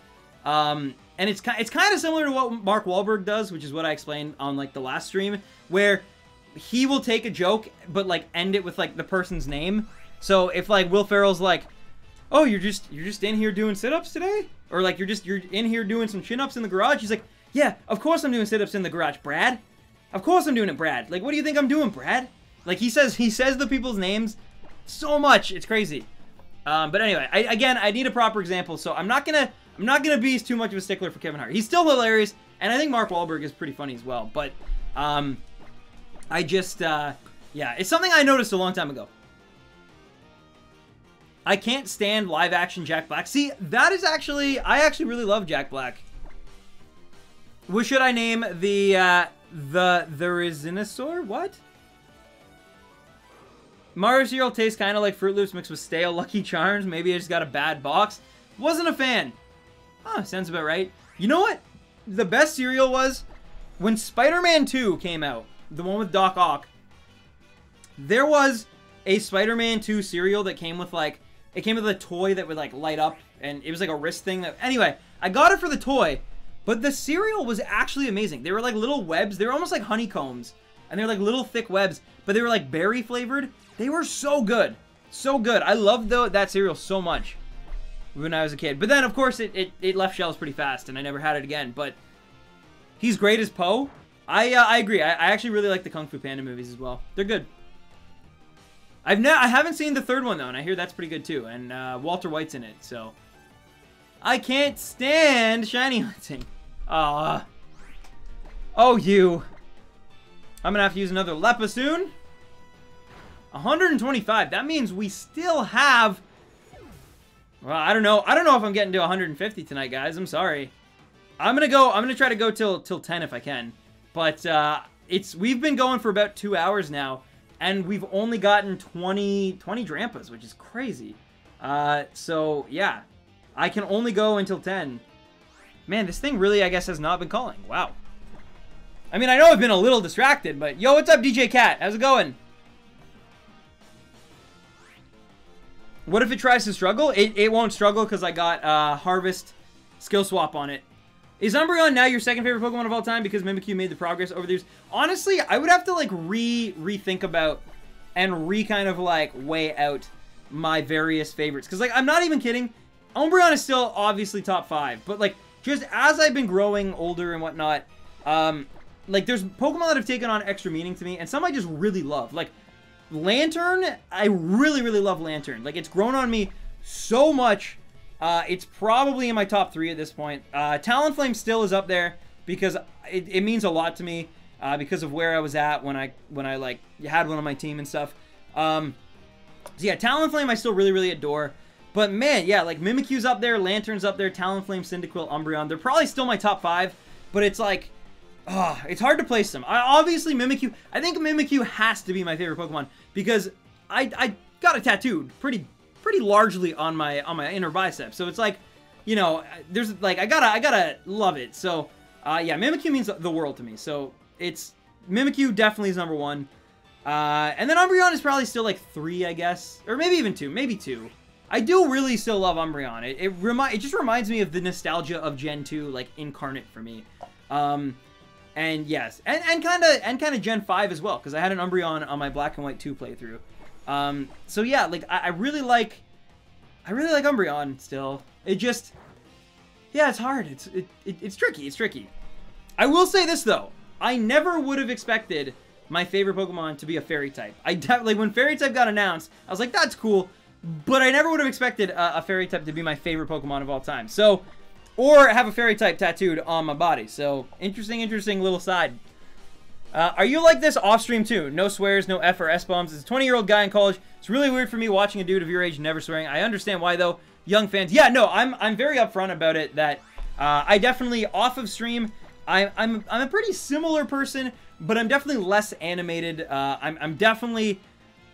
And it's kind of similar to what Mark Wahlberg does, which is what I explained on like the last stream, where he will take a joke but like end it with like the person's name. So if like Will Ferrell's like, oh, you're just in here doing sit-ups today, or like you're in here doing some chin-ups in the garage, he's like, yeah, of course I'm doing sit-ups in the garage, Brad. Of course I'm doing it, Brad. Like, what do you think I'm doing, Brad? Like, he says the people's names so much, it's crazy. But anyway, I need a proper example, so I'm not gonna be too much of a stickler for Kevin Hart. He's still hilarious, and I think Mark Wahlberg is pretty funny as well. But yeah, it's something I noticed a long time ago. I can't stand live-action Jack Black. See, that is actually, I actually really love Jack Black. What should I name the Resinosaur? What? Mario cereal tastes kind of like Fruit Loops mixed with stale Lucky Charms. Maybe I just got a bad box. Wasn't a fan. Huh, sounds about right. You know what? The best cereal was when Spider-Man 2 came out. The one with Doc Ock. There was a Spider-Man 2 cereal that came with like, it came with a toy that would like light up, and it was like a wrist thing that, anyway, I got it for the toy, but the cereal was actually amazing. They were like little webs. They were almost like honeycombs, and they were like little thick webs, but they were like berry flavored. They were so good. So good. I loved that cereal so much when I was a kid. But then, of course, it left shelves pretty fast, and I never had it again. But he's great as Poe. I agree. I actually really like the Kung Fu Panda movies as well. They're good. I haven't seen the third one, though, and I hear that's pretty good, too. And Walter White's in it, so. I can't stand shiny hunting. Oh, you. I'm going to have to use another Lepa soon. 125. That means we still have... Well, I don't know. I don't know if I'm getting to 150 tonight, guys. I'm sorry. I'm going to try to go till 10 if I can. But we've been going for about 2 hours now. And we've only gotten 20 Drampas, which is crazy. So, yeah. I can only go until 10. Man, this thing really, I guess, has not been calling. Wow. I mean, I know I've been a little distracted, but... Yo, what's up, DJ Cat? How's it going? What if it tries to struggle? It won't struggle because I got Harvest Skill Swap on it. Is Umbreon now your second favorite Pokemon of all time because Mimikyu made the progress over the years? Honestly, I would have to like rethink about and kind of like weigh out my various favorites. Because like, I'm not even kidding. Umbreon is still obviously top 5. But like, just as I've been growing older and whatnot, like there's Pokemon that have taken on extra meaning to me. And some I just really love. Like, Lantern, I really, really love Lantern. Like, it's grown on me so much. It's probably in my top 3 at this point. Talonflame still is up there because it means a lot to me because of where I was at when I like had one on my team and stuff. So yeah, Talonflame I still really, really adore. But man, yeah, like Mimikyu's up there, Lantern's up there, Talonflame, Cyndaquil, Umbreon. They're probably still my top 5, but it's like it's hard to place them. Obviously, Mimikyu. I think Mimikyu has to be my favorite Pokemon because I got it tattooed pretty largely on my inner bicep. So it's like, you know, there's like I gotta love it. So yeah, Mimikyu means the world to me. So it's Mimikyu definitely is number 1. And then Umbreon is probably still like 3, I guess, or maybe even 2, maybe 2. I do really still love Umbreon. It just reminds me of the nostalgia of Gen 2, like incarnate for me. And yes, and kind of Gen 5 as well, because I had an Umbreon on my Black and White 2 playthrough. So yeah, like I really like Umbreon still. It just, yeah, it's hard. It's tricky. It's tricky. I will say this though, I never would have expected my favorite Pokemon to be a Fairy type. Like when Fairy type got announced, I was like, that's cool, but I never would have expected a Fairy type to be my favorite Pokemon of all time. So, or have a Fairy type tattooed on my body. So interesting little side. Are you like this off stream too? No swears, no F or S bombs. As a 20-year-old guy in college, it's really weird for me watching a dude of your age never swearing. I understand why though. Young fans, yeah, no, I'm very upfront about it. That I definitely off of stream, I'm a pretty similar person, but I'm definitely less animated. I'm definitely,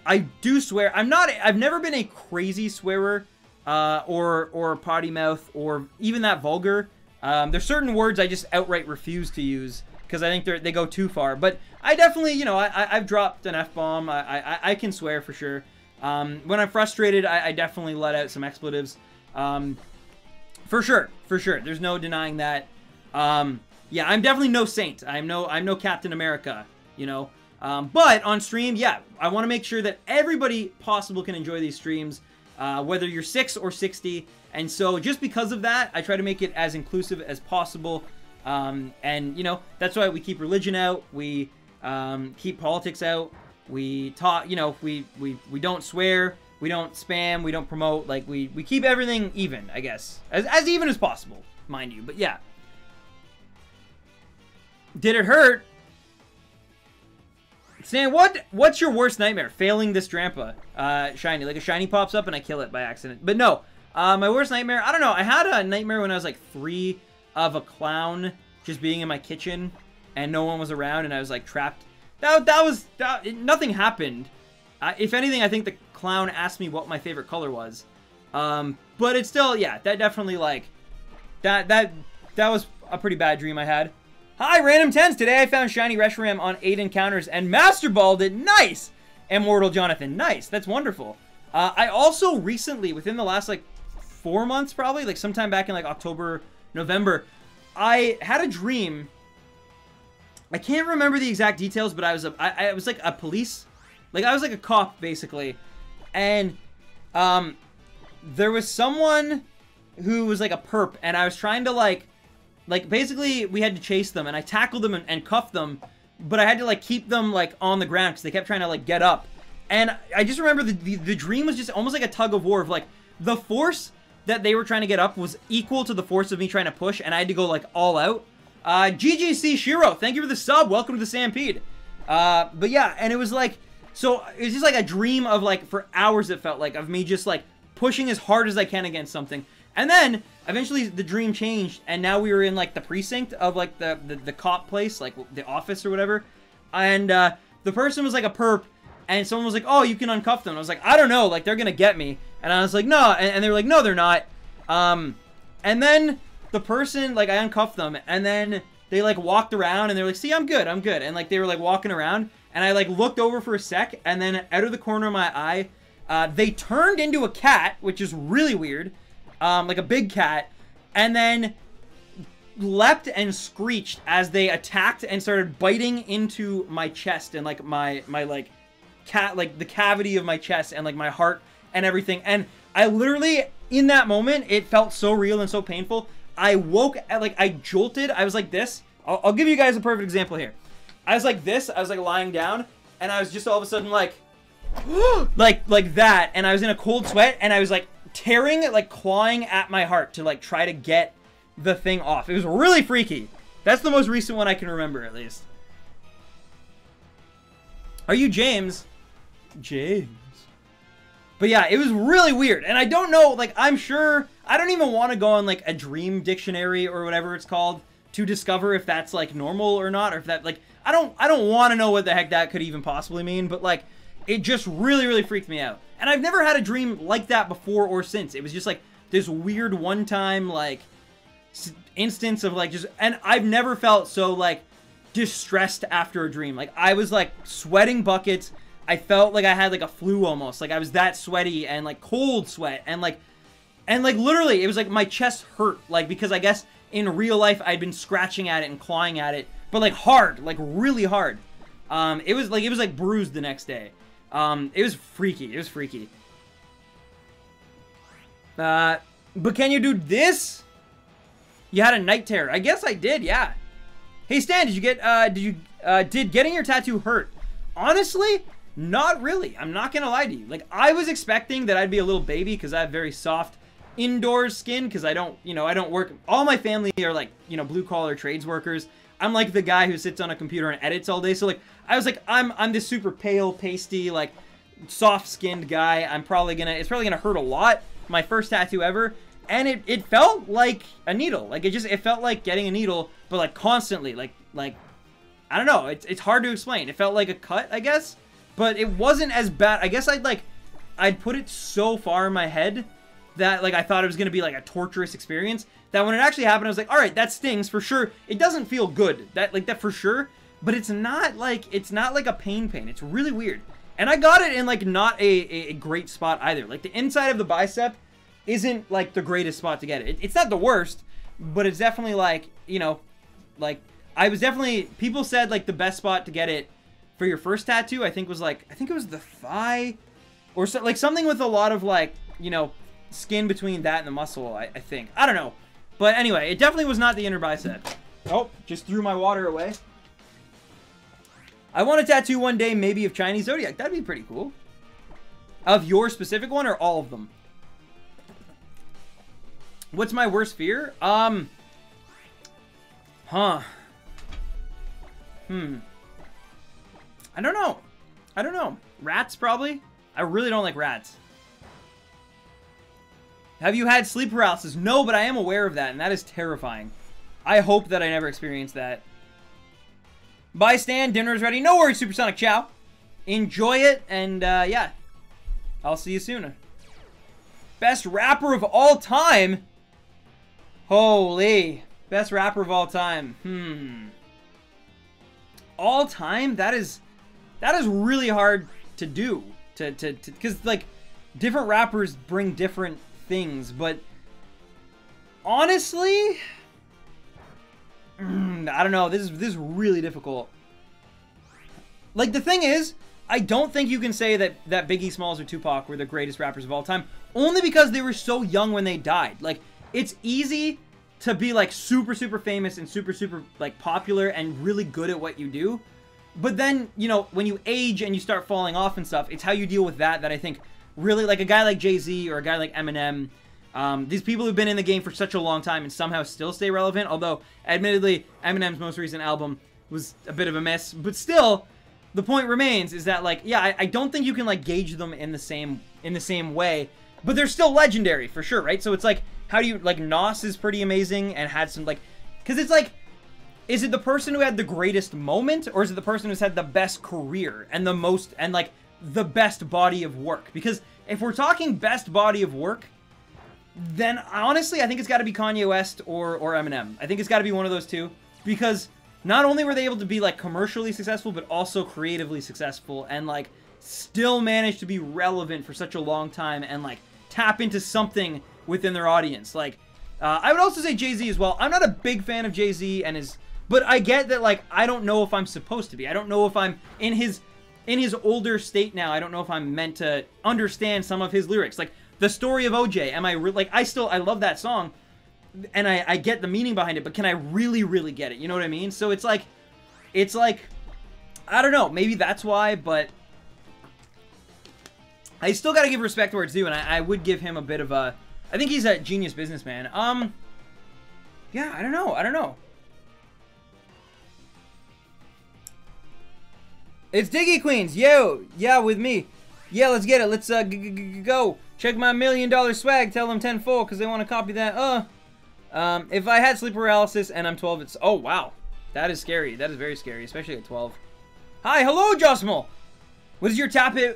I do swear. I've never been a crazy swearer, or potty mouth, or even that vulgar. There's certain words I just outright refuse to use because I think they go too far. But I definitely, you know, I've dropped an F-bomb. I can swear for sure. When I'm frustrated, I definitely let out some expletives. For sure. There's no denying that. Yeah, I'm definitely no saint. I'm no Captain America, you know. But on stream, yeah, I want to make sure that everybody possible can enjoy these streams, whether you're 6 or 60. And so just because of that, I try to make it as inclusive as possible. And, you know, that's why we keep religion out. We keep politics out. We talk, you know, we don't swear. We don't spam. We don't promote. Like, we keep everything even, I guess. As even as possible, mind you. But, yeah. Did it hurt? Stan, what's your worst nightmare? Failing this Drampa shiny. Like a shiny pops up and I kill it by accident. But no, my worst nightmare, I don't know. I had a nightmare when I was like 3 of a clown just being in my kitchen and no one was around and I was like trapped. Nothing happened. If anything, I think the clown asked me what my favorite color was. But it's still, yeah, that definitely like, that was a pretty bad dream I had. Hi, Random 10s. Today I found Shiny Reshiram on 8 encounters and Master Balled it. Nice! Immortal Jonathan. Nice. That's wonderful. I also recently, within the last, like, 4 months probably, like sometime back in, like, October, November, I had a dream. I can't remember the exact details, but I was like a police. Like, I was like a cop, basically. And, there was someone who was like a perp, and I was trying to, like, basically, we had to chase them, and I tackled them and cuffed them, but I had to, like, keep them, like, on the ground, because they kept trying to, like, get up. And I just remember the dream was just almost like a tug of war of, like, the force that they were trying to get up was equal to the force of me trying to push, and I had to go, like, all out. GGC Shiro, thank you for the sub. Welcome to the Stampede. But yeah, and it was, like, so, it was just, like, a dream of, like, for hours it felt like, of me just, like, pushing as hard as I can against something. And then, eventually, the dream changed, and now we were in, like, the precinct of, like, the cop place, like, the office or whatever. And, the person was, like, a perp, and someone was like, oh, you can uncuff them. And I was like, I don't know, like, they're gonna get me. And I was like, no, and they were like, no, they're not. And then, the person, like, I uncuffed them, and then they, like, walked around, and they were like, see, I'm good. And, like, they were, like, walking around, and I, like, looked over for a sec, and then, out of the corner of my eye, they turned into a cat, which is really weird. Like a big cat, and then leapt and screeched as they attacked and started biting into my chest and like my like the cavity of my chest and like my heart and everything. And I literally, in that moment, it felt so real and so painful. I woke, like I jolted. I was like this. I'll give you guys a perfect example here. I was like this. I was like lying down, and I was just all of a sudden like, like that, and I was in a cold sweat, and I was like tearing, like clawing at my heart to like try to get the thing off. It was really freaky. That's the most recent one I can remember, at least. Are you James? James. But yeah, it was really weird, and I don't know, like, I'm sure, I don't even want to go on like a dream dictionary or whatever it's called, to discover if that's like normal or not, or if that like I don't want to know what the heck that could even possibly mean, but like it just really freaked me out. And I've never had a dream like that before or since. It was just like this weird one-time like instance of like just, and I've never felt so like distressed after a dream. Like I was like sweating buckets. I felt like I had like a flu almost. Like I was that sweaty and like cold sweat and like literally it was like my chest hurt, like because I guess in real life I'd been scratching at it and clawing at it, but like hard, like really hard. It was like bruised the next day. It was freaky. It was freaky. But can you do this? You had a night terror. I guess I did, yeah. Hey Stan, did you get did getting your tattoo hurt? Honestly, not really. I'm not gonna lie to you. Like I was expecting that I'd be a little baby because I have very soft indoors skin because I don't, you know, I don't work. All my family are like, you know, blue collar trades workers. I'm like the guy who sits on a computer and edits all day. So like I was like I'm this super pale, pasty, like soft skinned guy. It's probably gonna hurt a lot. My first tattoo ever. And it felt like a needle. Like it felt like getting a needle, but like constantly, like I don't know. It's hard to explain. It felt like a cut, I guess, but it wasn't as bad. I guess I'd put it so far in my head that like I thought it was gonna be like a torturous experience. That when it actually happened, I was like, all right, that stings for sure. It doesn't feel good. That for sure. But it's not like a pain. It's really weird. And I got it in like not a great spot either. Like the inside of the bicep isn't like the greatest spot to get it. It's not the worst, but it's definitely like, you know, like I was definitely, people said like the best spot to get it for your first tattoo, I think it was the thigh or so, like something with a lot of like, you know, skin between that and the muscle, I think. I don't know. But anyway, it definitely was not the inner bicep. Oh, just threw my water away. I want a tattoo one day, maybe of Chinese Zodiac. That'd be pretty cool. Of your specific one or all of them? What's my worst fear? I don't know. Rats, probably? I really don't like rats. Have you had sleep paralysis? No, but I am aware of that, and that is terrifying. I hope that I never experience that. Bye, Stan. Dinner is ready. No worries, Supersonic Chow. Enjoy it, and, yeah. I'll see you soon. Best rapper of all time? Holy. Best rapper of all time. All time? That is really hard to do. Because, like, different rappers bring different things, but honestly, I don't know. This is really difficult. Like, the thing is, I don't think you can say that Biggie Smalls or Tupac were the greatest rappers of all time, only because they were so young when they died. Like, it's easy to be like super famous and super like popular and really good at what you do, but then, you know, when you age and you start falling off and stuff, it's how you deal with that I think really, like a guy like Jay-Z or a guy like Eminem, these people who've been in the game for such a long time and somehow still stay relevant, although admittedly Eminem's most recent album was a bit of a mess, but still the point remains is that, like, yeah, I don't think you can like gauge them in the same way, but they're still legendary for sure, right? So it's like, how do you, like, Nas is pretty amazing and had some, like, because it's like, is it the person who had the greatest moment, or is it the person who's had the best career and the most, and like the best body of work? Because if we're talking best body of work, then honestly I think it's got to be Kanye West or Eminem. I think it's got to be one of those two, because not only were they able to be like commercially successful, but also creatively successful, and like still managed to be relevant for such a long time and like tap into something within their audience. Like, I would also say Jay-Z as well. I'm not a big fan of Jay-Z and his, but I get that, like, I don't know if I'm supposed to be. I don't know if I'm in his older state now. I don't know if I'm meant to understand some of his lyrics. Like, the story of OJ, am I like, I love that song, and I get the meaning behind it, but can I really get it? You know what I mean? So it's like, I don't know, maybe that's why, but I still gotta give respect where it's due, and I would give him a bit of a, I think he's a genius businessman. Yeah, I don't know. It's Diggy Queens. Yo, yeah, with me. Yeah, let's get it. Let's go. Check my $1 million swag. Tell them tenfold because they want to copy that. If I had sleep paralysis and I'm 12, it's... Oh, wow. That is scary. That is very scary, especially at 12. Hi, hello, Josmal! What is your tapu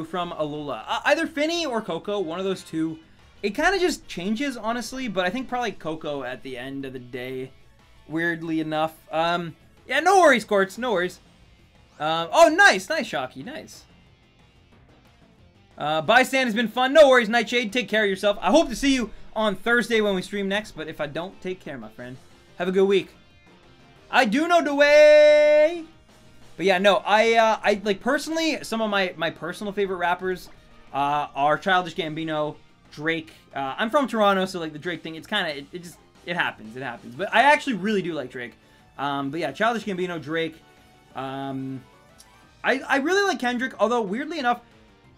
from Alola? Either Finny or Coco, one of those two. It kind of just changes, honestly, but I think probably Coco at the end of the day, weirdly enough. Yeah, no worries, Quartz, no worries. Oh, nice, Shocky, nice. Bystand has been fun, no worries, Nightshade, take care of yourself. I hope to see you on Thursday when we stream next, but if I don't, take care, my friend. Have a good week. I do know the way. But yeah, no, I like personally, some of my personal favorite rappers are Childish Gambino, Drake. I'm from Toronto, so like the Drake thing, it's kind of, it happens. But I actually really do like Drake. But yeah, Childish Gambino, Drake. I really like Kendrick, although weirdly enough,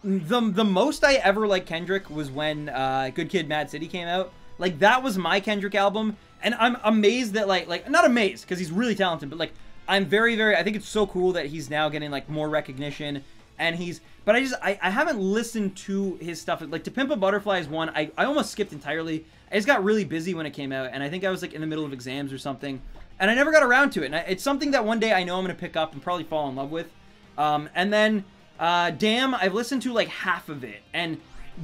the most I ever liked Kendrick was when Good Kid, Mad City came out. Like that was my Kendrick album, and I'm amazed that like not amazed because he's really talented, but like I'm very, I think it's so cool that he's now getting like more recognition, and but I haven't listened to his stuff. Like To Pimp a Butterfly is one I almost skipped entirely. I just got really busy when it came out, and I think I was like in the middle of exams or something, and I never got around to it. And it's something that one day I know I'm gonna pick up and probably fall in love with. And then Damn, I've listened to like half of it,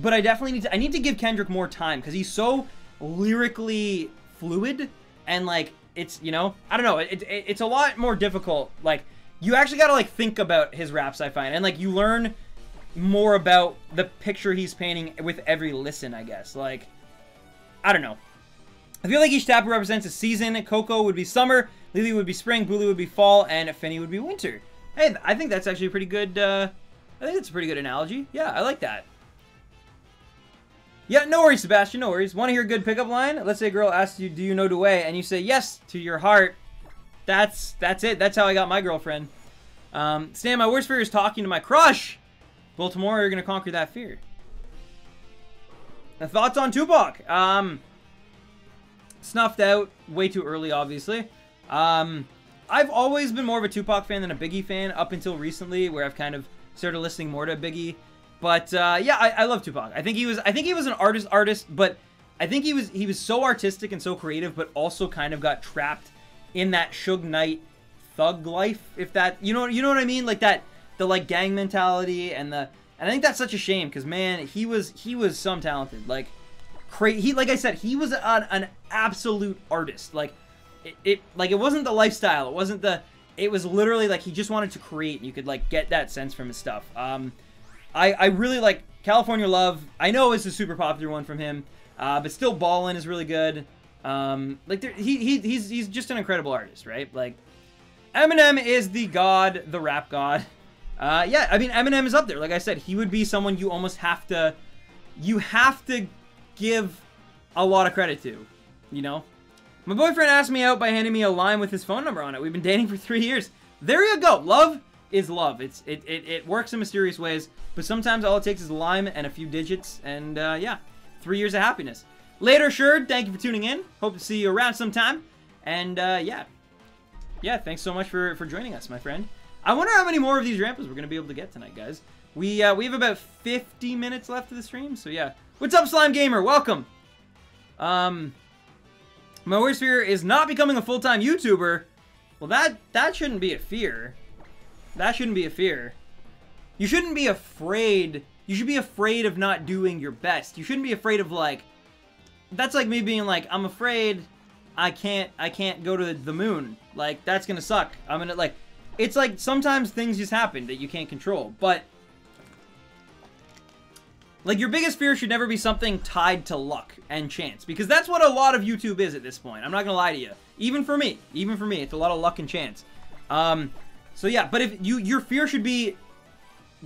but I definitely need to give Kendrick more time because he's so lyrically fluid, and like it's, you know, I don't know, it's a lot more difficult. Like you actually got to like think about his raps, I find, and like you learn more about the picture he's painting with every listen, I guess. Like I don't know, I feel like each tapu represents a season. Coco would be summer, Lily would be spring, Bulu would be fall, and Finny would be winter. Hey, I think that's actually a pretty good I think that's a pretty good analogy. Yeah, I like that. Yeah, no worries, Sebastian, no worries. Want to hear a good pickup line? Let's say a girl asks you, do you know the way? And you say yes to your heart. That's it. That's how I got my girlfriend. Stan, my worst fear is talking to my crush. Well, tomorrow you're going to conquer that fear. The thoughts on Tupac? Snuffed out way too early, obviously. I've always been more of a Tupac fan than a Biggie fan up until recently, where I've kind of started listening more to Biggie. But yeah, I love Tupac. I think he was an artist, but I think he was so artistic and so creative, but also kind of got trapped in that Suge Knight thug life. If that, you know what I mean, like that, the like gang mentality, and I think that's such a shame because man, he was some talented, like like I said, he was an absolute artist. Like it wasn't the lifestyle, it was literally like he just wanted to create, and you could like get that sense from his stuff. I really like California Love. I know it's a super popular one from him, but still Ballin' is really good. Like he's just an incredible artist, right? Like Eminem is the god, the rap god. Yeah, I mean Eminem is up there. Like I said, he would be someone you almost have to give a lot of credit to, you know? My boyfriend asked me out by handing me a line with his phone number on it. We've been dating for 3 years. There you go. Love is love. It works in mysterious ways, but sometimes all it takes is a lime and a few digits, and yeah, 3 years of happiness. Later, Sherd, thank you for tuning in. Hope to see you around sometime, and yeah, thanks so much for joining us, my friend. I wonder how many more of these Drampas we're gonna be able to get tonight, guys. We have about 50 minutes left of the stream, so yeah. What's up, Slime Gamer? Welcome. My worst fear is not becoming a full-time YouTuber. Well, that shouldn't be a fear. That shouldn't be a fear. You shouldn't be afraid. You should be afraid of not doing your best. You shouldn't be afraid of, like, that's like me being like, I'm afraid I can't go to the moon. Like, that's gonna suck. I'm gonna, like, it's like sometimes things just happen that you can't control. But like, your biggest fear should never be something tied to luck and chance, because that's what a lot of YouTube is at this point. I'm not gonna lie to you. Even for me, it's a lot of luck and chance. So yeah, but if your fear should be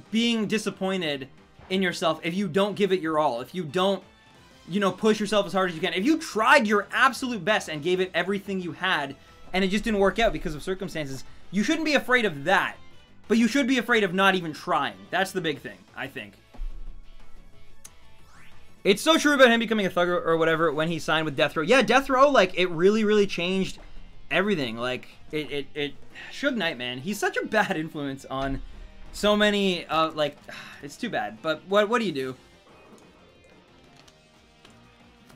being disappointed in yourself if you don't give it your all, if you don't, you know, push yourself as hard as you can. If you tried your absolute best and gave it everything you had, and it just didn't work out because of circumstances, you shouldn't be afraid of that. But you should be afraid of not even trying. That's the big thing, I think. It's so true about him becoming a thug or whatever when he signed with Death Row. Yeah, Death Row, like, it really, really changed everything. Like, Suge Knight, man, he's such a bad influence on so many, like, it's too bad. But what do you do?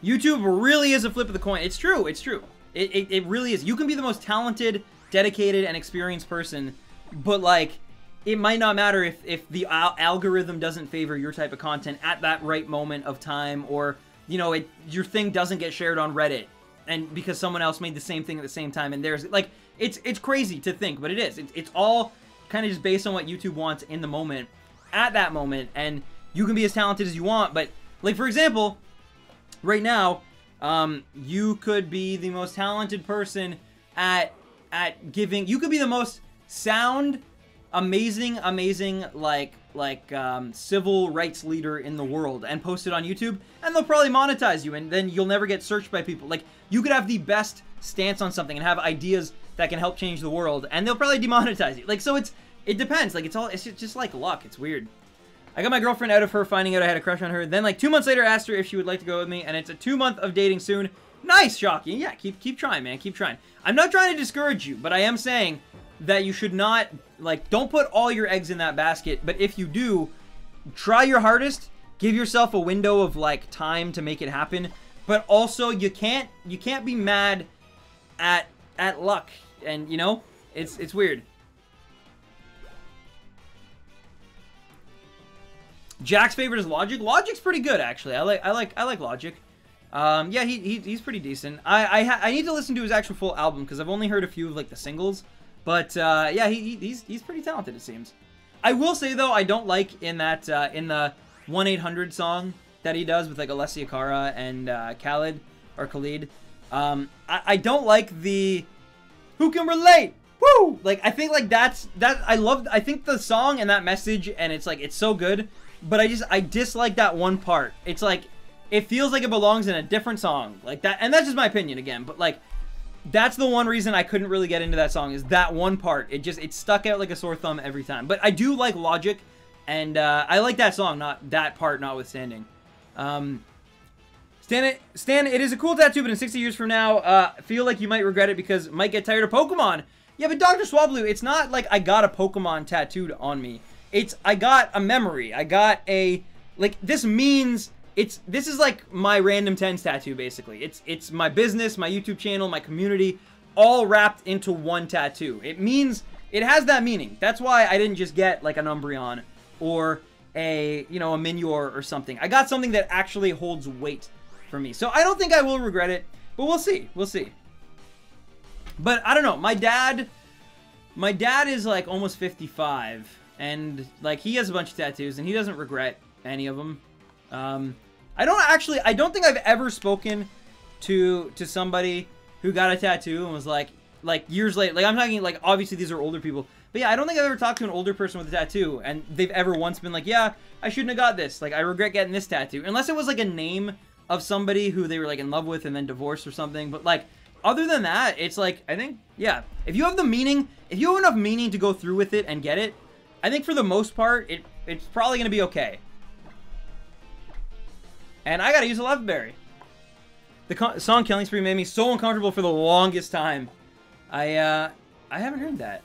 YouTube really is a flip of the coin. It's true. It's true. It really is. You can be the most talented, dedicated, and experienced person, but, like, it might not matter if the algorithm doesn't favor your type of content at that right moment of time, or, you know, your thing doesn't get shared on Reddit, and because someone else made the same thing at the same time, and there's, like, it's crazy to think, but it is. It's all kind of just based on what YouTube wants in the moment, at that moment, and you can be as talented as you want, but, like, for example, right now, you could be the most talented person at giving, you could be the most sound, amazing, like, civil rights leader in the world, and post it on YouTube, and they'll probably monetize you, and then you'll never get searched by people. Like, you could have the best stance on something and have ideas that can help change the world, and they'll probably demonetize you. Like, so it depends. Like, it's just like luck. It's weird. I got my girlfriend out of her finding out I had a crush on her. Then, like, 2 months later, asked her if she would like to go with me, and it's a 2-month of dating soon. Nice, Shocky. Yeah, keep trying, man. Keep trying. I'm not trying to discourage you, but I am saying that you should not, like, don't put all your eggs in that basket. But if you do, try your hardest. Give yourself a window of, like, time to make it happen. But also, you can't be mad at luck. And, you know, it's weird. Jack's favorite is Logic. Logic's pretty good, actually. I like Logic. Yeah, he's pretty decent. I need to listen to his actual full album because I've only heard a few of, like, the singles. But yeah, he's pretty talented, it seems. I will say though, I don't like in that in the 1-800 song that he does with, like, Alessia Cara and Khaled or Khalid. I don't like the "Who can relate?" Woo! Like, I think, like, I think the song and that message, and it's, like, it's so good. But I dislike that one part. It's like, it feels like it belongs in a different song. Like that, and that's just my opinion again. But, like, that's the one reason I couldn't really get into that song, is that one part. It stuck out like a sore thumb every time. But I do like Logic, and I like that song, not that part notwithstanding. Stan, it is a cool tattoo, but in 60 years from now, feel like you might regret it because might get tired of Pokemon. Yeah, but Dr. Swablu, it's not like I got a Pokemon tattooed on me. I got a memory. I got a, like, this means, this is like my random 10s tattoo, basically. It's my business, my YouTube channel, my community, all wrapped into one tattoo. It means, it has that meaning. That's why I didn't just get, like, an Umbreon or a, you know, a Minior or something. I got something that actually holds weight for me. So I don't think I will regret it, but we'll see. We'll see. But I don't know. My dad is, like, almost 55. And, like, he has a bunch of tattoos, and he doesn't regret any of them. I don't think I've ever spoken to somebody who got a tattoo and was like years later. Like, I'm talking, like, obviously these are older people. But yeah, I don't think I've ever talked to an older person with a tattoo, and they've ever once been like, yeah, I shouldn't have got this. Like, I regret getting this tattoo. Unless it was, like, a name of somebody who they were, like, in love with and then divorced or something. But, like, other than that, it's like, I think, yeah. If you have enough meaning to go through with it and get it, I think for the most part, it's probably going to be okay. And I got to use a Leatherberry. The song Killing Spree made me so uncomfortable for the longest time. I haven't heard that.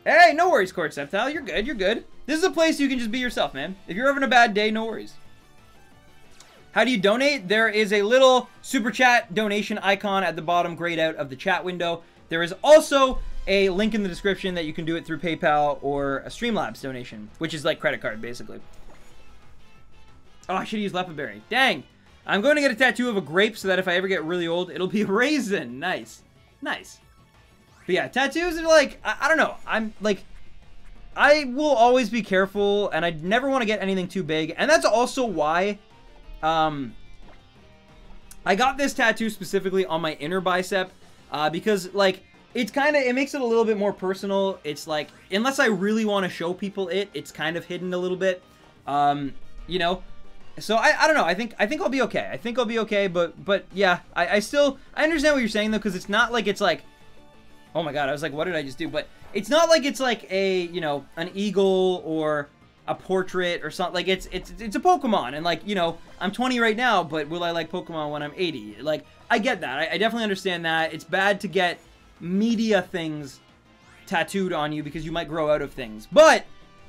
Hey, no worries, Court Septile. You're good, you're good. This is a place you can just be yourself, man. If you're having a bad day, no worries. How do you donate? There is a little super chat donation icon at the bottom grayed out of the chat window. There is also a link in the description that you can do it through PayPal or a Streamlabs donation, which is like credit card, basically. Oh, I should use Lepaberry. Dang. I'm going to get a tattoo of a grape so that if I ever get really old, it'll be a raisin. Nice. Nice. But yeah, tattoos are like, I don't know. I'm like, I will always be careful, and I never want to get anything too big. And that's also why I got this tattoo specifically on my inner bicep, because, like, it makes it a little bit more personal. It's like, unless I really want to show people it's kind of hidden a little bit, you know. So I don't know. I think I'll be okay. I think I'll be okay. But yeah, I understand what you're saying though, because it's not like it's like, oh my god, I was like, what did I just do? But it's not like it's like a, you know, an eagle or a portrait or something. Like it's a Pokemon, and like, you know, I'm 20 right now, but will I like Pokemon when I'm 80? Like, I get that. I definitely understand that. It's bad to get media things tattooed on you because you might grow out of things. But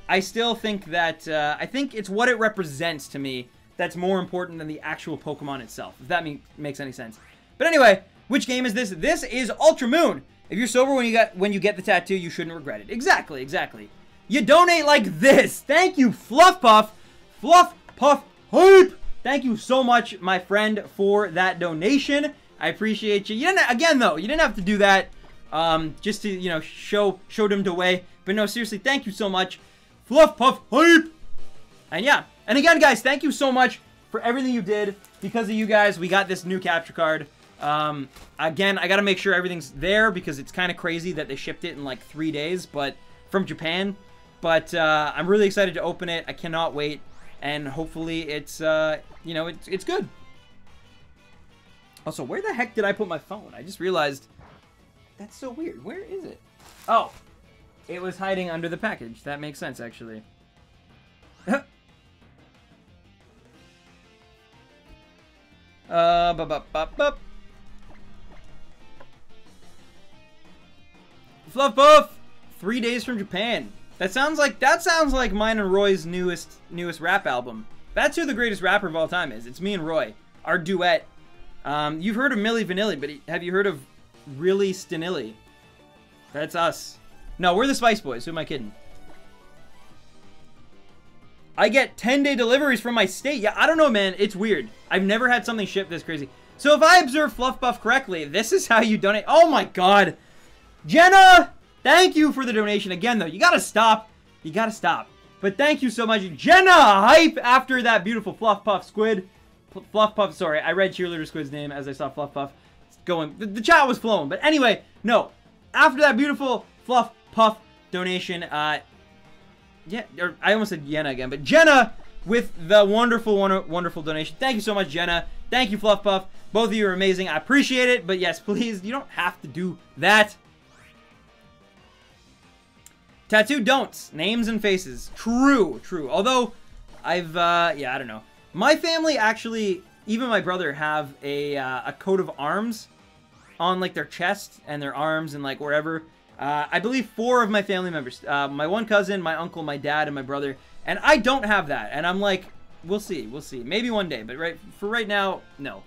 I still think that, I think it's what it represents to me that's more important than the actual Pokemon itself, if that makes any sense. But anyway, which game is this? This is Ultra Moon. If you're sober when you get the tattoo, you shouldn't regret it. Exactly, exactly. You donate like this. Thank you, Fluff Puff. Fluff Puff Hype. Thank you so much, my friend, for that donation. I appreciate you. You didn't, again, though, you didn't have to do that just to, you know, show them the way. But no, seriously, thank you so much. Fluff Puff Hype. And yeah, and again, guys, thank you so much for everything you did. Because of you guys, we got this new capture card. Again, I gotta make sure everything's there because it's kind of crazy that they shipped it in like 3 days, but from Japan. But I'm really excited to open it. I cannot wait, and hopefully it's you know, it's good. Also, where the heck did I put my phone? I just realized that's so weird. Where is it? Oh, it was hiding under the package. That makes sense, actually. Fluff Puff, 3 days from Japan. That sounds like mine and Roy's newest rap album. That's who the greatest rapper of all time is. It's me and Roy, our duet. You've heard of Milli Vanilli, but have you heard of Really Stanilli? That's us. No, we're the Spice Boys. Who am I kidding? I get 10-day deliveries from my state. Yeah, I don't know, man. It's weird. I've never had something shipped this crazy. So if I observe Fluff Buff correctly, this is how you donate. Oh my god. Jenna, thank you for the donation. Again, though, you gotta stop. You gotta stop. But thank you so much. Jenna, hype after that beautiful Fluff Puff squid. Fluff Puff, sorry. I read Cheerleader Squid's name as I saw Fluff Puff. It's going. The chat was flowing. But anyway, no. After that beautiful Fluff Puff donation, yeah, or I almost said Jenna again, but Jenna with the wonderful, wonderful donation. Thank you so much, Jenna. Thank you, Fluff Puff. Both of you are amazing. I appreciate it, but yes, please, you don't have to do that. Tattoo don'ts. Names and faces. True, true. Although, yeah, I don't know. My family actually, even my brother, have a coat of arms on, like, their chest and their arms and, like, wherever. I believe 4 of my family members. My one cousin, my uncle, my dad, and my brother. And I don't have that. And I'm like, we'll see. We'll see. Maybe one day. But for right now, no.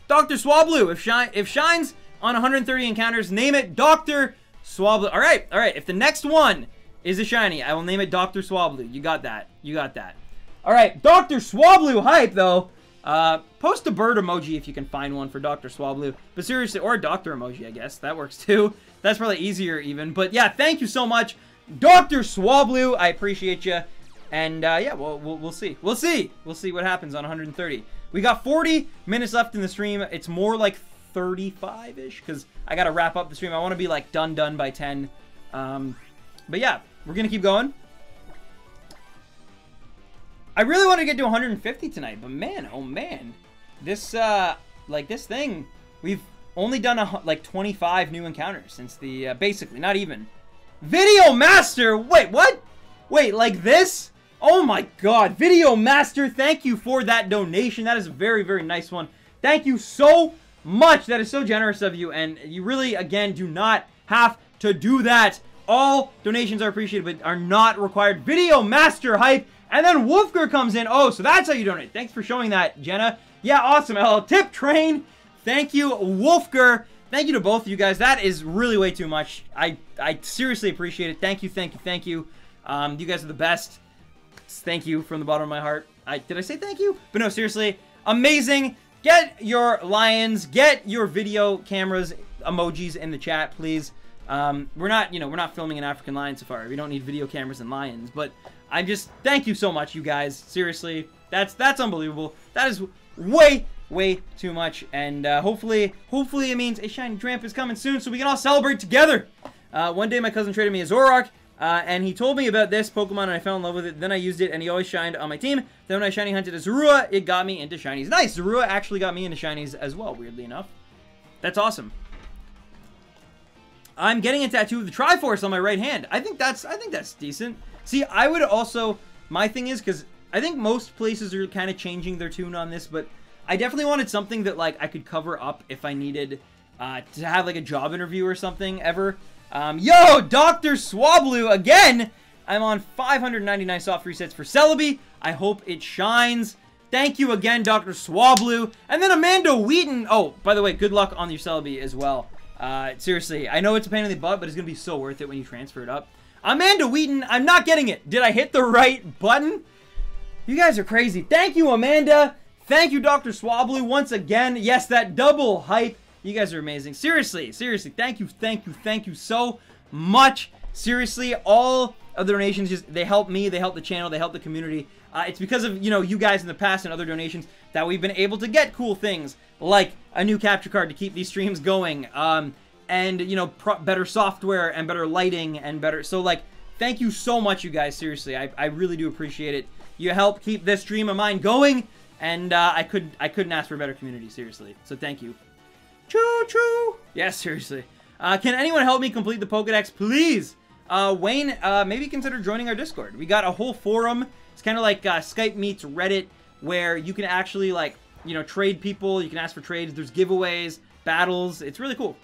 Dr. Swablu. If Shines on 130 encounters, name it Dr. Swablu. All right. All right. If the next one is a shiny, I will name it Dr. Swablu. You got that. You got that. All right. Dr. Swablu hype, though. Post a bird emoji if you can find one for Dr. Swablu. But seriously, or a doctor emoji, I guess. That works too. That's probably easier even. But yeah, thank you so much, Dr. Swablu. I appreciate you. And yeah, we'll see. We'll see. We'll see what happens on 130. We got 40 minutes left in the stream. It's more like 35-ish because I got to wrap up the stream. I want to be like done by 10. But yeah, we're going to keep going. I really want to get to 150 tonight, but man, oh man. This, like this thing, we've only done like 25 new encounters since the, basically, not even. Video Master! Wait, what? Wait, like this? Oh my god, Video Master, thank you for that donation. That is a very, very nice one. Thank you so much. That is so generous of you, and you really, again, do not have to do that. All donations are appreciated, but are not required. Video Master hype. And then Wolfger comes in. Oh, so that's how you donate. Thanks for showing that, Jenna. Yeah, awesome. Tip Train. Thank you, Wolfger. Thank you to both of you guys. That is really way too much. I seriously appreciate it. Thank you, thank you, thank you. You guys are the best. Thank you from the bottom of my heart. Did I say thank you? But no, seriously. Amazing. Get your lions. Get your video cameras emojis in the chat, please. We're not filming an African lion safari. We don't need video cameras and lions, but I just thank you so much, you guys. Seriously, that's unbelievable. That is way too much, and hopefully it means a Shiny Drampa is coming soon, so we can all celebrate together. One day my cousin traded me a Zoroark, and he told me about this Pokemon, and I fell in love with it. Then I used it, and he always shined on my team. Then when I shiny hunted a Zorua, it got me into Shinies. Nice, Zorua actually got me into Shinies as well, weirdly enough. That's awesome. I'm getting a tattoo of the Triforce on my right hand. I think that's decent. See, I would also, my thing is, because I think most places are kind of changing their tune on this, but I definitely wanted something that, like, I could cover up if I needed to have, like, a job interview or something ever. Yo, Dr. Swablu, again, I'm on 599 soft resets for Celebi. I hope it shines. Thank you again, Dr. Swablu. And then Amanda Wheaton. Oh, by the way, good luck on your Celebi as well. Seriously, I know it's a pain in the butt, but it's going to be so worth it when you transfer it up. Amanda Wheaton, I'm not getting it. Did I hit the right button? You guys are crazy. Thank you, Amanda. Thank you, Dr. Swablu, once again. Yes, that double hype. You guys are amazing. Seriously, seriously, thank you so much. Seriously, all of the donations, just they help me, they help the channel, they help the community. It's because of, you know, you guys in the past and other donations that we've been able to get cool things like a new capture card to keep these streams going, and, you know, better software and better lighting and better, so, like, thank you so much, you guys, seriously. I really do appreciate it. You help keep this stream of mine going, and I couldn't ask for a better community, seriously. So thank you. Choo-choo! Yeah, seriously. Can anyone help me complete the Pokedex, please? Wayne, maybe consider joining our Discord. We got a whole forum. It's kind of like Skype meets Reddit, where you can actually, like, you know, trade people. You can ask for trades. There's giveaways, battles. It's really cool.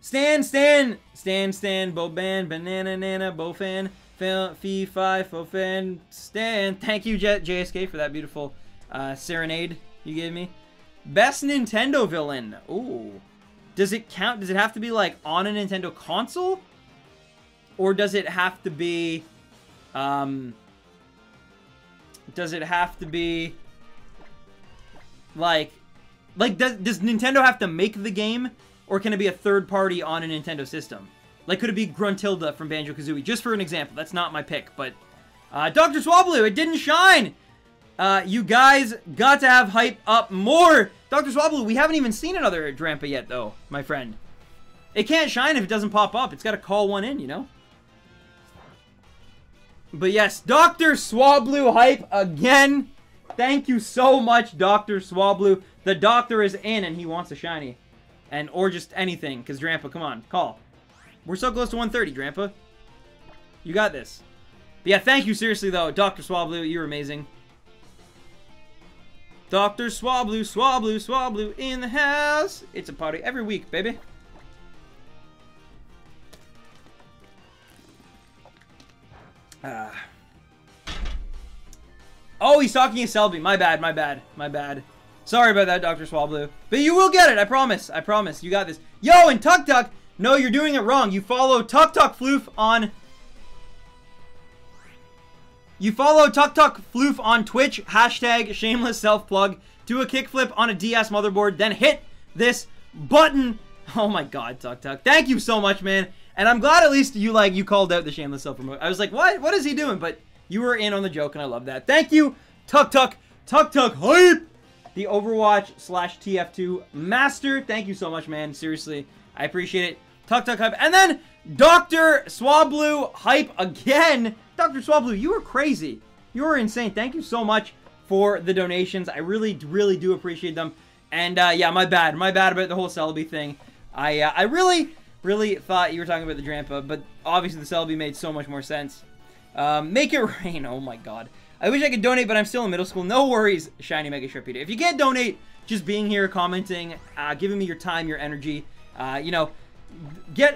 Stan, Boban, Banana, Nana, Bofan, Fee, Fi, Fofan, Stan. Thank you, JSK, for that beautiful serenade you gave me. Best Nintendo villain. Ooh. Does it count? Does it have to be, like, on a Nintendo console? Or does it have to be, does it have to be, like does Nintendo have to make the game? Or can it be a third party on a Nintendo system? Like, could it be Gruntilda from Banjo-Kazooie? Just for an example. That's not my pick, but, Dr. Swablu, it didn't shine! You guys got to have hype up more. Dr. Swablu, we haven't even seen another Drampa yet, though, my friend. It can't shine if it doesn't pop up. It's got to call one in, you know? But yes, Dr. Swablu hype again. Thank you so much, Dr. Swablu. The doctor is in, and he wants a shiny. And, or just anything, because Drampa, come on, call. We're so close to 130, Drampa. You got this. But yeah, thank you, seriously, though. Dr. Swablu, you're amazing. Dr. Swablu, Swablu, Swablu in the house. It's a party every week, baby. Oh, he's talking to Selby. My bad, my bad, my bad. Sorry about that, Dr. Swablu. But you will get it, I promise. I promise. You got this. Yo, and Tuk Tuk. No, you're doing it wrong. You follow Tuk Tuk Floof on... You follow Tuk Tuk Floof on Twitch, hashtag shameless self-plug, do a kickflip on a DS motherboard, then hit this button. Oh my god, Tuk Tuk. Thank you so much, man. And I'm glad at least you called out the shameless self-promote. I was like, what is he doing? But you were in on the joke, and I love that. Thank you, Tuk Tuk. Tuk Tuk hype! The Overwatch / TF2 master. Thank you so much, man. Seriously, I appreciate it. Tuk Tuk hype. And then Dr. Swablu hype again. Dr. Swablu, you are crazy. You are insane. Thank you so much for the donations. I really, really do appreciate them. And yeah, my bad. My bad about the whole Celebi thing. I really thought you were talking about the Drampa, but obviously the Celebi made so much more sense. Make it rain. Oh my god. I wish I could donate, but I'm still in middle school. No worries, Shiny Mega Sharpedo. If you can't donate, just being here, commenting, giving me your time, your energy, you know,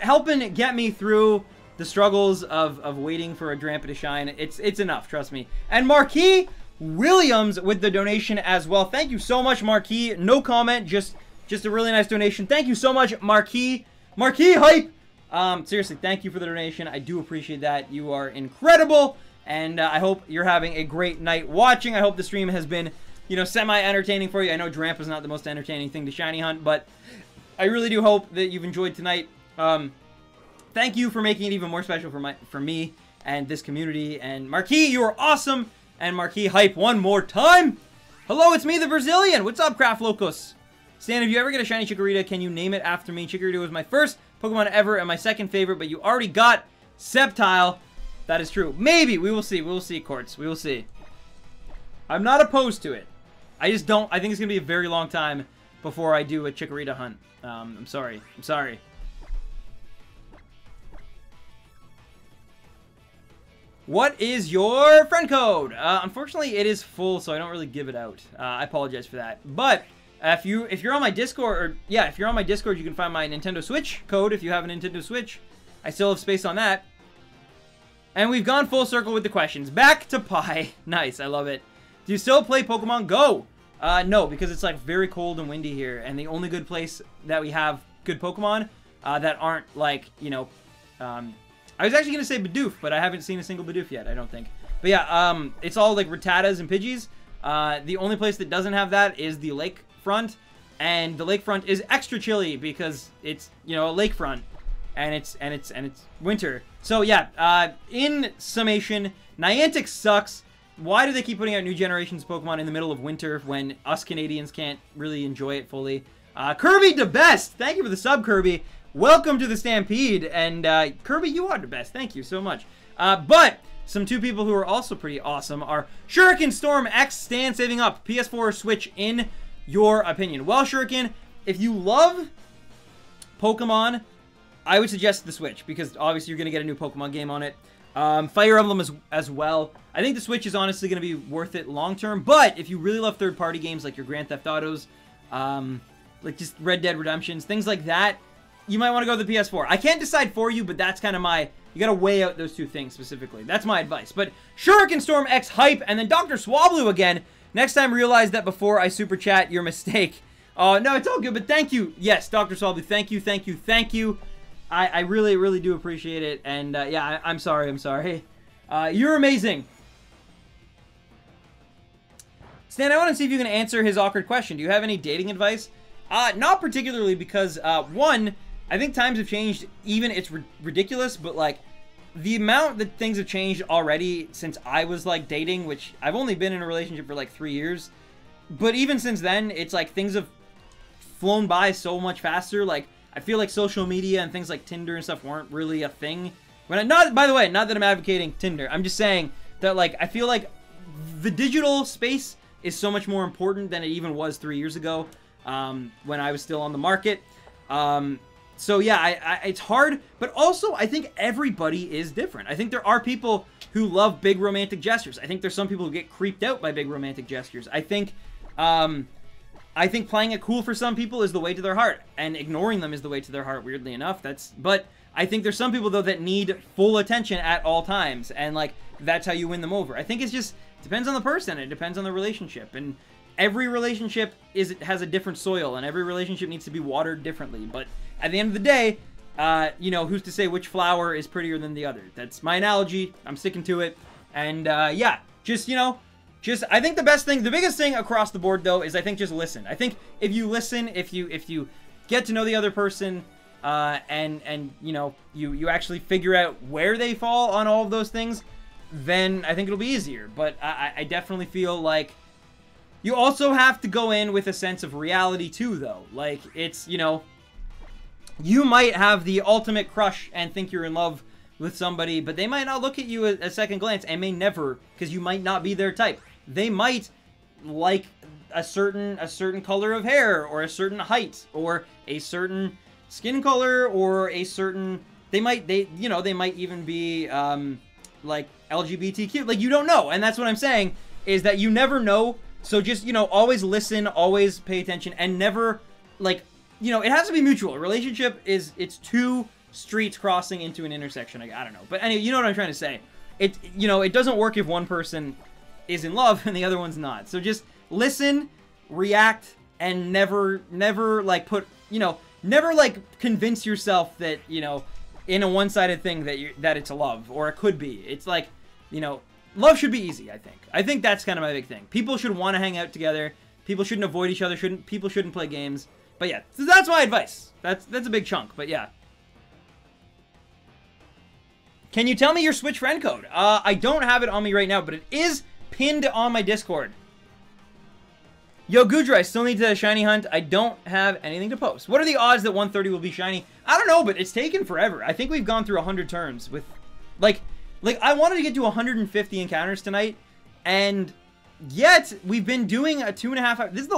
helping get me through the struggles of waiting for a Drampa to shine. It's enough, trust me. And Marquis Williams with the donation as well. Thank you so much, Marquis. No comment, just a really nice donation. Thank you so much, Marquis. Marquis hype. Seriously, thank you for the donation. I do appreciate that. You are incredible. And I hope you're having a great night watching. I hope the stream has been, you know, semi-entertaining for you. I know Drampa's not the most entertaining thing to shiny hunt, but I really do hope that you've enjoyed tonight. Thank you for making it even more special for me and this community. And Marquis, you are awesome. And Marquis hype one more time. Hello, it's me, the Brazilian. What's up, Craft Locus? Stan, if you ever get a shiny Chikorita, can you name it after me? Chikorita was my first Pokemon ever and my second favorite, but you already got Sceptile. That is true. Maybe. We will see. We will see, Quartz. We will see. I'm not opposed to it. I just don't... I think it's going to be a very long time before I do a Chikorita hunt. I'm sorry. I'm sorry. What is your friend code? Unfortunately, it is full, so I don't really give it out. I apologize for that. But if you're on my Discord, or yeah, if you're on my Discord, you can find my Nintendo Switch code if you have a Nintendo Switch. I still have space on that. And we've gone full circle with the questions. Back to Pi. Nice, I love it. Do you still play Pokemon Go? No, because it's like very cold and windy here, and the only good place that we have good Pokemon that aren't like, you know, I was actually going to say Bidoof, but I haven't seen a single Bidoof yet, I don't think. But yeah, it's all like Rattatas and Pidgeys. The only place that doesn't have that is the lakefront, and the lakefront is extra chilly because it's, you know, a lakefront, and it's winter. So yeah, in summation, Niantic sucks. Why do they keep putting out new generations of Pokemon in the middle of winter when us Canadians can't really enjoy it fully? Kirby the best! Thank you for the sub, Kirby. Welcome to the Stampede, and Kirby, you are the best. Thank you so much. But some two people who are also pretty awesome are Shuriken Storm X, Stan saving up, PS4 or Switch in your opinion. Well, Shuriken, if you love Pokemon, I would suggest the Switch, because obviously you're going to get a new Pokemon game on it. Fire Emblem as well. I think the Switch is honestly going to be worth it long term, but if you really love third-party games like your Grand Theft Autos, like just Red Dead Redemptions, things like that, you might want to go to the PS4. I can't decide for you, but that's kind of my... You got to weigh out those two things specifically. That's my advice. But Shuriken Storm X hype, and then Dr. Swablu again. Next time, realize that before I super chat your mistake. Oh, no, it's all good, but thank you. Yes, Dr. Swablu, thank you, thank you, thank you. I really, really do appreciate it. And yeah, I'm sorry, I'm sorry. You're amazing. Stan, I want to see if you can answer his awkward question. Do you have any dating advice? Not particularly, because one, I think times have changed. Even it's ridiculous, but like the amount that things have changed already since I was like dating, which I've only been in a relationship for like 3 years. But even since then, it's like things have flown by so much faster. Like I feel like social media and things like Tinder and stuff weren't really a thing. By the way, not that I'm advocating Tinder. I'm just saying that like I feel like the digital space is so much more important than it even was 3 years ago when I was still on the market. So yeah, it's hard, but also I think everybody is different. I think there are people who love big romantic gestures. I think there's some people who get creeped out by big romantic gestures. I think playing it cool for some people is the way to their heart, and ignoring them is the way to their heart, weirdly enough. But I think there's some people, though, that need full attention at all times, and, like, that's how you win them over. I think it's just, depends on the person, it depends on the relationship, and every relationship has a different soil, and every relationship needs to be watered differently, but at the end of the day, you know, who's to say which flower is prettier than the other? That's my analogy, I'm sticking to it, and, yeah, just, you know, I think the biggest thing across the board, though, is I think just listen. I think if you listen, if you get to know the other person, and you know, you actually figure out where they fall on all of those things, then I think it'll be easier. But I definitely feel like you also have to go in with a sense of reality, too, though. Like, it's, you know, you might have the ultimate crush and think you're in love with somebody, but they might not look at you at a second glance, and may never, because you might not be their type. They might like a certain color of hair, or a certain height, or a certain skin color, or a certain... They might even be, like, LGBTQ. Like, you don't know, and that's what I'm saying, is that you never know, so just, you know, always listen, always pay attention, and never, like, you know, it has to be mutual. A relationship it's two streets crossing into an intersection. I don't know, but anyway, you know what I'm trying to say. You know, it doesn't work if one person is in love and the other one's not. So just listen, react, and never like put, you know, never like convince yourself that, you know, in a one-sided thing that it's a love, or it could be. It's like, you know, love should be easy, I think. I think that's kind of my big thing. People should want to hang out together. People shouldn't avoid each other. People shouldn't play games. But yeah, so that's my advice. That's a big chunk, but yeah. Can you tell me your Switch friend code? I don't have it on me right now, but it is pinned on my Discord. Yo, Gudra, I still need to shiny hunt. I don't have anything to post. What are the odds that 130 will be shiny? I don't know, but it's taken forever. I think we've gone through 100 turns with, like I wanted to get to 150 encounters tonight, and yet we've been doing a 2.5 hour. This is the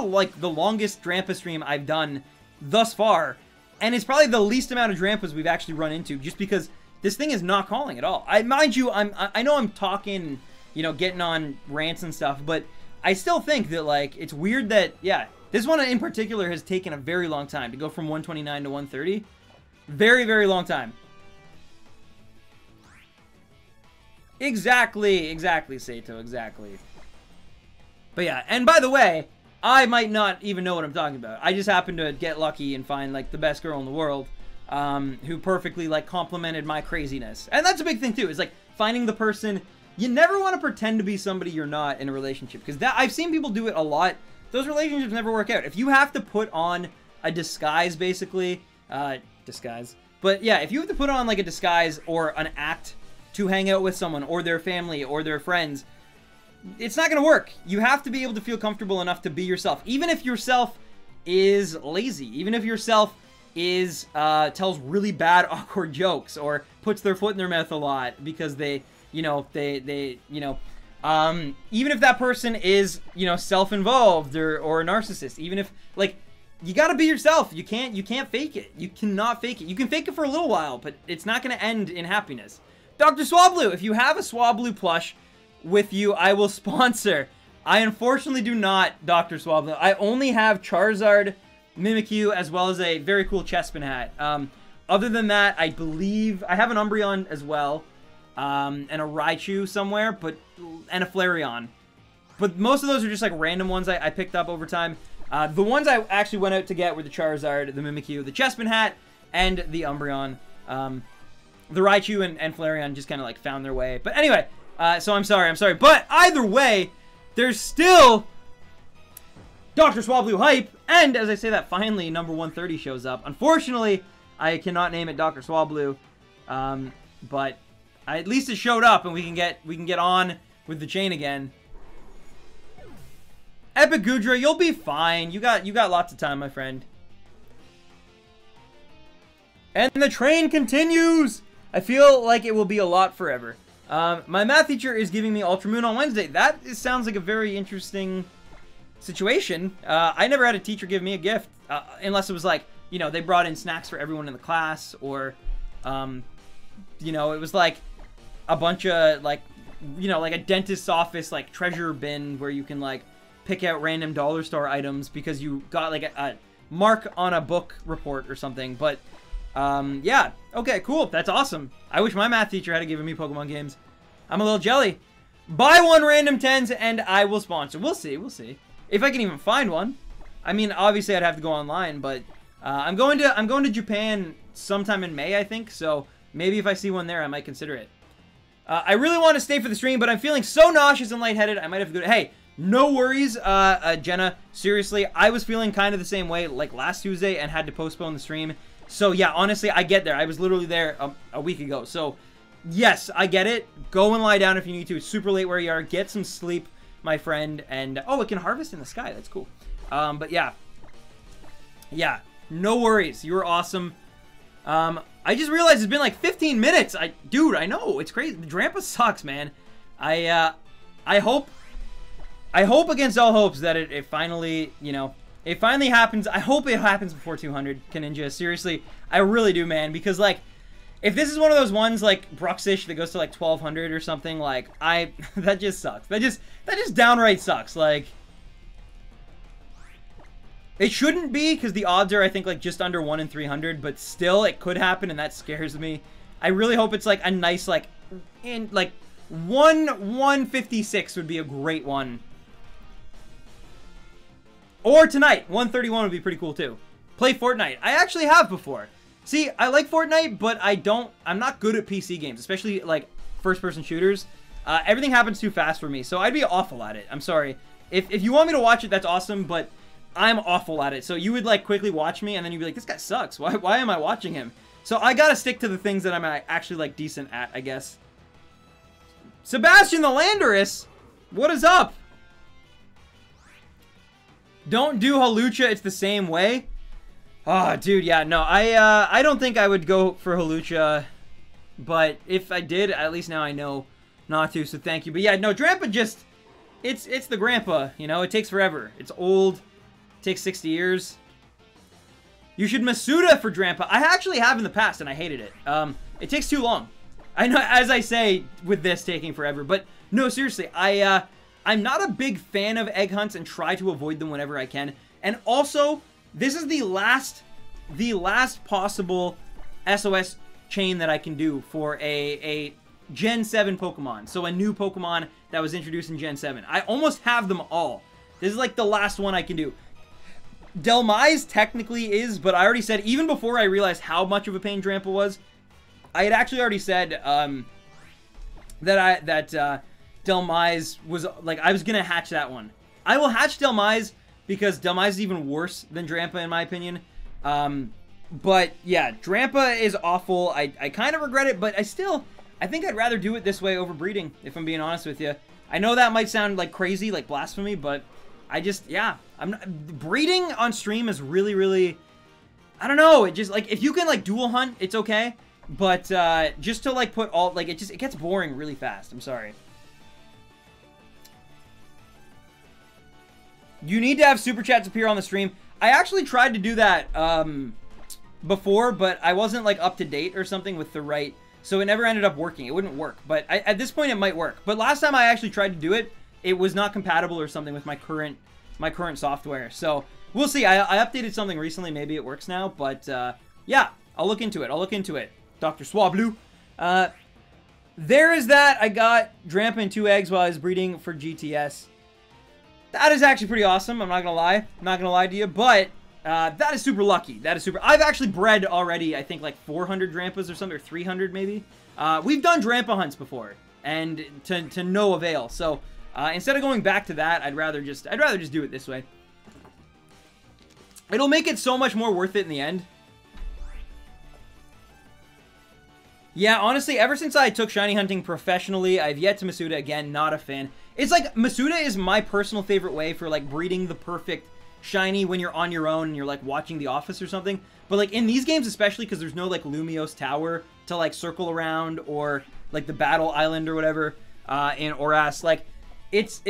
longest Drampa stream I've done thus far, and it's probably the least amount of Drampas we've actually run into, just because this thing is not calling at all. Mind you, I know I'm talking, you know, getting on rants and stuff, but I still think that, like, it's weird that, yeah, this one in particular has taken a very long time to go from 129 to 130. Very, very long time. Exactly, Sato, exactly. But yeah, and by the way, I might not even know what I'm talking about. I just happened to get lucky and find, like, the best girl in the world, who perfectly, like, complimented my craziness. And that's a big thing, too, is, like, finding the person. You never want to pretend to be somebody you're not in a relationship, because that I've seen people do it a lot. Those relationships never work out. If you have to put on a disguise, basically, disguise. But yeah, if you have to put on, like, a disguise or an act to hang out with someone or their family or their friends, it's not going to work. You have to be able to feel comfortable enough to be yourself. Even if yourself is lazy, even if yourself is, tells really bad, awkward jokes or puts their foot in their mouth a lot because they, you know, even if that person is, you know, self-involved or a narcissist, even if, like, you gotta be yourself. You can't fake it. You cannot fake it. You can fake it for a little while, but it's not gonna end in happiness. Dr. Swablu, if you have a Swablu plush with you, I will sponsor. I unfortunately do not, Dr. Swablu. I only have Charizard, Mimikyu, as well as a very cool Chespin hat. Other than that, I believe I have an Umbreon as well, and a Raichu somewhere, and a Flareon. But most of those are just like random ones I picked up over time. The ones I actually went out to get were the Charizard, the Mimikyu, the Chespin hat, and the Umbreon. The Raichu and Flareon just kind of like found their way. But anyway, so I'm sorry. But either way, there's still Dr. Swablu hype. And as I say that, finally number 130 shows up. Unfortunately, I cannot name it Dr. Swablu. But at least it showed up and we can get on with the chain again. Epic Gudra, you'll be fine. You got lots of time, my friend. And the train continues! I feel like it will be a lot forever. My math teacher is giving me Ultra Moon on Wednesday. That sounds like a very interesting situation. I never had a teacher give me a gift. Unless it was like, you know, they brought in snacks for everyone in the class. Or, you know, it was like a bunch of, like, you know, like a dentist's office, like, treasure bin where you can, like, pick out random dollar store items because you got, like, a mark on a book report or something. But yeah, okay, cool, that's awesome. I wish my math teacher had given me Pokemon games. I'm a little jelly. Buy one random 10s and I will sponsor. We'll see, if I can even find one. I mean, obviously I'd have to go online, but I'm going to Japan sometime in May, I think. So maybe if I see one there, I might consider it. I really want to stay for the stream, but I'm feeling so nauseous and lightheaded. I might have to go. Hey, no worries, Jenna. Seriously, I was feeling kind of the same way like last Tuesday and had to postpone the stream. So yeah, honestly, I get there. I was literally there a week ago. So yes, I get it. Go and lie down if you need to. It's super late where you are. Get some sleep, my friend. And oh, it can harvest in the sky. That's cool. But yeah. Yeah, no worries. You were awesome. I just realized it's been like 15 minutes. Dude, I know. It's crazy. The Drampa sucks, man. I hope against all hopes that it finally, you know, it finally happens. I hope it happens before 200, Ninja. Seriously, I really do, man. Because, like, if this is one of those ones, like, Bruxish that goes to, like, 1200 or something, like, that just sucks. That just downright sucks. Like, it shouldn't be, because the odds are, I think, like, just under 1 in 300. But still, it could happen, and that scares me. I really hope it's, like, a nice, like, 156 would be a great one. Or tonight, 131 would be pretty cool too. Play Fortnite. I actually have before. See, I like Fortnite, but I'm not good at PC games, especially like first-person shooters. Everything happens too fast for me, so I'd be awful at it. I'm sorry. If you want me to watch it, that's awesome, but I'm awful at it. So you would like quickly watch me, and then you'd be like, this guy sucks. Why am I watching him? So I gotta stick to the things that I'm actually like decent at, I guess. Sebastian the Landorus, what is up? Don't do Hawlucha, it's the same way. Oh, dude, yeah, no, I don't think I would go for Hawlucha, but if I did, at least now I know not to, so thank you. But yeah, no, Drampa just, it's the grandpa, you know, it takes forever. It's old, it takes 60 years. You should Masuda for Drampa. I actually have in the past, and I hated it. It takes too long. I know, as I say, with this taking forever, but no, seriously, I'm not a big fan of egg hunts and try to avoid them whenever I can. And also, this is the last possible SOS chain that I can do for a Gen 7 Pokemon. So a new Pokemon that was introduced in Gen 7. I almost have them all. This is like the last one I can do. Delmise technically is, but I already said, even before I realized how much of a pain Drampa was, I had actually already said that Delmise was, like, I was going to hatch that one. I will hatch Delmise because Delmise is even worse than Drampa in my opinion. But yeah, Drampa is awful. I kind of regret it, but I think I'd rather do it this way over breeding, if I'm being honest with you. I know that might sound like crazy, like blasphemy, but I just, yeah, breeding on stream is really, really, I don't know. It just, like, if you can, like, dual hunt, it's okay. But, just to, like, put all, like, it gets boring really fast. I'm sorry. You need to have super chats appear on the stream. I actually tried to do that, before, but I wasn't, like, up to date or something with the right, so it never ended up working. It wouldn't work, but at this point, it might work. But last time I actually tried to do it, it was not compatible or something with my current software. So we'll see. I updated something recently. Maybe it works now. But yeah, I'll look into it. Dr. Swablu. There is that. I got Drampa and 2 eggs while I was breeding for GTS. That is actually pretty awesome. I'm not gonna lie. I'm not gonna lie to you, but that is super lucky. That is super. I've actually bred already. I think like 400 Drampas or something, or 300 maybe. We've done Drampa hunts before, and to no avail. So. Instead of going back to that, I'd rather just do it this way. It'll make it so much more worth it in the end. Yeah, honestly, ever since I took shiny hunting professionally, I've yet to Masuda again. Not a fan. It's like Masuda is my personal favorite way for like breeding the perfect shiny when you're on your own and you're like watching The Office or something. But like in these games, especially because there's no like Lumiose Tower to like circle around, or like the Battle Island or whatever in Oras, like. It's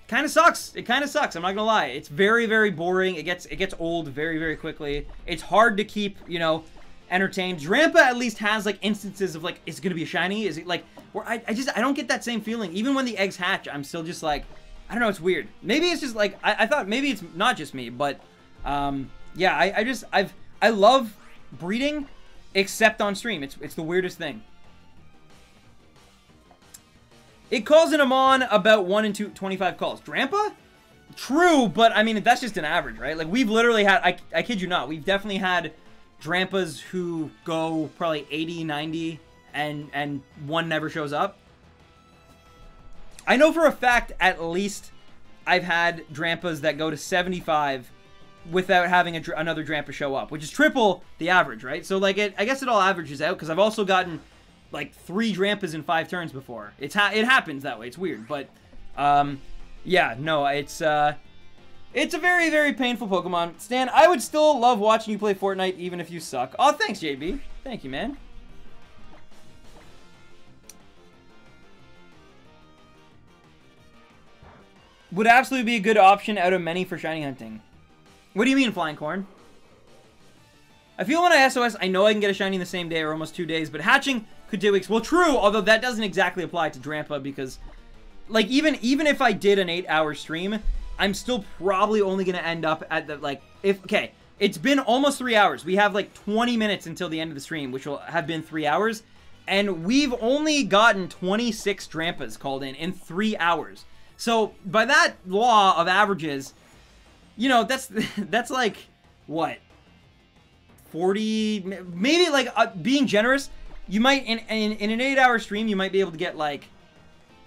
kind of sucks. It kind of sucks. I'm not gonna lie. It's very, very boring. It gets old very, very quickly. It's hard to keep, you know, entertained. Drampa at least has like instances of like, is it gonna be a shiny? Is it like, where I don't get that same feeling. Even when the eggs hatch, I'm still just like, I don't know. It's weird. Maybe it's just like I thought maybe it's not just me, but yeah, I love breeding, except on stream. It's the weirdest thing. It calls in Amon about 1 in 25 calls. Drampa? True, but I mean, that's just an average, right? Like, we've literally had, I kid you not, we've definitely had Drampas who go probably 80, 90, and one never shows up. I know for a fact, at least, I've had Drampas that go to 75 without having another Drampa show up, which is triple the average, right? So, like, I guess it all averages out, because I've also gotten like 3 Drampas in 5 turns before. It happens that way. It's weird, but yeah, no, it's a very, very painful Pokemon. Stan, I would still love watching you play Fortnite even if you suck. Oh, thanks, JB. Thank you, man. Would absolutely be a good option out of many for shiny hunting. What do you mean, Flying Corn? I feel when I SOS, I know I can get a shiny in the same day or almost 2 days, but hatching could take weeks. Well, true, although that doesn't exactly apply to Drampa because, like, even if I did an 8-hour stream, I'm still probably only going to end up at the, like, okay, it's been almost 3 hours. We have, like, 20 minutes until the end of the stream, which will have been 3 hours, and we've only gotten 26 Drampas called in 3 hours. So, by that law of averages, you know, that's like, what? 40, maybe like being generous, you might in an 8-hour stream you might be able to get like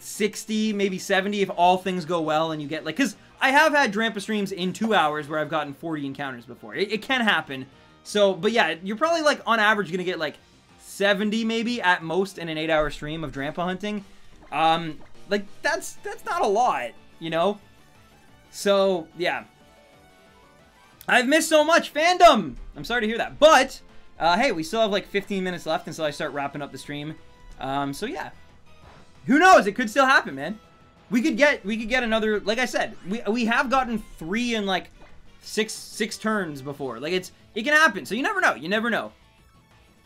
60, maybe 70 if all things go well, and you get like, because I have had Drampa streams in 2 hours where I've gotten 40 encounters before. It can happen. So, but yeah, you're probably like on average gonna get like 70 maybe at most in an 8-hour stream of Drampa hunting. Like that's not a lot, you know. So yeah. I've missed so much fandom! I'm sorry to hear that. But, hey, we still have like 15 minutes left until I start wrapping up the stream. So yeah. Who knows? It could still happen, man. We could get another, like I said, we have gotten 3 in like six turns before. Like it can happen. So you never know. You never know.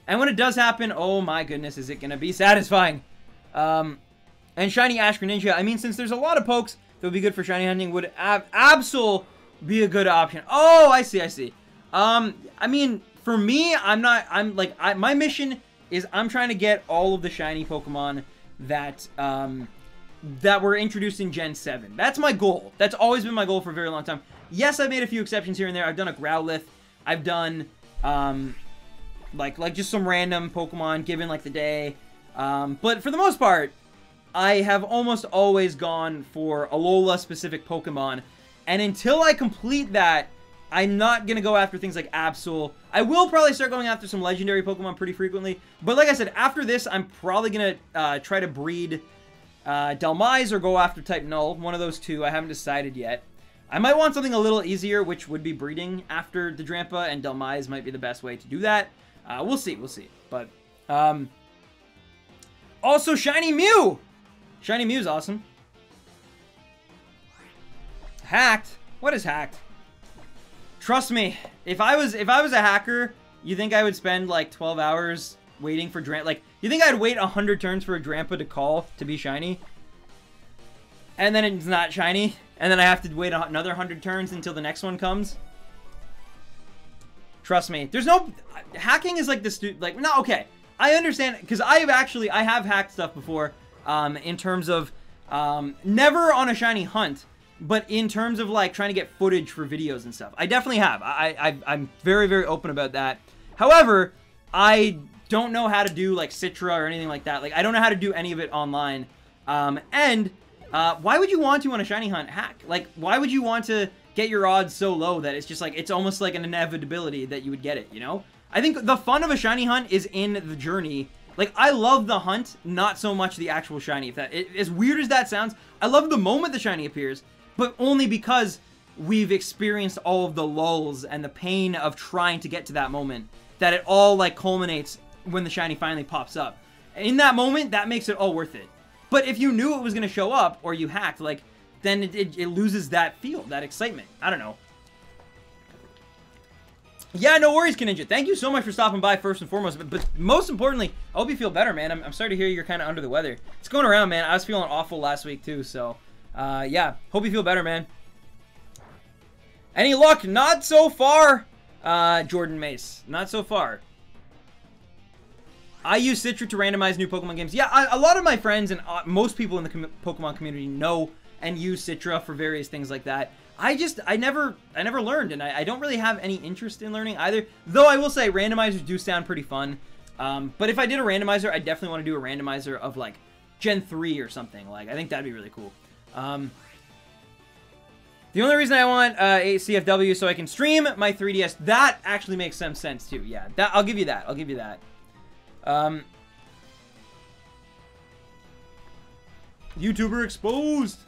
And when it does happen, oh my goodness, is it gonna be satisfying. And Shiny Ash Greninja, I mean, since there's a lot of pokes that would be good for shiny hunting, would Absol be a good option. Oh, I see. I mean, for me, my mission is I'm trying to get all of the shiny Pokemon that that were introduced in Gen 7. That's my goal. That's always been my goal for a very long time. Yes, I've made a few exceptions here and there. I've done a Growlithe. I've done like just some random Pokemon given like the day. But for the most part, I have almost always gone for Alola specific Pokemon. And until I complete that, I'm not going to go after things like Absol. I will probably start going after some legendary Pokemon pretty frequently. But like I said, after this, I'm probably going to try to breed Delmise or go after type Null. One of those two. I haven't decided yet. I might want something a little easier, which would be breeding after the Drampa, and Delmise might be the best way to do that. We'll see, we'll see. But, also, Shiny Mew! Shiny Mew's awesome. Hacked? What is hacked? Trust me, if I was a hacker, you think I would spend like 12 hours waiting for Drampa? Like, you think I'd wait 100 turns for a Drampa to call to be shiny? And then it's not shiny? And then I have to wait another 100 turns until the next one comes? Trust me. There's no... Hacking is like this... Like, no, okay. I understand, because I have hacked stuff before, in terms of, never on a shiny hunt, but in terms of, like, trying to get footage for videos and stuff. I definitely have. I'm very, very open about that. However, I don't know how to do, like, Citra or anything like that. Like, I don't know how to do any of it online. Why would you want to on a shiny hunt hack? Like, why would you want to get your odds so low that it's just, like, it's almost like an inevitability that you would get it, you know? I think the fun of a shiny hunt is in the journey. Like, I love the hunt, not so much the actual shiny. As weird as that sounds, I love the moment the shiny appears, but only because we've experienced all of the lulls and the pain of trying to get to that moment, that it all, like, culminates when the shiny finally pops up. In that moment, that makes it all worth it. But if you knew it was going to show up, or you hacked, like, then it loses that feel, that excitement. I don't know. Yeah, no worries, Kaninja. Thank you so much for stopping by first and foremost. But most importantly, I hope you feel better, man. I'm sorry to hear you're kind of under the weather. It's going around, man. I was feeling awful last week, too. So, yeah. Hope you feel better, man. Any luck? Not so far, Jordan Mace. Not so far. I use Citra to randomize new Pokemon games. Yeah, a lot of my friends and most people in the Pokemon community know and use Citra for various things like that. I never learned, and I don't really have any interest in learning either. Though I will say randomizers do sound pretty fun. But if I did a randomizer, I definitely want to do a randomizer of like Gen 3 or something. Like, I think that'd be really cool. The only reason I want a CFW is so I can stream my 3DS. That actually makes some sense too. Yeah, I'll give you that. I'll give you that. YouTuber exposed.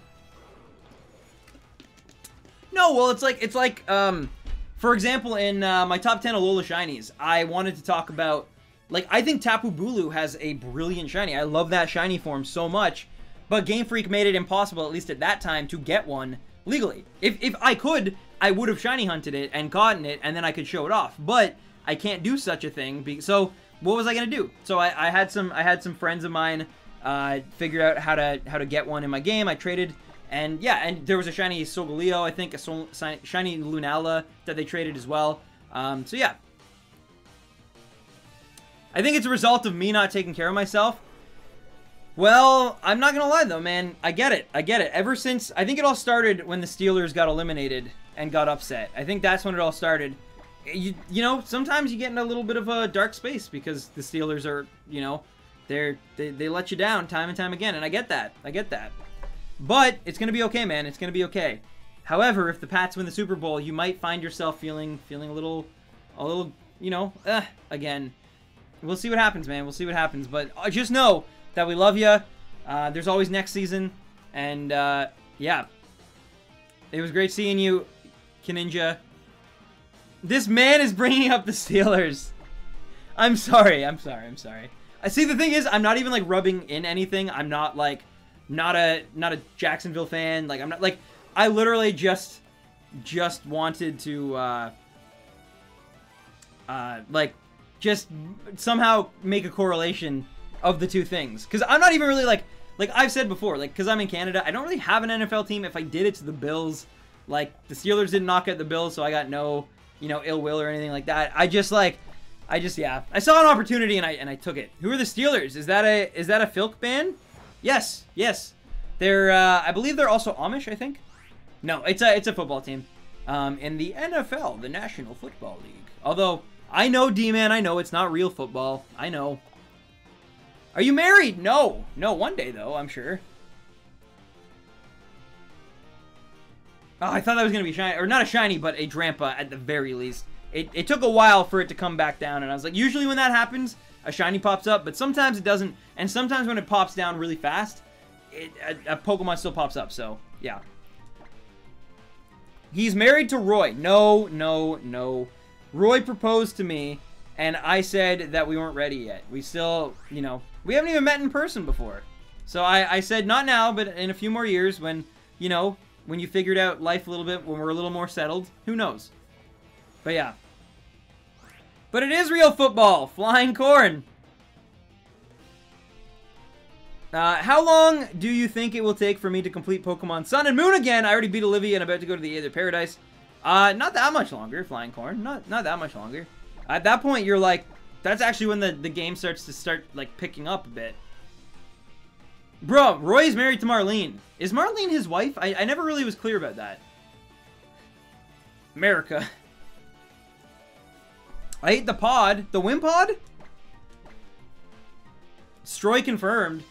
No, well, it's like, for example, in my top 10 Alola Shinies, I wanted to talk about, like, I think Tapu Bulu has a brilliant shiny. I love that shiny form so much, but Game Freak made it impossible, at least at that time, to get one legally. If I could, I would have shiny hunted it and gotten it, and then I could show it off, but I can't do such a thing, so what was I gonna do? So I had some friends of mine figure out how to get one in my game. I traded. And yeah, and there was a shiny Solgaleo, I think, a shiny Lunala that they traded as well. So yeah. I think it's a result of me not taking care of myself. Well, I'm not gonna lie though, man. I get it. I get it. Ever since, I think it all started when the Steelers got eliminated and got upset. I think that's when it all started. You know, sometimes you get in a little bit of a dark space because the Steelers are, you know, they let you down time and time again, and I get that. I get that. But it's going to be okay, man. It's going to be okay. However, if the Pats win the Super Bowl, you might find yourself feeling a little, you know, again. We'll see what happens, man. We'll see what happens. But just know that we love you. There's always next season. And, yeah. It was great seeing you, Kaninja. This man is bringing up the Steelers. I'm sorry. I'm sorry. I'm sorry. I see, the thing is, I'm not even, like, rubbing in anything. I'm not, like... Not a Jacksonville fan. Like, I'm not, like, I literally just wanted to like, just somehow make a correlation of the two things, because I'm not even really like I've said before, like, because I'm in Canada, I don't really have an NFL team. If I did, it's the Bills. Like, the Steelers didn't knock out the Bills, so I got no, you know, ill will or anything like that. I just, like, Yeah, I saw an opportunity and I took it. Who are the Steelers? Is that a Filk band? Yes. They're I believe they're also Amish, I think. No, it's a football team. In the NFL, the National Football League. Although I know, D-Man, I know it's not real football. I know. Are you married? No, one day though, I'm sure. Oh, I thought that was gonna be shiny, or not a shiny, but a Drampa at the very least. It took a while for it to come back down, and I was like, usually when that happens, a shiny pops up, but sometimes it doesn't, and sometimes when it pops down really fast, a Pokemon still pops up, so, yeah. He's married to Roy. No. Roy proposed to me, and I said that we weren't ready yet. We still, you know, we haven't even met in person before. So I said, not now, but in a few more years when, you know, when you figured out life a little bit, when we're a little more settled, who knows? But yeah. But it is real football. Flying corn. How long do you think it will take for me to complete Pokemon Sun and Moon again? I already beat Olivia and I'm about to go to the Aether Paradise. Not that much longer, Flying Corn. Not that much longer. At that point, you're like, that's actually when the game starts to like, picking up a bit. Bro, Roy's married to Marlene. Is Marlene his wife? I never really was clear about that. America. I ate the pod. The Wimpod? Stroy confirmed.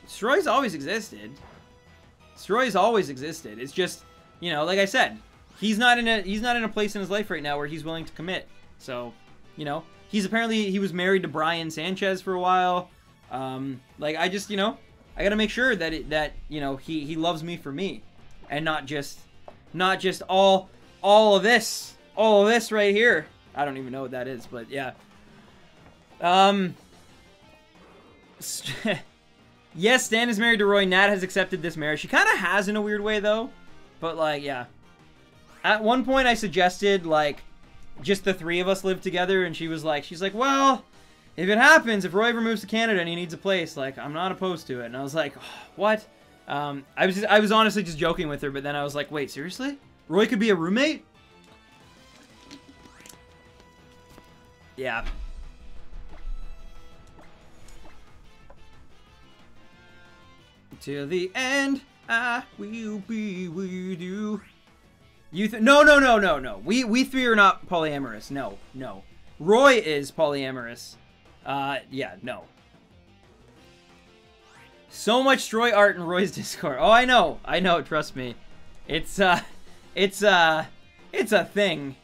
Stroy's always existed. Stroy's always existed. It's just, you know, like I said, he's not in a place in his life right now where he's willing to commit. So, you know, he was married to Brian Sanchez for a while. Like I just, you know, I got to make sure that you know, he loves me for me and not just all of this right here. I don't even know what that is, but yeah. Yes, Stan is married to Roy. Nat has accepted this marriage. She kind of has in a weird way, though. But, like, yeah. At one point, I suggested, like, just the three of us live together, and she's like, well, if it happens, if Roy ever moves to Canada and he needs a place, like, I'm not opposed to it. And I was like, oh, what? I was honestly just joking with her, but then I was like, wait, seriously? Roy could be a roommate? Yeah. Till the end, I will be with you. No. We three are not polyamorous. No. Roy is polyamorous. Yeah, no. So much Stroy art in Roy's Discord. Oh, I know. Trust me. It's a thing.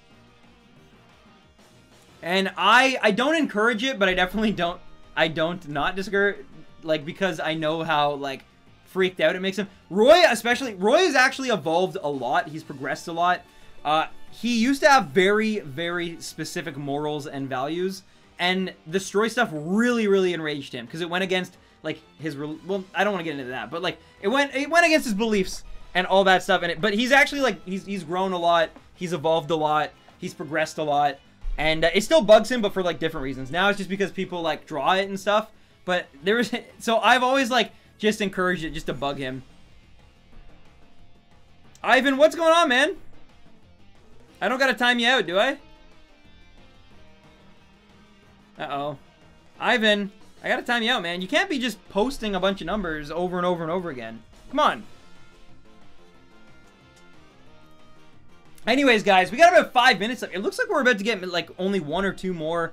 And I don't encourage it, but I definitely don't. I don't not discourage, like, because I know how, like, freaked out it makes him. Roy has actually evolved a lot. He's progressed a lot. He used to have very, very specific morals and values, and the Stroy stuff really enraged him because it went against, like, his, well, I don't want to get into that, but, like, it went against his beliefs and all that stuff in it. But he's actually, like, he's grown a lot. He's evolved a lot. He's progressed a lot. And it still bugs him, but for, like, different reasons. Now it's just because people, like, draw it and stuff. But so I've always, like, just encouraged it just to bug him. Ivan, what's going on, man? I don't gotta time you out, do I? Uh-oh. Ivan, I gotta time you out, man. You can't be just posting a bunch of numbers over and over and over again. Come on. Anyways, guys, we got about 5 minutes left. It looks like we're about to get, like, only one or two more,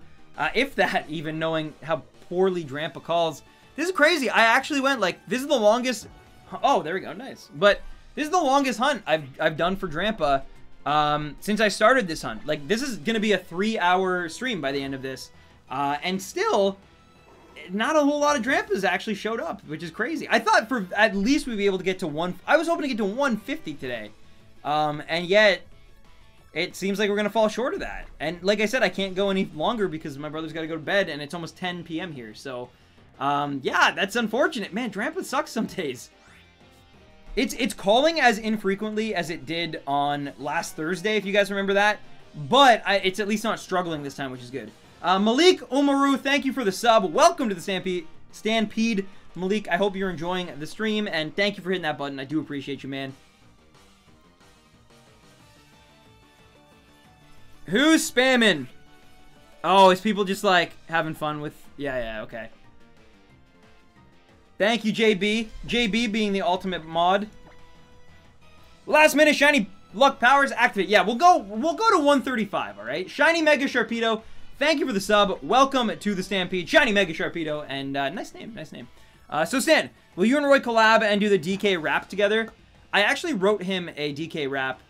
if that, even, knowing how poorly Drampa calls. This is crazy. I actually went, like, this is the longest... Oh, there we go. Nice. But this is the longest hunt I've done for Drampa since I started this hunt. Like, this is going to be a 3-hour stream by the end of this. And still, not a whole lot of Drampas actually showed up, which is crazy. I thought for at least we'd be able to get to one... I was hoping to get to 150 today. And yet... It seems like we're going to fall short of that. And like I said, I can't go any longer because my brother's got to go to bed and it's almost 10 p.m. here. So, yeah, that's unfortunate. Man, Drampa sucks some days. It's calling as infrequently as it did on last Thursday, if you guys remember that. But it's at least not struggling this time, which is good. Malik Omaru, thank you for the sub. Welcome to the Stampede. Malik, I hope you're enjoying the stream. And thank you for hitting that button. I do appreciate you, man. Who's spamming? Oh, is people just, like, having fun with... Yeah, okay. Thank you, JB. JB being the ultimate mod. Last minute shiny luck powers activate. Yeah, we'll go to 135, all right? Shiny Mega Sharpedo, thank you for the sub. Welcome to the Stampede. Shiny Mega Sharpedo, and nice name, nice name. So Stan, will you and Roy collab and do the DK rap together? I actually wrote him a DK rap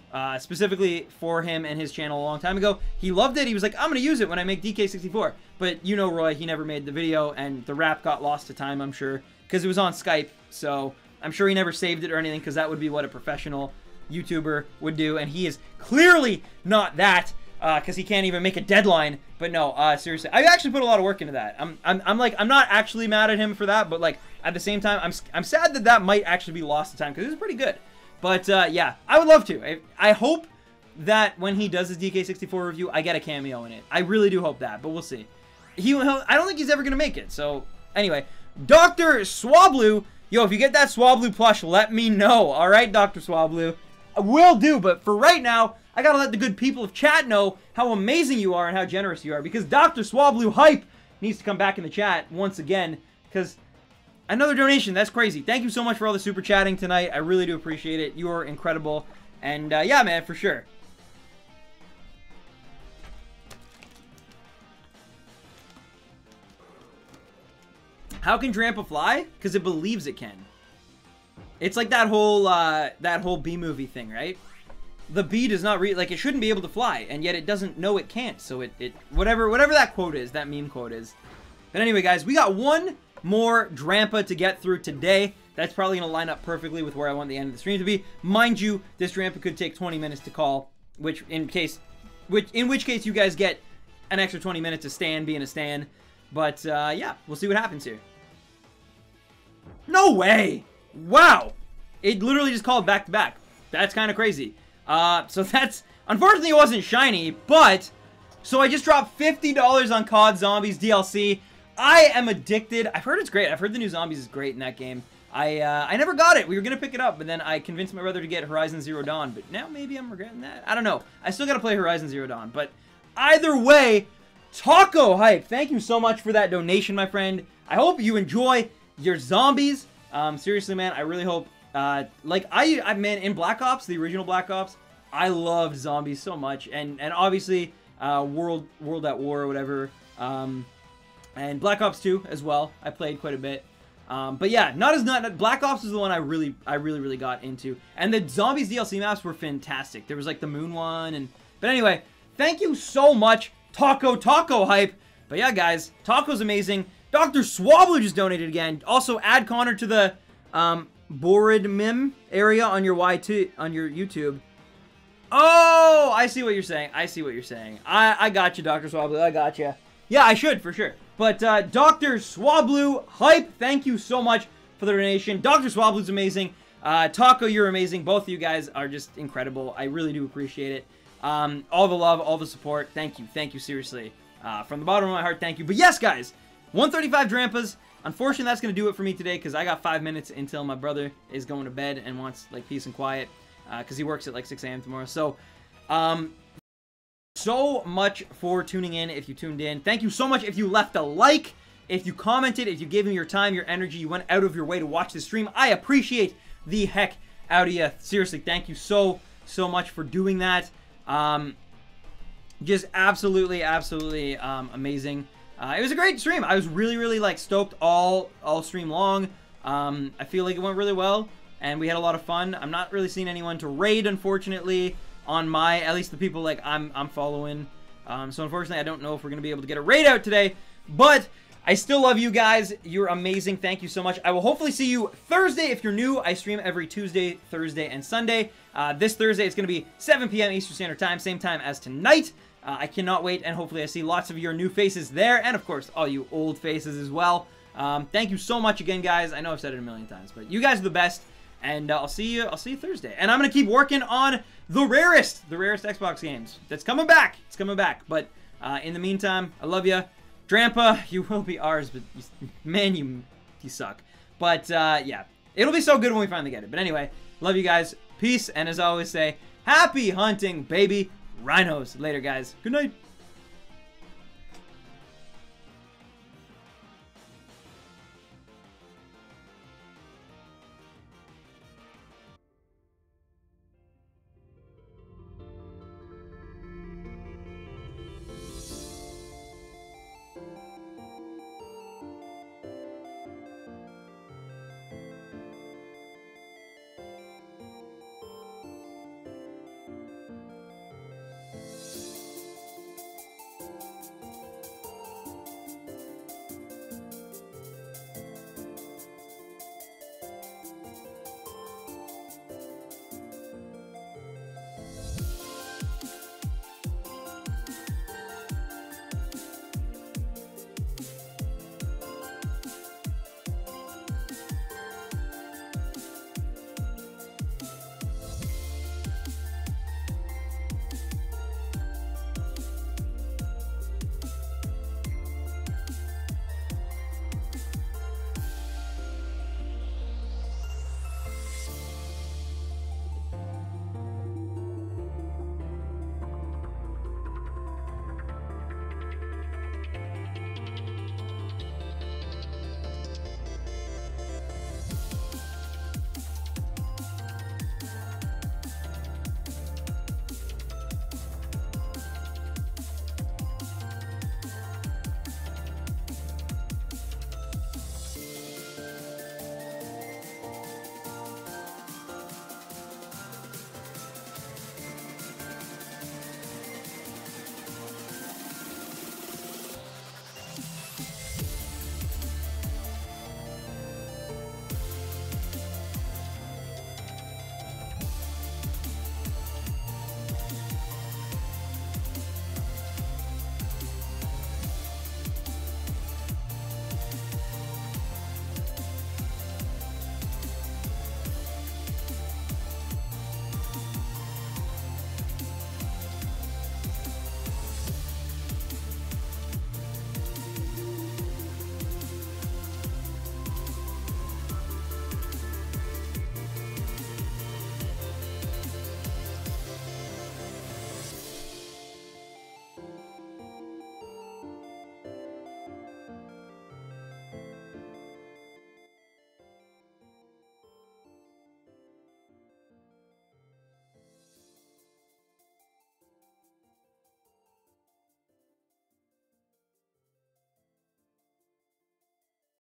specifically for him and his channel a long time ago. He loved it. He was like, I'm going to use it when I make DK64. But you know Roy, he never made the video, and the rap got lost to time, I'm sure, because it was on Skype. So I'm sure he never saved it or anything, because that would be what a professional YouTuber would do, and he is clearly not that, because he can't even make a deadline. But no, seriously, I actually put a lot of work into that. I'm like, I'm not actually mad at him for that, but like at the same time, I'm sad that that might actually be lost to time, because it was pretty good. But yeah, I would love to. I hope that when he does his DK64 review, I get a cameo in it. I really do hope that, but we'll see. I don't think he's ever gonna make it. So anyway, Dr. Swablu, yo, if you get that Swablu plush, let me know. All right, Dr. Swablu. I will do, but for right now, I gotta let the good people of chat know how amazing you are and how generous you are, because Dr. Swablu Hype needs to come back in the chat once again, because another donation, that's crazy. Thank you so much for all the super chatting tonight. I really do appreciate it. You are incredible. And yeah, man, for sure. How can Drampa fly? Because it believes it can. It's like that whole bee movie thing, right? The bee does not like, it shouldn't be able to fly, and yet it doesn't know it can't. So whatever that quote is, that meme quote is. But anyway, guys, we got one more Drampa to get through today. That's probably going to line up perfectly with where I want the end of the stream to be. Mind you, this Drampa could take 20 minutes to call, in which case you guys get an extra 20 minutes to stand, being a stan. But yeah, we'll see what happens here. No way! Wow! It literally just called back to back. That's kind of crazy. So that's, unfortunately it wasn't shiny, but, so I just dropped $50 on COD Zombies DLC. I am addicted. I've heard it's great. I've heard the new Zombies is great in that game. I never got it. We were going to pick it up, but then I convinced my brother to get Horizon Zero Dawn, but now maybe I'm regretting that. I don't know. I still got to play Horizon Zero Dawn, but either way, Taco Hype, thank you so much for that donation, my friend. I hope you enjoy your zombies. Seriously, man, I really hope, like, man, in Black Ops, the original Black Ops, I loved zombies so much, and obviously, World at War or whatever, and Black Ops 2 as well, I played quite a bit, but yeah, Black Ops is the one I really got into, and the Zombies DLC maps were fantastic. There was, like, the Moon one, but anyway, thank you so much, Taco Hype. But yeah, guys, Taco's amazing. Dr. Swablu just donated again. Also, add Connor to the Borid Mim area on your YouTube. Oh, I see what you're saying. I see what you're saying. I got you, Dr. Swablu. I got you. Yeah, I should, for sure. But Dr. Swablu Hype, thank you so much for the donation. Dr. Swablu's amazing. Taco, you're amazing. Both of you guys are just incredible. I really do appreciate it. All the love, all the support. Thank you. Thank you, seriously. From the bottom of my heart, thank you. But yes, guys, 135 Drampas. Unfortunately, that's going to do it for me today because I got 5 minutes until my brother is going to bed and wants, like, peace and quiet because he works at, like, 6 a.m. tomorrow. So, so much for tuning in if you tuned in. Thank you so much if you left a like, if you commented, if you gave me your time, your energy, you went out of your way to watch this stream. I appreciate the heck out of you. Seriously, thank you so much for doing that. Just absolutely amazing. It was a great stream. I was really like stoked all stream long. I feel like it went really well and we had a lot of fun. I'm not really seeing anyone to raid, unfortunately, on at least the people like I'm following. So unfortunately I don't know if we're gonna be able to get a raid out today, but I still love you guys. You're amazing. Thank you so much. I will hopefully see you Thursday. If you're new, I stream every Tuesday, Thursday, and Sunday. This Thursday, it's going to be 7 p.m. Eastern Standard Time, same time as tonight. I cannot wait, and hopefully I see lots of your new faces there, and of course, all you old faces as well. Thank you so much again, guys. I know I've said it a million times, but you guys are the best, and I'll see you Thursday. And I'm going to keep working on the rarest Xbox games. That's coming back. It's coming back. But in the meantime, I love you. Drampa, you will be ours, but man, you suck. But yeah, it'll be so good when we finally get it. But anyway, love you guys. Peace, and as I always say, happy hunting, baby rhinos. Later, guys. Good night.